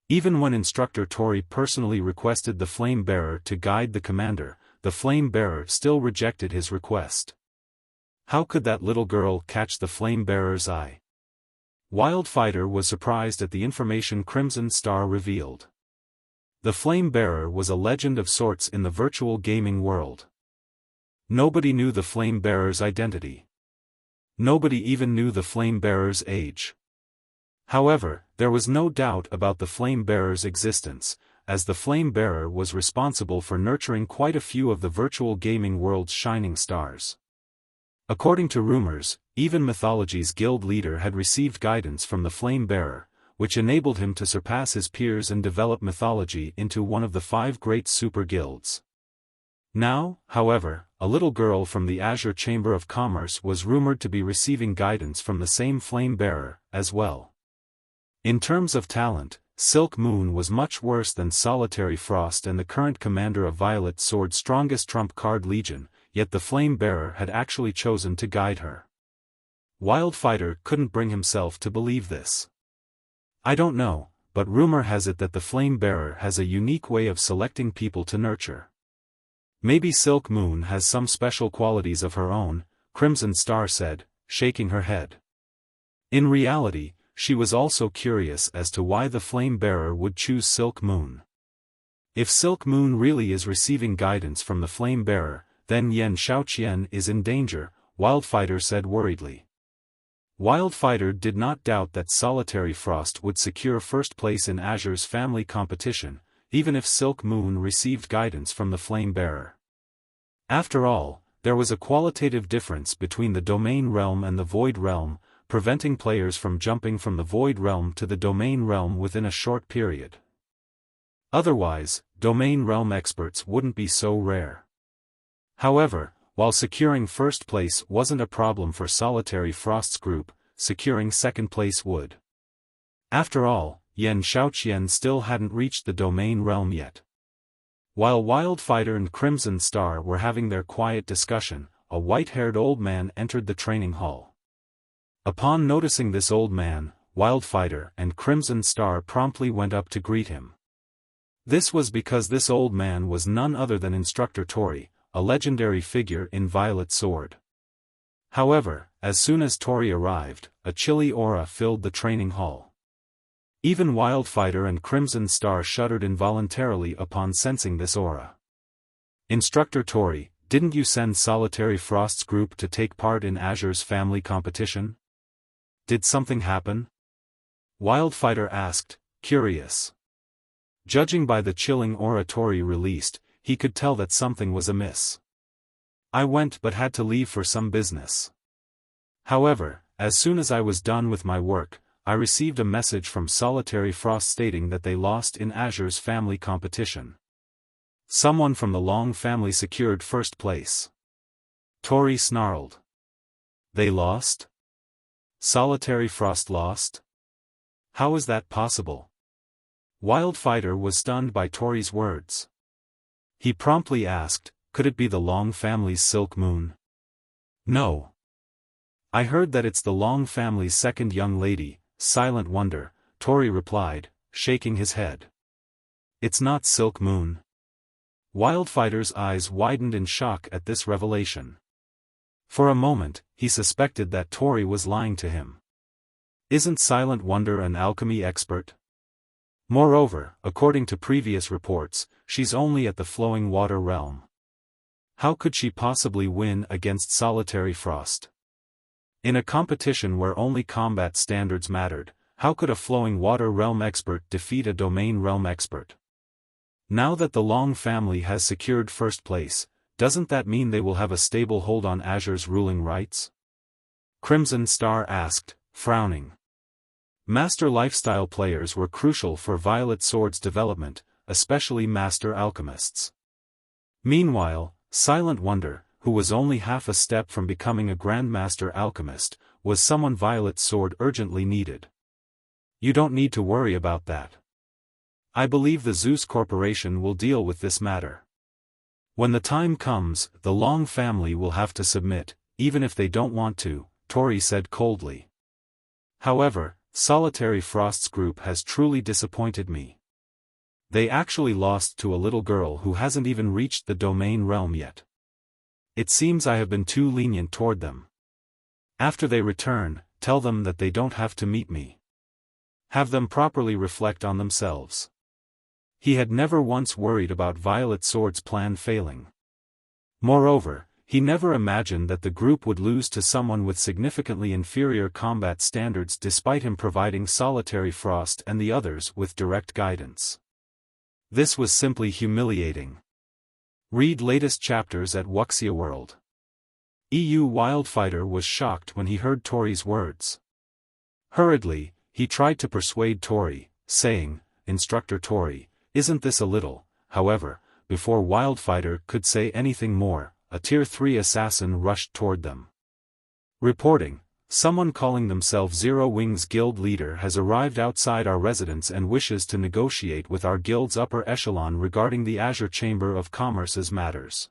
Even when Instructor Tori personally requested the Flame Bearer to guide the commander, the Flame Bearer still rejected his request. How could that little girl catch the Flame Bearer's eye? Wildfighter was surprised at the information Crimson Star revealed. The Flame Bearer was a legend of sorts in the virtual gaming world. Nobody knew the Flame Bearer's identity. Nobody even knew the Flame Bearer's age. However, there was no doubt about the Flame Bearer's existence, as the Flame Bearer was responsible for nurturing quite a few of the virtual gaming world's shining stars. According to rumors, even Mythology's guild leader had received guidance from the Flame Bearer, which enabled him to surpass his peers and develop Mythology into one of the 5 great super guilds. Now, however, a little girl from the Azure Chamber of Commerce was rumored to be receiving guidance from the same Flame Bearer, as well. In terms of talent, Silk Moon was much worse than Solitary Frost and the current commander of Violet Sword's strongest trump card Legion, yet the Flame Bearer had actually chosen to guide her. Wildfighter couldn't bring himself to believe this. I don't know, but rumor has it that the Flame Bearer has a unique way of selecting people to nurture. Maybe Silk Moon has some special qualities of her own, Crimson Star said, shaking her head. In reality, she was also curious as to why the Flame Bearer would choose Silk Moon. If Silk Moon really is receiving guidance from the Flame Bearer, then Yan Xiaoqian is in danger, Wildfighter said worriedly. Wildfighter did not doubt that Solitary Frost would secure first place in Azure's family competition, even if Silk Moon received guidance from the Flame Bearer. After all, there was a qualitative difference between the Domain Realm and the Void Realm, preventing players from jumping from the Void Realm to the Domain Realm within a short period. Otherwise, Domain Realm experts wouldn't be so rare. However, while securing first place wasn't a problem for Solitary Frost's group, securing second place would. After all, Yan Xiaoqian still hadn't reached the Domain Realm yet. While Wildfighter and Crimson Star were having their quiet discussion, a white-haired old man entered the training hall. Upon noticing this old man, Wildfighter and Crimson Star promptly went up to greet him. This was because this old man was none other than Instructor Tori, a legendary figure in Violet Sword. However, as soon as Tori arrived, a chilly aura filled the training hall. Even Wildfighter and Crimson Star shuddered involuntarily upon sensing this aura. Instructor Tori, didn't you send Solitary Frost's group to take part in Azure's family competition? Did something happen? Wildfighter asked, curious. Judging by the chilling aura Tori released, he could tell that something was amiss. I went but had to leave for some business. However, as soon as I was done with my work, I received a message from Solitary Frost stating that they lost in Azure's family competition. Someone from the Long family secured first place. Tori snarled. They lost? Solitary Frost lost? How is that possible? Wildfighter was stunned by Tori's words. He promptly asked, could it be the Long family's Silk Moon? No. I heard that it's the Long family's second young lady, Silent Wonder, Tori replied, shaking his head. It's not Silk Moon. Wildfighter's eyes widened in shock at this revelation. For a moment, he suspected that Tori was lying to him. Isn't Silent Wonder an alchemy expert? Moreover, according to previous reports, she's only at the Flowing Water Realm. How could she possibly win against Solitary Frost? In a competition where only combat standards mattered, how could a Flowing Water Realm expert defeat a Domain Realm expert? Now that the Long family has secured first place, doesn't that mean they will have a stable hold on Azure's ruling rights? Crimson Star asked, frowning. Master Lifestyle players were crucial for Violet Sword's development, especially Master Alchemists. Meanwhile, Silent Wonder, who was only half a step from becoming a Grandmaster Alchemist, was someone Violet Sword urgently needed. You don't need to worry about that. I believe the Zeus Corporation will deal with this matter. When the time comes, the Long family will have to submit, even if they don't want to, Tori said coldly. However, Solitary Frost's group has truly disappointed me. They actually lost to a little girl who hasn't even reached the Domain Realm yet. It seems I have been too lenient toward them. After they return, tell them that they don't have to meet me. Have them properly reflect on themselves. He had never once worried about Violet Sword's plan failing. Moreover, he never imagined that the group would lose to someone with significantly inferior combat standards despite him providing Solitary Frost and the others with direct guidance. This was simply humiliating. Read latest chapters at Wuxia World. EU Wildfighter was shocked when he heard Tori's words. Hurriedly, he tried to persuade Tori, saying, Instructor Tori, isn't this a little, however, before Wildfighter could say anything more, a Tier 3 assassin rushed toward them. Reporting, Someone calling themselves Zero Wings Guild leader has arrived outside our residence and wishes to negotiate with our guild's upper echelon regarding the Azure Chamber of Commerce's matters.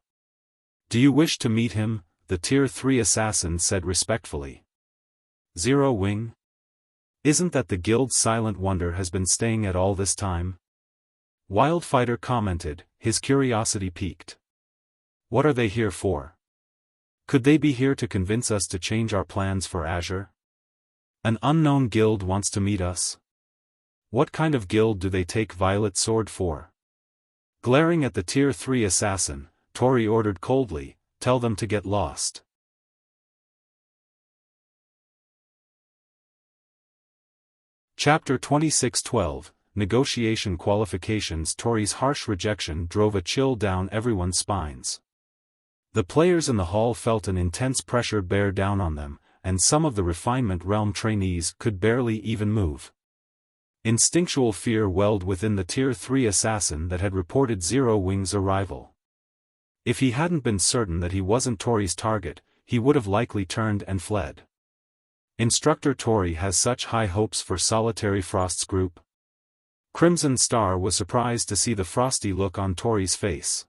Do you wish to meet him? The Tier 3 assassin said respectfully. Zero Wing? Isn't that the guild's silent wonder has been staying at all this time? Wildfighter commented, his curiosity piqued. What are they here for? Could they be here to convince us to change our plans for Azure? An unknown guild wants to meet us. What kind of guild do they take Violet Sword for? Glaring at the Tier 3 assassin, Tori ordered coldly, tell them to get lost. Chapter 26:12, Negotiation Qualifications. Tori's harsh rejection drove a chill down everyone's spines. The players in the hall felt an intense pressure bear down on them, and some of the refinement realm trainees could barely even move. Instinctual fear welled within the Tier 3 assassin that had reported Zero Wing's arrival. If he hadn't been certain that he wasn't Tori's target, he would have likely turned and fled. Instructor Tori has such high hopes for Solitary Frost's group. Crimson Star was surprised to see the frosty look on Tori's face.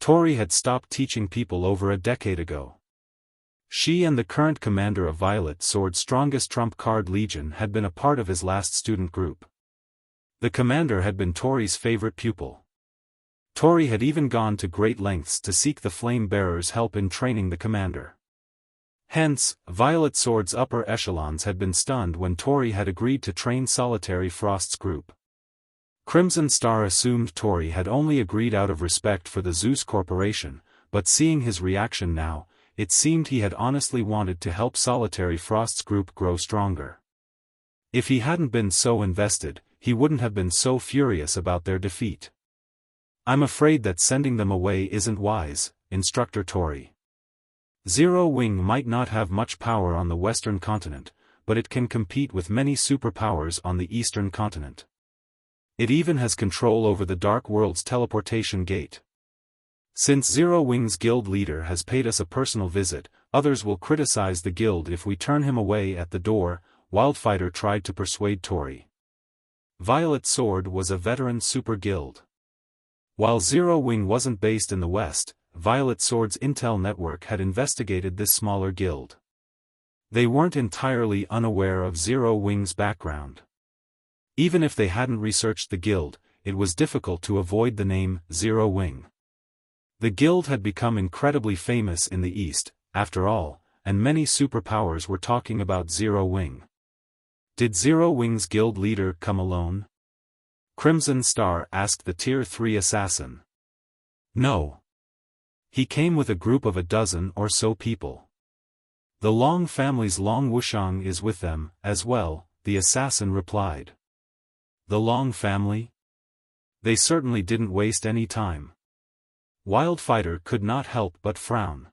Tori had stopped teaching people over a decade ago. She and the current commander of Violet Sword's strongest trump card Legion had been a part of his last student group. The commander had been Tori's favorite pupil. Tori had even gone to great lengths to seek the Flame Bearer's help in training the commander. Hence, Violet Sword's upper echelons had been stunned when Tori had agreed to train Solitary Frost's group. Crimson Star assumed Tori had only agreed out of respect for the Zeus Corporation, but seeing his reaction now, it seemed he had honestly wanted to help Solitary Frost's group grow stronger. If he hadn't been so invested, he wouldn't have been so furious about their defeat. I'm afraid that sending them away isn't wise, Instructor Tori. Zero Wing might not have much power on the Western continent, but it can compete with many superpowers on the Eastern continent. It even has control over the Dark World's teleportation gate. Since Zero Wing's guild leader has paid us a personal visit, others will criticize the guild if we turn him away at the door, Wildfighter tried to persuade Tori. Violet Sword was a veteran super guild. While Zero Wing wasn't based in the West, Violet Sword's intel network had investigated this smaller guild. They weren't entirely unaware of Zero Wing's background. Even if they hadn't researched the guild, it was difficult to avoid the name Zero Wing. The guild had become incredibly famous in the East, after all, and many superpowers were talking about Zero Wing. Did Zero Wing's guild leader come alone? Crimson Star asked the Tier 3 assassin. No. He came with a group of a dozen or so people. The Long family's Long Wuxiang is with them, as well, the assassin replied. The Long family? They certainly didn't waste any time. Wildfighter could not help but frown.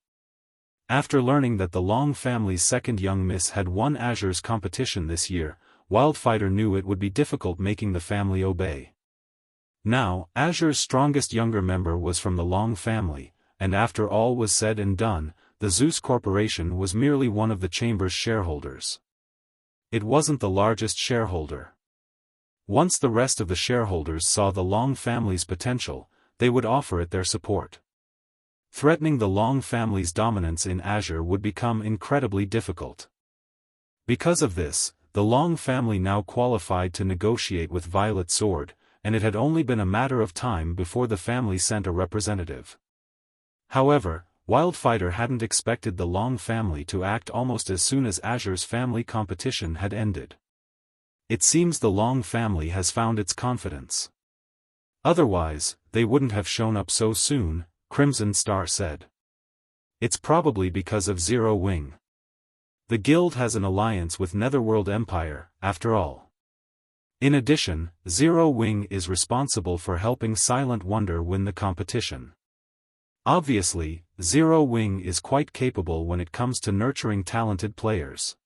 After learning that the Long family's second young miss had won Azure's competition this year, Wildfighter knew it would be difficult making the family obey. Now, Azure's strongest younger member was from the Long family, and after all was said and done, the Zeus Corporation was merely one of the Chamber's shareholders. It wasn't the largest shareholder. Once the rest of the shareholders saw the Long family's potential, they would offer it their support. Threatening the Long family's dominance in Azure would become incredibly difficult. Because of this, the Long family now qualified to negotiate with Violet Sword, and it had only been a matter of time before the family sent a representative. However, Wildfighter hadn't expected the Long family to act almost as soon as Azure's family competition had ended. It seems the Long family has found its confidence. Otherwise, they wouldn't have shown up so soon, Crimson Star said. It's probably because of Zero Wing. The guild has an alliance with Netherworld Empire, after all. In addition, Zero Wing is responsible for helping Silent Wonder win the competition. Obviously, Zero Wing is quite capable when it comes to nurturing talented players.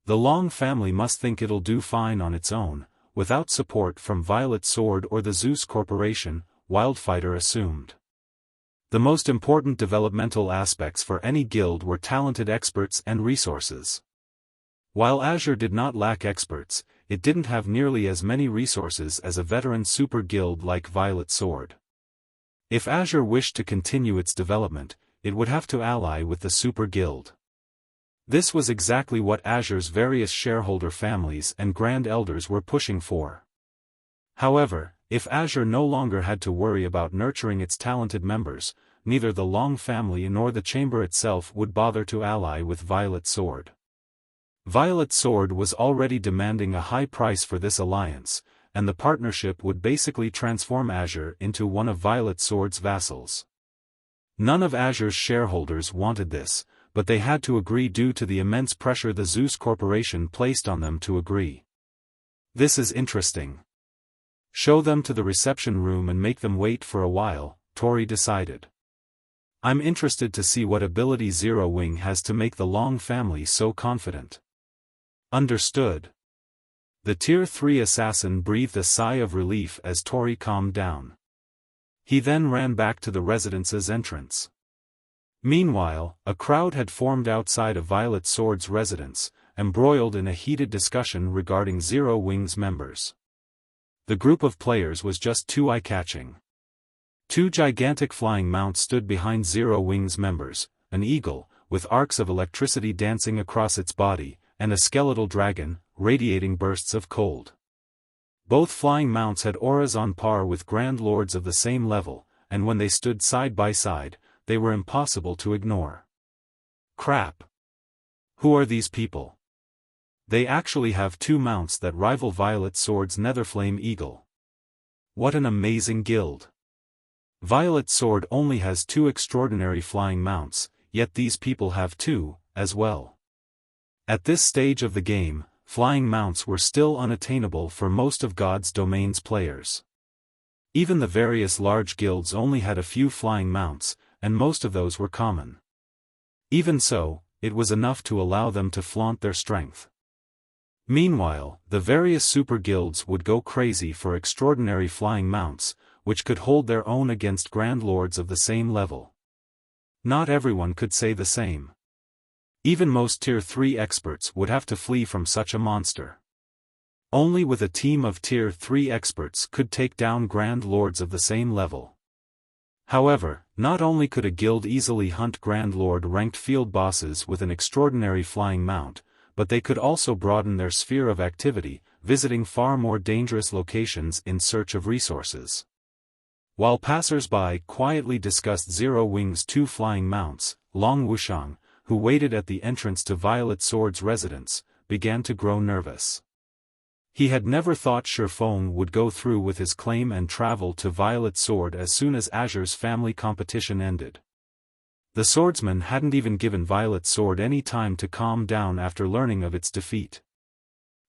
The Long family must think it'll do fine on its own, without support from Violet Sword or the Zeus Corporation, Wildfighter assumed. The most important developmental aspects for any guild were talented experts and resources. While Azure did not lack experts, it didn't have nearly as many resources as a veteran super guild like Violet Sword. If Azure wished to continue its development, it would have to ally with the super guild. This was exactly what Azure's various shareholder families and Grand Elders were pushing for. However, if Azure no longer had to worry about nurturing its talented members, neither the Long family nor the chamber itself would bother to ally with Violet Sword. Violet Sword was already demanding a high price for this alliance, and the partnership would basically transform Azure into one of Violet Sword's vassals. None of Azure's shareholders wanted this, but they had to agree due to the immense pressure the Zeus Corporation placed on them to agree. This is interesting. Show them to the reception room and make them wait for a while, Tori decided. I'm interested to see what ability Zero Wing has to make the Long family so confident. Understood. The Tier 3 assassin breathed a sigh of relief as Tori calmed down. He then ran back to the residence's entrance. Meanwhile, a crowd had formed outside of Violet Sword's residence, embroiled in a heated discussion regarding Zero Wing's members. The group of players was just too eye-catching. Two gigantic flying mounts stood behind Zero Wing's members, an eagle, with arcs of electricity dancing across its body, and a skeletal dragon, radiating bursts of cold. Both flying mounts had auras on par with Grand Lords of the same level, and when they stood side by side, they were impossible to ignore. Crap! Who are these people? They actually have two mounts that rival Violet Sword's Netherflame Eagle. What an amazing guild! Violet Sword only has two extraordinary flying mounts, yet these people have two, as well. At this stage of the game, flying mounts were still unattainable for most of God's Domain's players. Even the various large guilds only had a few flying mounts, and most of those were common. Even so, it was enough to allow them to flaunt their strength. Meanwhile, the various super guilds would go crazy for extraordinary flying mounts, which could hold their own against Grand Lords of the same level. Not everyone could say the same. Even most Tier 3 experts would have to flee from such a monster. Only with a team of Tier 3 experts could take down Grand Lords of the same level. However, not only could a guild easily hunt Grand Lord-ranked field bosses with an extraordinary flying mount, but they could also broaden their sphere of activity, visiting far more dangerous locations in search of resources. While passers-by quietly discussed Zero Wing's two flying mounts, Long Wuxiang, who waited at the entrance to Violet Sword's residence, began to grow nervous. He had never thought Xiaofan would go through with his claim and travel to Violet Sword as soon as Azure's family competition ended. The swordsman hadn't even given Violet Sword any time to calm down after learning of its defeat.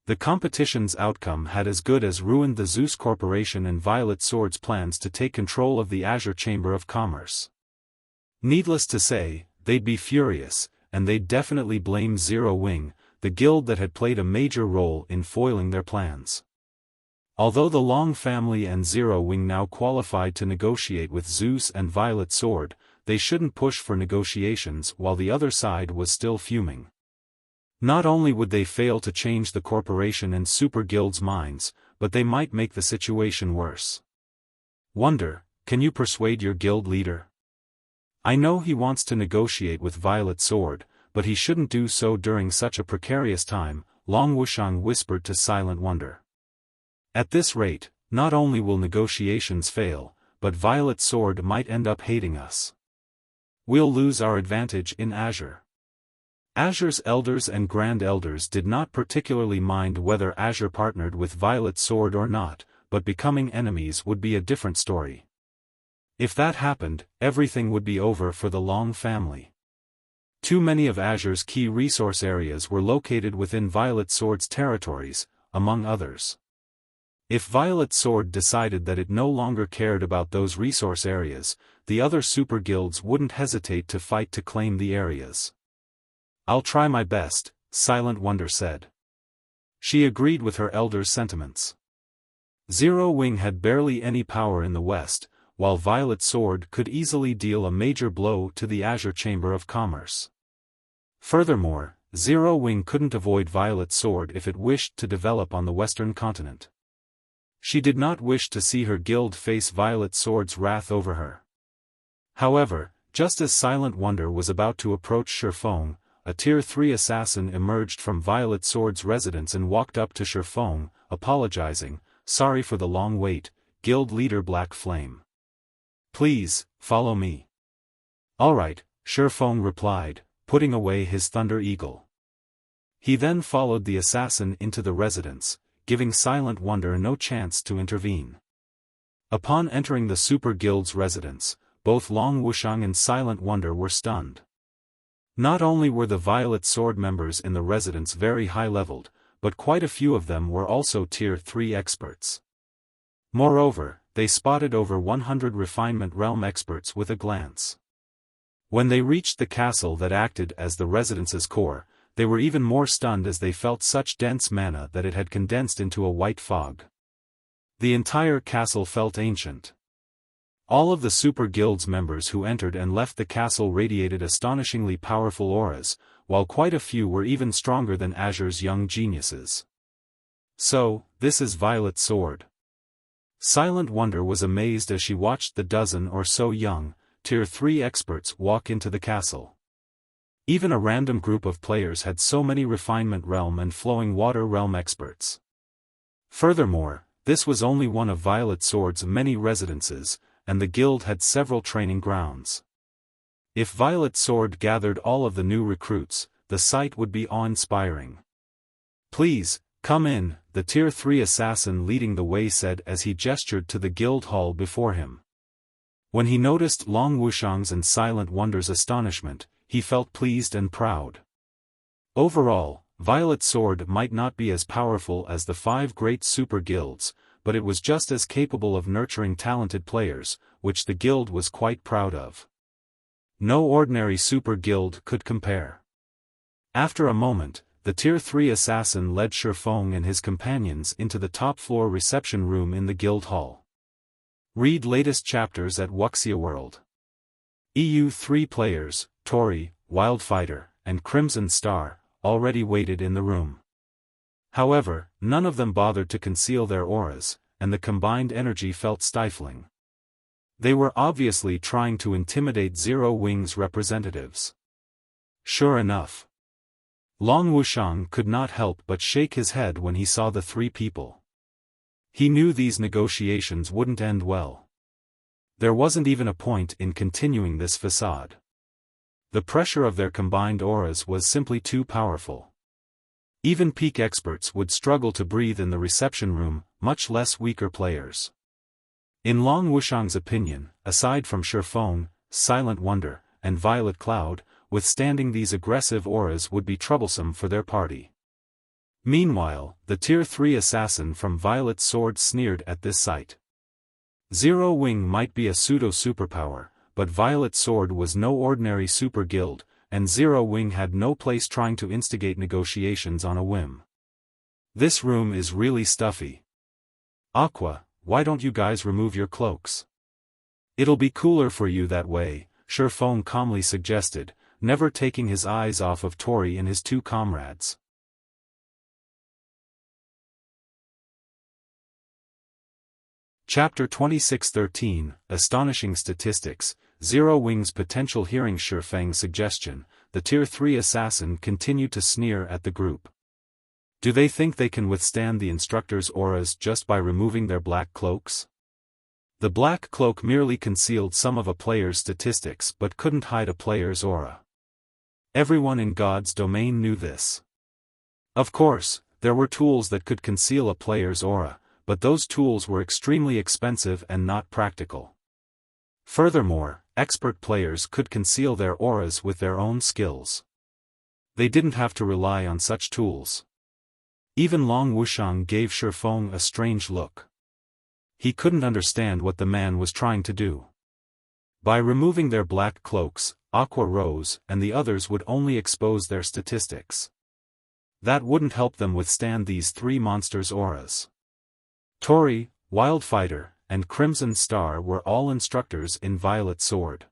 The competition's outcome had as good as ruined the Zeus Corporation and Violet Sword's plans to take control of the Azure Chamber of Commerce. Needless to say, they'd be furious, and they'd definitely blame Zero Wing, the guild that had played a major role in foiling their plans. Although the Long family and Zero Wing now qualified to negotiate with Zeus and Violet Sword, they shouldn't push for negotiations while the other side was still fuming. Not only would they fail to change the corporation and super guild's minds, but they might make the situation worse. Wonder, can you persuade your guild leader? I know he wants to negotiate with Violet Sword, but he shouldn't do so during such a precarious time, Long Wuxiang whispered to Silent Wonder. At this rate, not only will negotiations fail, but Violet Sword might end up hating us. We'll lose our advantage in Azure. Azure's elders and Grand Elders did not particularly mind whether Azure partnered with Violet Sword or not, but becoming enemies would be a different story. If that happened, everything would be over for the Long family. Too many of Azure's key resource areas were located within Violet Sword's territories, among others. If Violet Sword decided that it no longer cared about those resource areas, the other super guilds wouldn't hesitate to fight to claim the areas. I'll try my best, Silent Wonder said. She agreed with her elder's sentiments. Zero Wing had barely any power in the West, while Violet Sword could easily deal a major blow to the Azure Chamber of Commerce. Furthermore, Zero Wing couldn't avoid Violet Sword if it wished to develop on the Western continent. She did not wish to see her guild face Violet Sword's wrath over her. However, just as Silent Wonder was about to approach Xiaofan, a Tier 3 assassin emerged from Violet Sword's residence and walked up to Xiaofan, apologizing, "Sorry for the long wait, guild leader Black Flame. Please, follow me." "Alright," Xiaofan replied, putting away his Thunder Eagle. He then followed the assassin into the residence, giving Silent Wonder no chance to intervene. Upon entering the Super Guild's residence, both Long Wuxiang and Silent Wonder were stunned. Not only were the Violet Sword members in the residence very high-leveled, but quite a few of them were also Tier 3 experts. Moreover, they spotted over 100 Refinement Realm experts with a glance. When they reached the castle that acted as the residence's core, they were even more stunned as they felt such dense mana that it had condensed into a white fog. The entire castle felt ancient. All of the Super Guild's members who entered and left the castle radiated astonishingly powerful auras, while quite a few were even stronger than Azure's young geniuses. "So, this is Violet Sword." Silent Wonder was amazed as she watched the dozen or so young, Tier 3 experts walk into the castle. Even a random group of players had so many Refinement Realm and Flowing Water Realm experts. Furthermore, this was only one of Violet Sword's many residences, and the guild had several training grounds. If Violet Sword gathered all of the new recruits, the sight would be awe-inspiring. "Please, come in," the Tier 3 assassin leading the way said as he gestured to the guild hall before him. When he noticed Long Wuxiang's and Silent Wonder's astonishment, he felt pleased and proud. Overall, Violet Sword might not be as powerful as the 5 great super guilds, but it was just as capable of nurturing talented players, which the guild was quite proud of. No ordinary super guild could compare. After a moment, the Tier 3 assassin led Xiaofan and his companions into the top-floor reception room in the guild hall. Read latest chapters at Wuxia World. EU 3 players, Tori, Wildfighter, and Crimson Star, already waited in the room. However, none of them bothered to conceal their auras, and the combined energy felt stifling. They were obviously trying to intimidate Zero Wing's representatives. Sure enough, Long Wuxiang could not help but shake his head when he saw the 3 people. He knew these negotiations wouldn't end well. There wasn't even a point in continuing this facade. The pressure of their combined auras was simply too powerful. Even peak experts would struggle to breathe in the reception room, much less weaker players. In Long Wuxiang's opinion, aside from Xiaofan, Silent Wonder, and Violet Cloud, withstanding these aggressive auras would be troublesome for their party. Meanwhile, the Tier 3 assassin from Violet Sword sneered at this sight. Zero Wing might be a pseudo-superpower, but Violet Sword was no ordinary super guild, and Zero Wing had no place trying to instigate negotiations on a whim. "This room is really stuffy. Aqua, why don't you guys remove your cloaks? It'll be cooler for you that way," Xiaofan calmly suggested, never taking his eyes off of Tori and his 2 comrades. Chapter 26:13, Astonishing Statistics. Zero Wing's potential. Hearing Xiaofang's suggestion, the Tier 3 assassin continued to sneer at the group. Do they think they can withstand the instructor's auras just by removing their black cloaks? The black cloak merely concealed some of a player's statistics but couldn't hide a player's aura. Everyone in God's domain knew this. Of course, there were tools that could conceal a player's aura, but those tools were extremely expensive and not practical. Furthermore, expert players could conceal their auras with their own skills. They didn't have to rely on such tools. Even Long Wuxiang gave Xiaofan a strange look. He couldn't understand what the man was trying to do. By removing their black cloaks, Aqua Rose and the others would only expose their statistics. That wouldn't help them withstand these 3 monsters' auras. Tori, Wildfighter, and Crimson Star were all instructors in Violet Sword.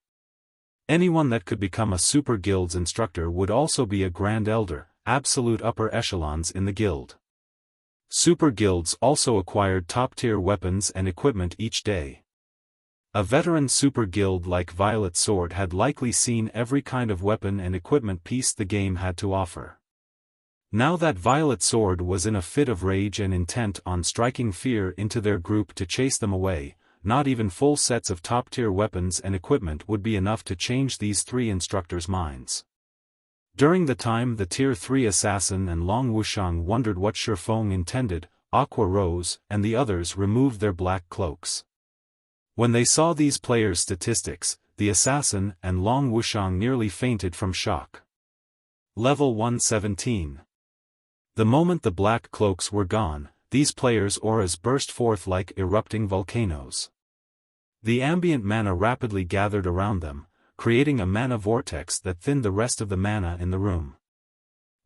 Anyone that could become a super guild's instructor would also be a Grand Elder, absolute upper echelons in the guild. Super guilds also acquired top-tier weapons and equipment each day. A veteran super guild like Violet Sword had likely seen every kind of weapon and equipment piece the game had to offer. Now that Violet Sword was in a fit of rage and intent on striking fear into their group to chase them away, not even full sets of top-tier weapons and equipment would be enough to change these three instructors' minds. During the time the Tier 3 assassin and Long Wuxiang wondered what Xiaofan intended, Aqua Rose and the others removed their black cloaks. When they saw these players' statistics, the assassin and Long Wuxiang nearly fainted from shock. Level 117. The moment the black cloaks were gone, these players' auras burst forth like erupting volcanoes. The ambient mana rapidly gathered around them, creating a mana vortex that thinned the rest of the mana in the room.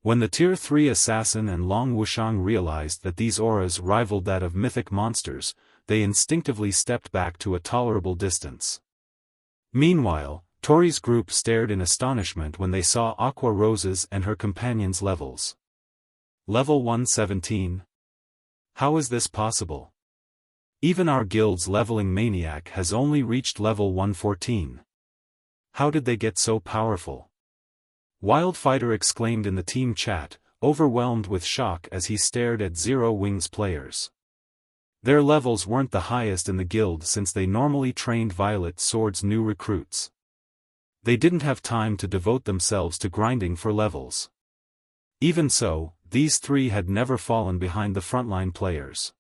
When the Tier 3 assassin and Long Wuxiang realized that these auras rivaled that of mythic monsters, they instinctively stepped back to a tolerable distance. Meanwhile, Tori's group stared in astonishment when they saw Aqua Rose's and her companions' levels. Level 117. How is this possible? Even our guild's leveling maniac has only reached level 114. How did they get so powerful? Wildfighter exclaimed in the team chat, overwhelmed with shock as he stared at Zero Wings players. Their levels weren't the highest in the guild since they normally trained Violet Sword's new recruits. They didn't have time to devote themselves to grinding for levels. Even so, these three had never fallen behind the frontline players.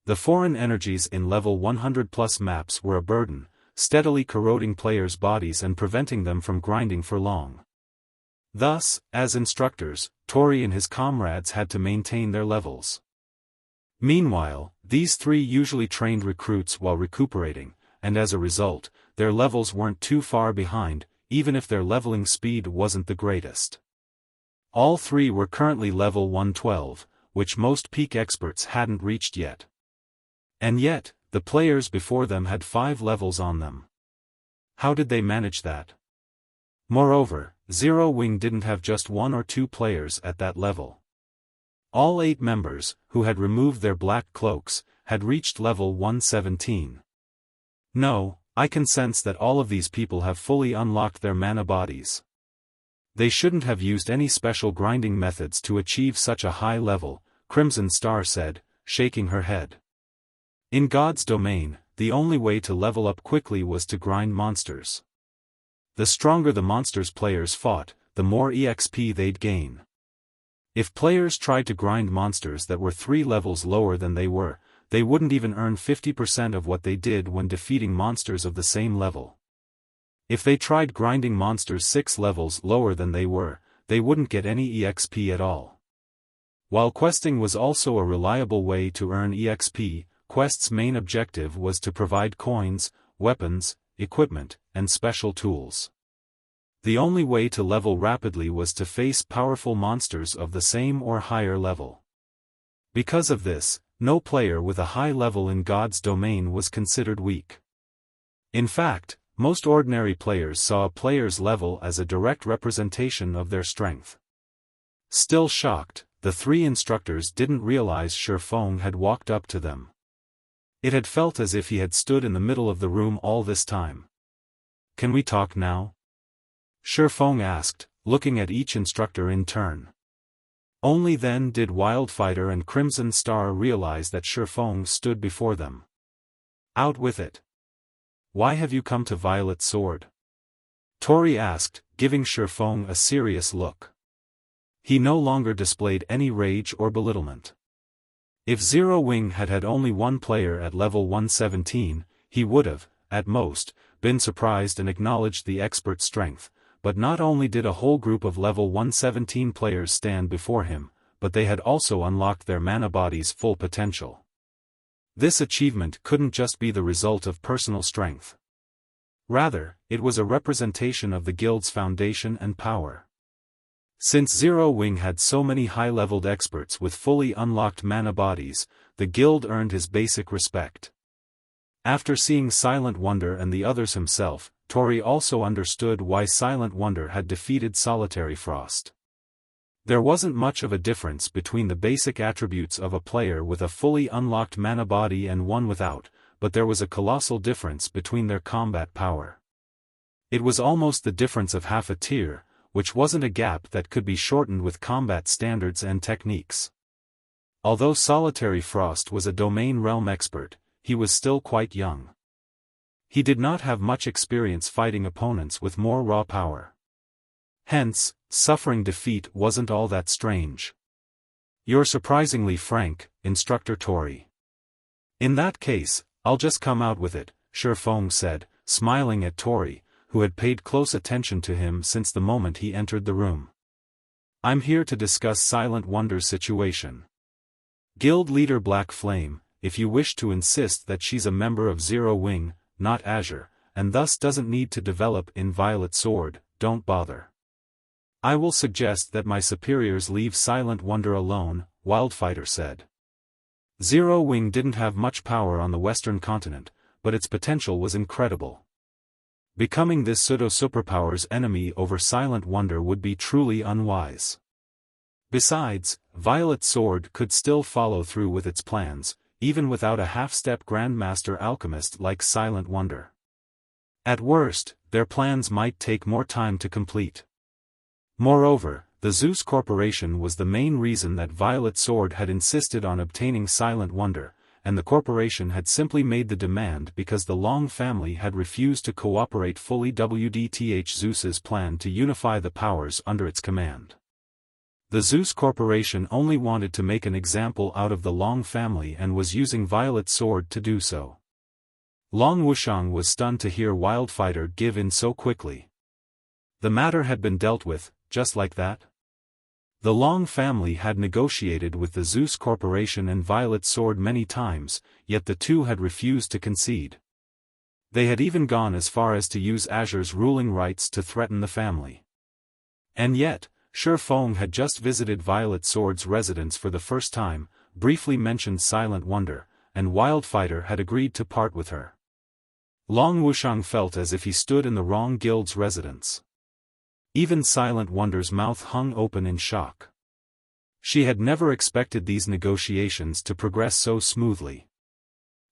The foreign energies in level 100+ maps were a burden, steadily corroding players' bodies and preventing them from grinding for long. Thus, as instructors, Tori and his comrades had to maintain their levels. Meanwhile, these three usually trained recruits while recuperating, and as a result, their levels weren't too far behind, even if their leveling speed wasn't the greatest. All three were currently level 112, which most peak experts hadn't reached yet. And yet, the players before them had 5 levels on them. How did they manage that? Moreover, Zero Wing didn't have just 1 or 2 players at that level. All 8 members, who had removed their black cloaks, had reached level 117. No, I can sense that all of these people have fully unlocked their mana bodies. They shouldn't have used any special grinding methods to achieve such a high level, Crimson Star said, shaking her head. In God's domain, the only way to level up quickly was to grind monsters. The stronger the monsters players fought, the more EXP they'd gain. If players tried to grind monsters that were 3 levels lower than they wouldn't even earn 50% of what they did when defeating monsters of the same level. If they tried grinding monsters 6 levels lower than they wouldn't get any EXP at all. While questing was also a reliable way to earn EXP, Quest's main objective was to provide coins, weapons, equipment, and special tools. The only way to level rapidly was to face powerful monsters of the same or higher level. Because of this, no player with a high level in God's domain was considered weak. In fact, most ordinary players saw a player's level as a direct representation of their strength. Still shocked, the 3 instructors didn't realize Xiaofan had walked up to them. It had felt as if he had stood in the middle of the room all this time. Can we talk now? Xiaofan asked, looking at each instructor in turn. Only then did Wildfighter and Crimson Star realize that Xiaofan stood before them. Out with it. Why have you come to Violet Sword? Tori asked, giving Xiaofan a serious look. He no longer displayed any rage or belittlement. If Zero Wing had had only 1 player at level 117, he would have, at most, been surprised and acknowledged the expert's strength, but not only did a whole group of level 117 players stand before him, but they had also unlocked their mana body's full potential. This achievement couldn't just be the result of personal strength. Rather, it was a representation of the guild's foundation and power. Since Zero Wing had so many high-leveled experts with fully unlocked mana bodies, the guild earned his basic respect. After seeing Silent Wonder and the others himself, Tori also understood why Silent Wonder had defeated Solitary Frost. There wasn't much of a difference between the basic attributes of a player with a fully unlocked mana body and one without, but there was a colossal difference between their combat power. It was almost the difference of half a tier, which wasn't a gap that could be shortened with combat standards and techniques. Although Solitary Frost was a domain realm expert, he was still quite young. He did not have much experience fighting opponents with more raw power. Hence, suffering defeat wasn't all that strange. "You're surprisingly frank, Instructor Tori." "In that case, I'll just come out with it," Xiaofan said, smiling at Tori, who had paid close attention to him since the moment he entered the room. "I'm here to discuss Silent Wonder's situation. Guild leader Black Flame, if you wish to insist that she's a member of Zero Wing, not Azure, and thus doesn't need to develop in Violet Sword, don't bother. I will suggest that my superiors leave Silent Wonder alone," Wildfighter said. Zero Wing didn't have much power on the Western continent, but its potential was incredible. Becoming this pseudo-superpower's enemy over Silent Wonder would be truly unwise. Besides, Violet Sword could still follow through with its plans, even without a half-step Grandmaster Alchemist like Silent Wonder. At worst, their plans might take more time to complete. Moreover, the Zeus Corporation was the main reason that Violet Sword had insisted on obtaining Silent Wonder, and the corporation had simply made the demand because the Long family had refused to cooperate fully with Zeus's plan to unify the powers under its command. The Zeus Corporation only wanted to make an example out of the Long family and was using Violet Sword to do so. Long Wuxiang was stunned to hear Wildfighter give in so quickly. The matter had been dealt with, just like that? The Long family had negotiated with the Zeus Corporation and Violet Sword many times, yet the two had refused to concede. They had even gone as far as to use Azure's ruling rights to threaten the family. And yet, Xiaofan had just visited Violet Sword's residence for the first time, briefly mentioned Silent Wonder, and Wildfighter had agreed to part with her. Long Wuxiang felt as if he stood in the wrong guild's residence. Even Silent Wonder's mouth hung open in shock. She had never expected these negotiations to progress so smoothly.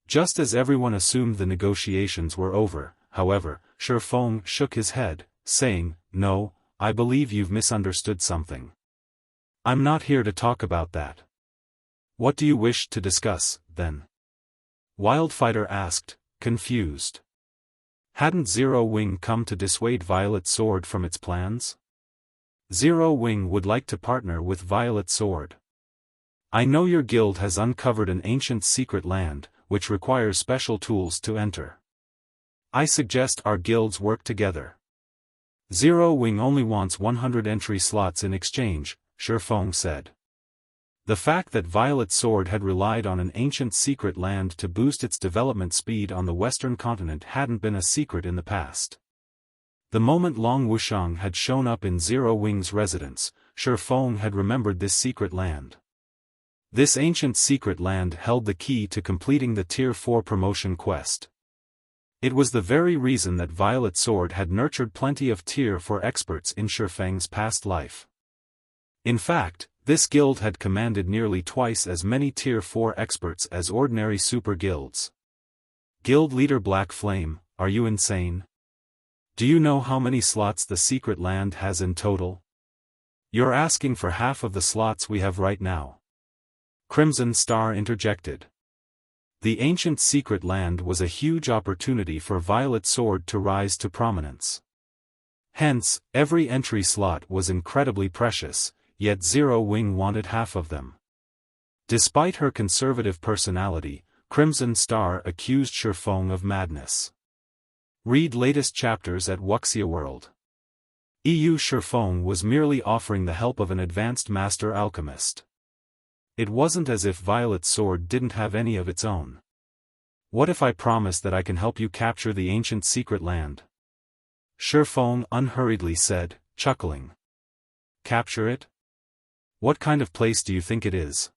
Just as everyone assumed the negotiations were over, however, Xiaofan shook his head, saying, "No, I believe you've misunderstood something. I'm not here to talk about that." "What do you wish to discuss, then?" Wildfighter asked, confused. Hadn't Zero Wing come to dissuade Violet Sword from its plans? Zero Wing would like to partner with Violet Sword. "I know your guild has uncovered an ancient secret land, which requires special tools to enter. I suggest our guilds work together. Zero Wing only wants 100 entry slots in exchange," Xiaofan said. The fact that Violet Sword had relied on an ancient secret land to boost its development speed on the Western continent hadn't been a secret in the past. The moment Long Wuxiang had shown up in Zero Wing's residence, Xiaofan had remembered this secret land. This ancient secret land held the key to completing the Tier 4 promotion quest. It was the very reason that Violet Sword had nurtured plenty of Tier 4 experts in Xiaofang's past life. In fact, this guild had commanded nearly twice as many Tier 4 experts as ordinary super guilds. Guild leader Black Flame, are you insane? Do you know how many slots the secret land has in total? You're asking for half of the slots we have right now. Crimson Star interjected. The ancient secret land was a huge opportunity for Violet Sword to rise to prominence. Hence, every entry slot was incredibly precious, yet Zero Wing wanted half of them. Despite her conservative personality, Crimson Star accused Xiaofan of madness. Read latest chapters at Wuxia World. Xiaofan was merely offering the help of an advanced master alchemist. It wasn't as if Violet Sword didn't have any of its own. "What if I promise that I can help you capture the ancient secret land?" Xiaofan unhurriedly said, chuckling. "Capture it? What kind of place do you think it is?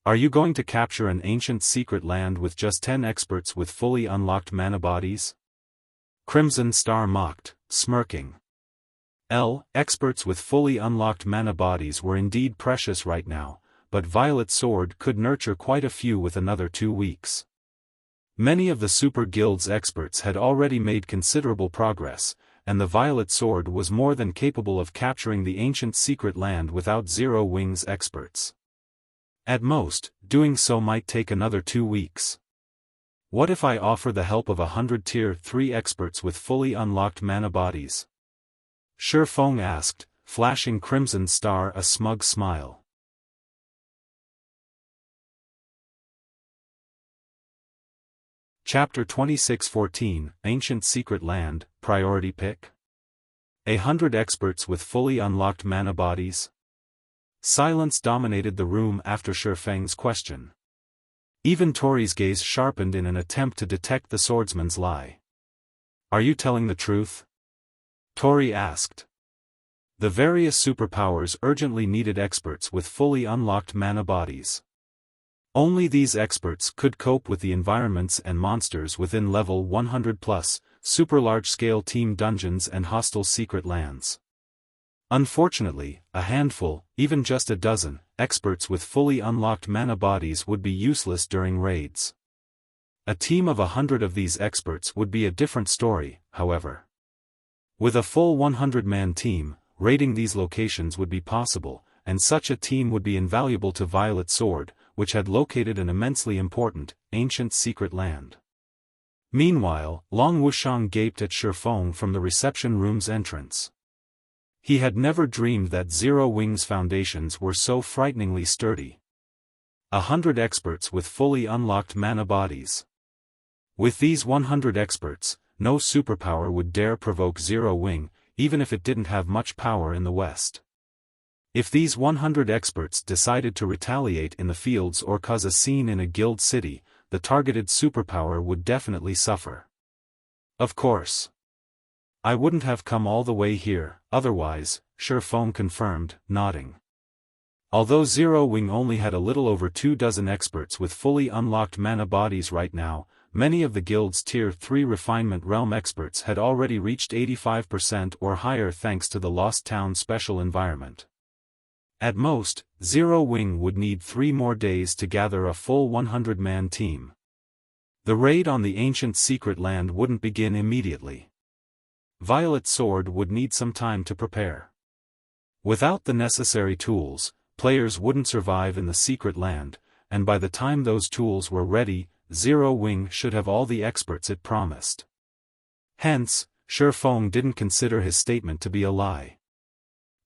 Are you going to capture an ancient secret land with just 10 experts with fully unlocked mana bodies? Crimson Star mocked, smirking. Experts with fully unlocked mana bodies were indeed precious right now, but Violet Sword could nurture quite a few with another 2 weeks. Many of the Super Guild's experts had already made considerable progress, and the Violet Sword was more than capable of capturing the ancient secret land without Zero Wings experts. At most, doing so might take another 2 weeks. What if I offer the help of 100 Tier 3 experts with fully unlocked mana bodies? Xiaofan asked, flashing Crimson Star a smug smile. Chapter 26:14, Ancient Secret Land, Priority Pick? 100 experts with fully unlocked mana bodies? Silence dominated the room after Xiaofan's question. Even Tori's gaze sharpened in an attempt to detect the swordsman's lie. Are you telling the truth? Tori asked. The various superpowers urgently needed experts with fully unlocked mana bodies. Only these experts could cope with the environments and monsters within level 100+, super large-scale team dungeons and hostile secret lands. Unfortunately, a handful, even just a dozen, experts with fully unlocked mana bodies would be useless during raids. A team of 100 of these experts would be a different story, however. With a full 100-man team, raiding these locations would be possible, and such a team would be invaluable to Violet Sword, which had located an immensely important, ancient secret land. Meanwhile, Long Wuxiang gaped at Xiaofan from the reception room's entrance. He had never dreamed that Zero Wings foundations were so frighteningly sturdy. 100 experts with fully unlocked mana bodies. With these 100 experts, no superpower would dare provoke Zero Wing, even if it didn't have much power in the West. If these 100 experts decided to retaliate in the fields or cause a scene in a guild city, the targeted superpower would definitely suffer. Of course. I wouldn't have come all the way here, otherwise, Xiaofan confirmed, nodding. Although Zero Wing only had a little over 24 experts with fully unlocked mana bodies right now, many of the guild's Tier 3 Refinement Realm experts had already reached 85% or higher thanks to the Lost Town special environment. At most, Zero Wing would need 3 more days to gather a full 100-man team. The raid on the ancient secret land wouldn't begin immediately. Violet Sword would need some time to prepare. Without the necessary tools, players wouldn't survive in the secret land, and by the time those tools were ready, Zero Wing should have all the experts it promised. Hence, Xiaofan didn't consider his statement to be a lie.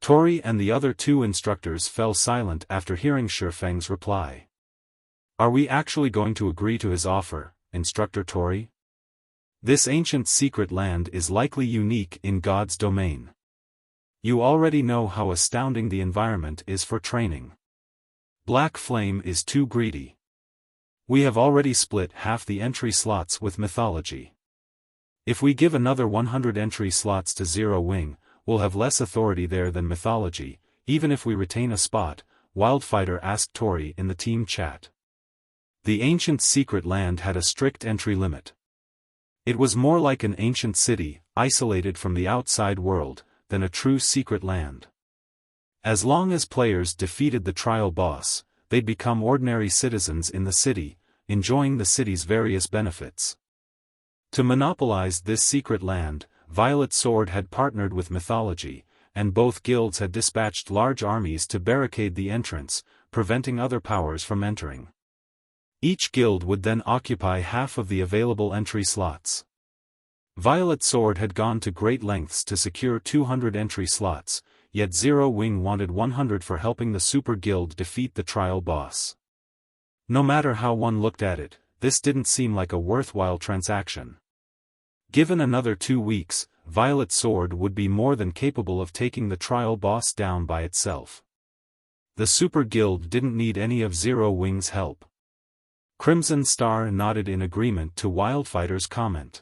Tori and the other 2 instructors fell silent after hearing Xiaofan's reply. Are we actually going to agree to his offer, Instructor Tori? This ancient secret land is likely unique in God's domain. You already know how astounding the environment is for training. Black Flame is too greedy. We have already split half the entry slots with mythology. If we give another 100 entry slots to Zero Wing, we'll have less authority there than mythology, even if we retain a spot, Wildfighter asked Tori in the team chat. The ancient secret land had a strict entry limit. It was more like an ancient city, isolated from the outside world, than a true secret land. As long as players defeated the trial boss, they'd become ordinary citizens in the city, enjoying the city's various benefits. To monopolize this secret land, Violet Sword had partnered with mythology, and both guilds had dispatched large armies to barricade the entrance, preventing other powers from entering. Each guild would then occupy half of the available entry slots. Violet Sword had gone to great lengths to secure 200 entry slots, yet Zero Wing wanted 100 for helping the Super Guild defeat the trial boss. No matter how one looked at it, this didn't seem like a worthwhile transaction. Given another 2 weeks, Violet Sword would be more than capable of taking the trial boss down by itself. The Super Guild didn't need any of Zero Wing's help. Crimson Star nodded in agreement to Wildfighter's comment.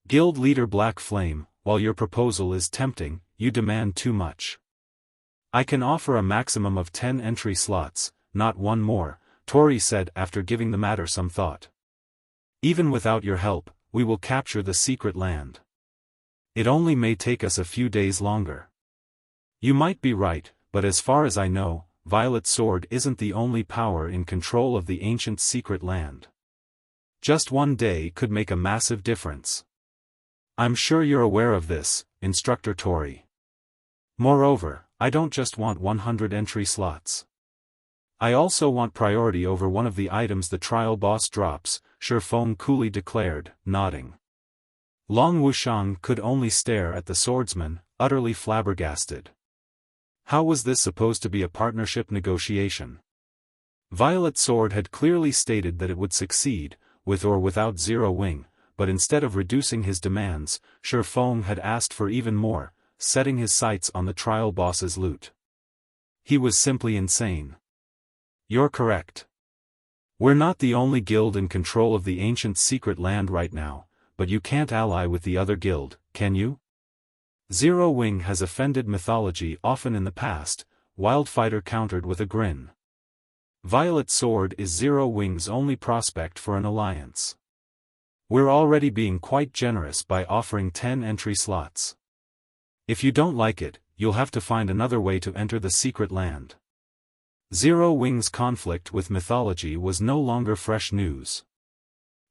Guild leader Black Flame, while your proposal is tempting, you demand too much. I can offer a maximum of 10 entry slots, not one more, Tori said after giving the matter some thought. Even without your help, we will capture the secret land. It only may take us a few days longer. You might be right, but as far as I know, Violet Sword isn't the only power in control of the ancient secret land. Just one day could make a massive difference. I'm sure you're aware of this, Instructor Tori. Moreover, I don't just want 100 entry slots. I also want priority over one of the items the trial boss drops, Xiaofan coolly declared, nodding. Long Wuxiang could only stare at the swordsman, utterly flabbergasted. How was this supposed to be a partnership negotiation? Violet Sword had clearly stated that it would succeed, with or without Zero Wing, but instead of reducing his demands, Xiaofan had asked for even more, setting his sights on the trial boss's loot. He was simply insane. You're correct. We're not the only guild in control of the ancient secret land right now, but you can't ally with the other guild, can you? Zero Wing has offended mythology often in the past, Wildfighter countered with a grin. Violet Sword is Zero Wing's only prospect for an alliance. We're already being quite generous by offering 10 entry slots. If you don't like it, you'll have to find another way to enter the secret land. Zero Wing's conflict with mythology was no longer fresh news.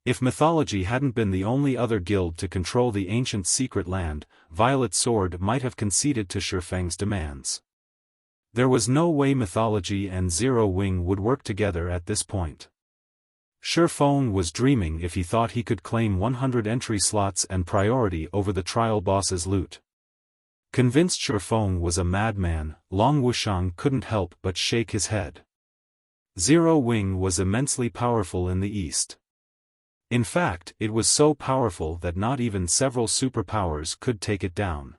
If mythology hadn't been the only other guild to control the ancient secret land, Violet Sword might have conceded to Xiaofang's demands. There was no way mythology and Zero Wing would work together at this point. Xiaofan was dreaming if he thought he could claim 100 entry slots and priority over the trial boss's loot. Convinced Xiaofan was a madman, Long Wuxiang couldn't help but shake his head. Zero Wing was immensely powerful in the east. In fact, it was so powerful that not even several superpowers could take it down.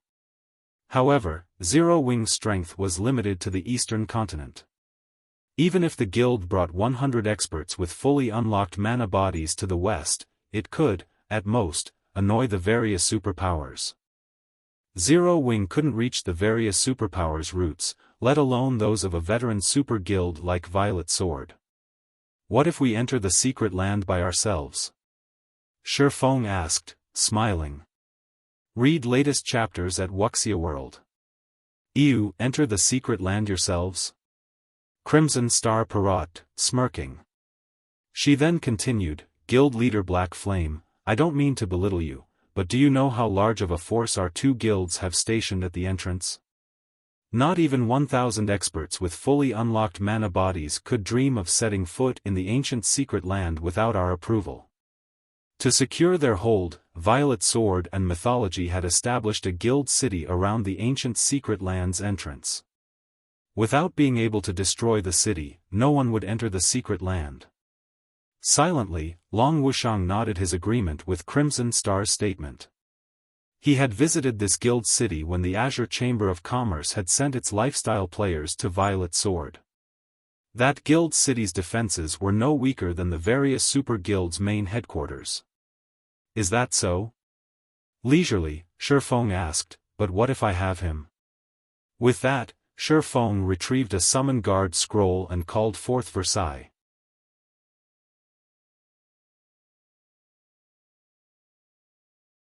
However, Zero Wing's strength was limited to the eastern continent. Even if the guild brought 100 experts with fully unlocked mana bodies to the west, it could, at most, annoy the various superpowers. Zero Wing couldn't reach the various superpowers' roots, let alone those of a veteran super guild like Violet Sword. What if we enter the secret land by ourselves? Xiaofan asked, smiling. Read latest chapters at Wuxia World. You enter the secret land yourselves? Crimson Star parrot, smirking. She then continued, Guild Leader Black Flame, I don't mean to belittle you, but do you know how large of a force our two guilds have stationed at the entrance? Not even 1,000 experts with fully unlocked mana bodies could dream of setting foot in the ancient secret land without our approval. To secure their hold, Violet Sword and mythology had established a guild city around the ancient secret land's entrance. Without being able to destroy the city, no one would enter the secret land. Silently, Long Wuxiang nodded his agreement with Crimson Star's statement. He had visited this guild city when the Azure Chamber of Commerce had sent its lifestyle players to Violet Sword. That guild city's defenses were no weaker than the various super guilds' main headquarters. Is that so? Leisurely, Xiaofan asked, but what if I have him? With that, Xiaofan retrieved a summon guard scroll and called forth Versailles.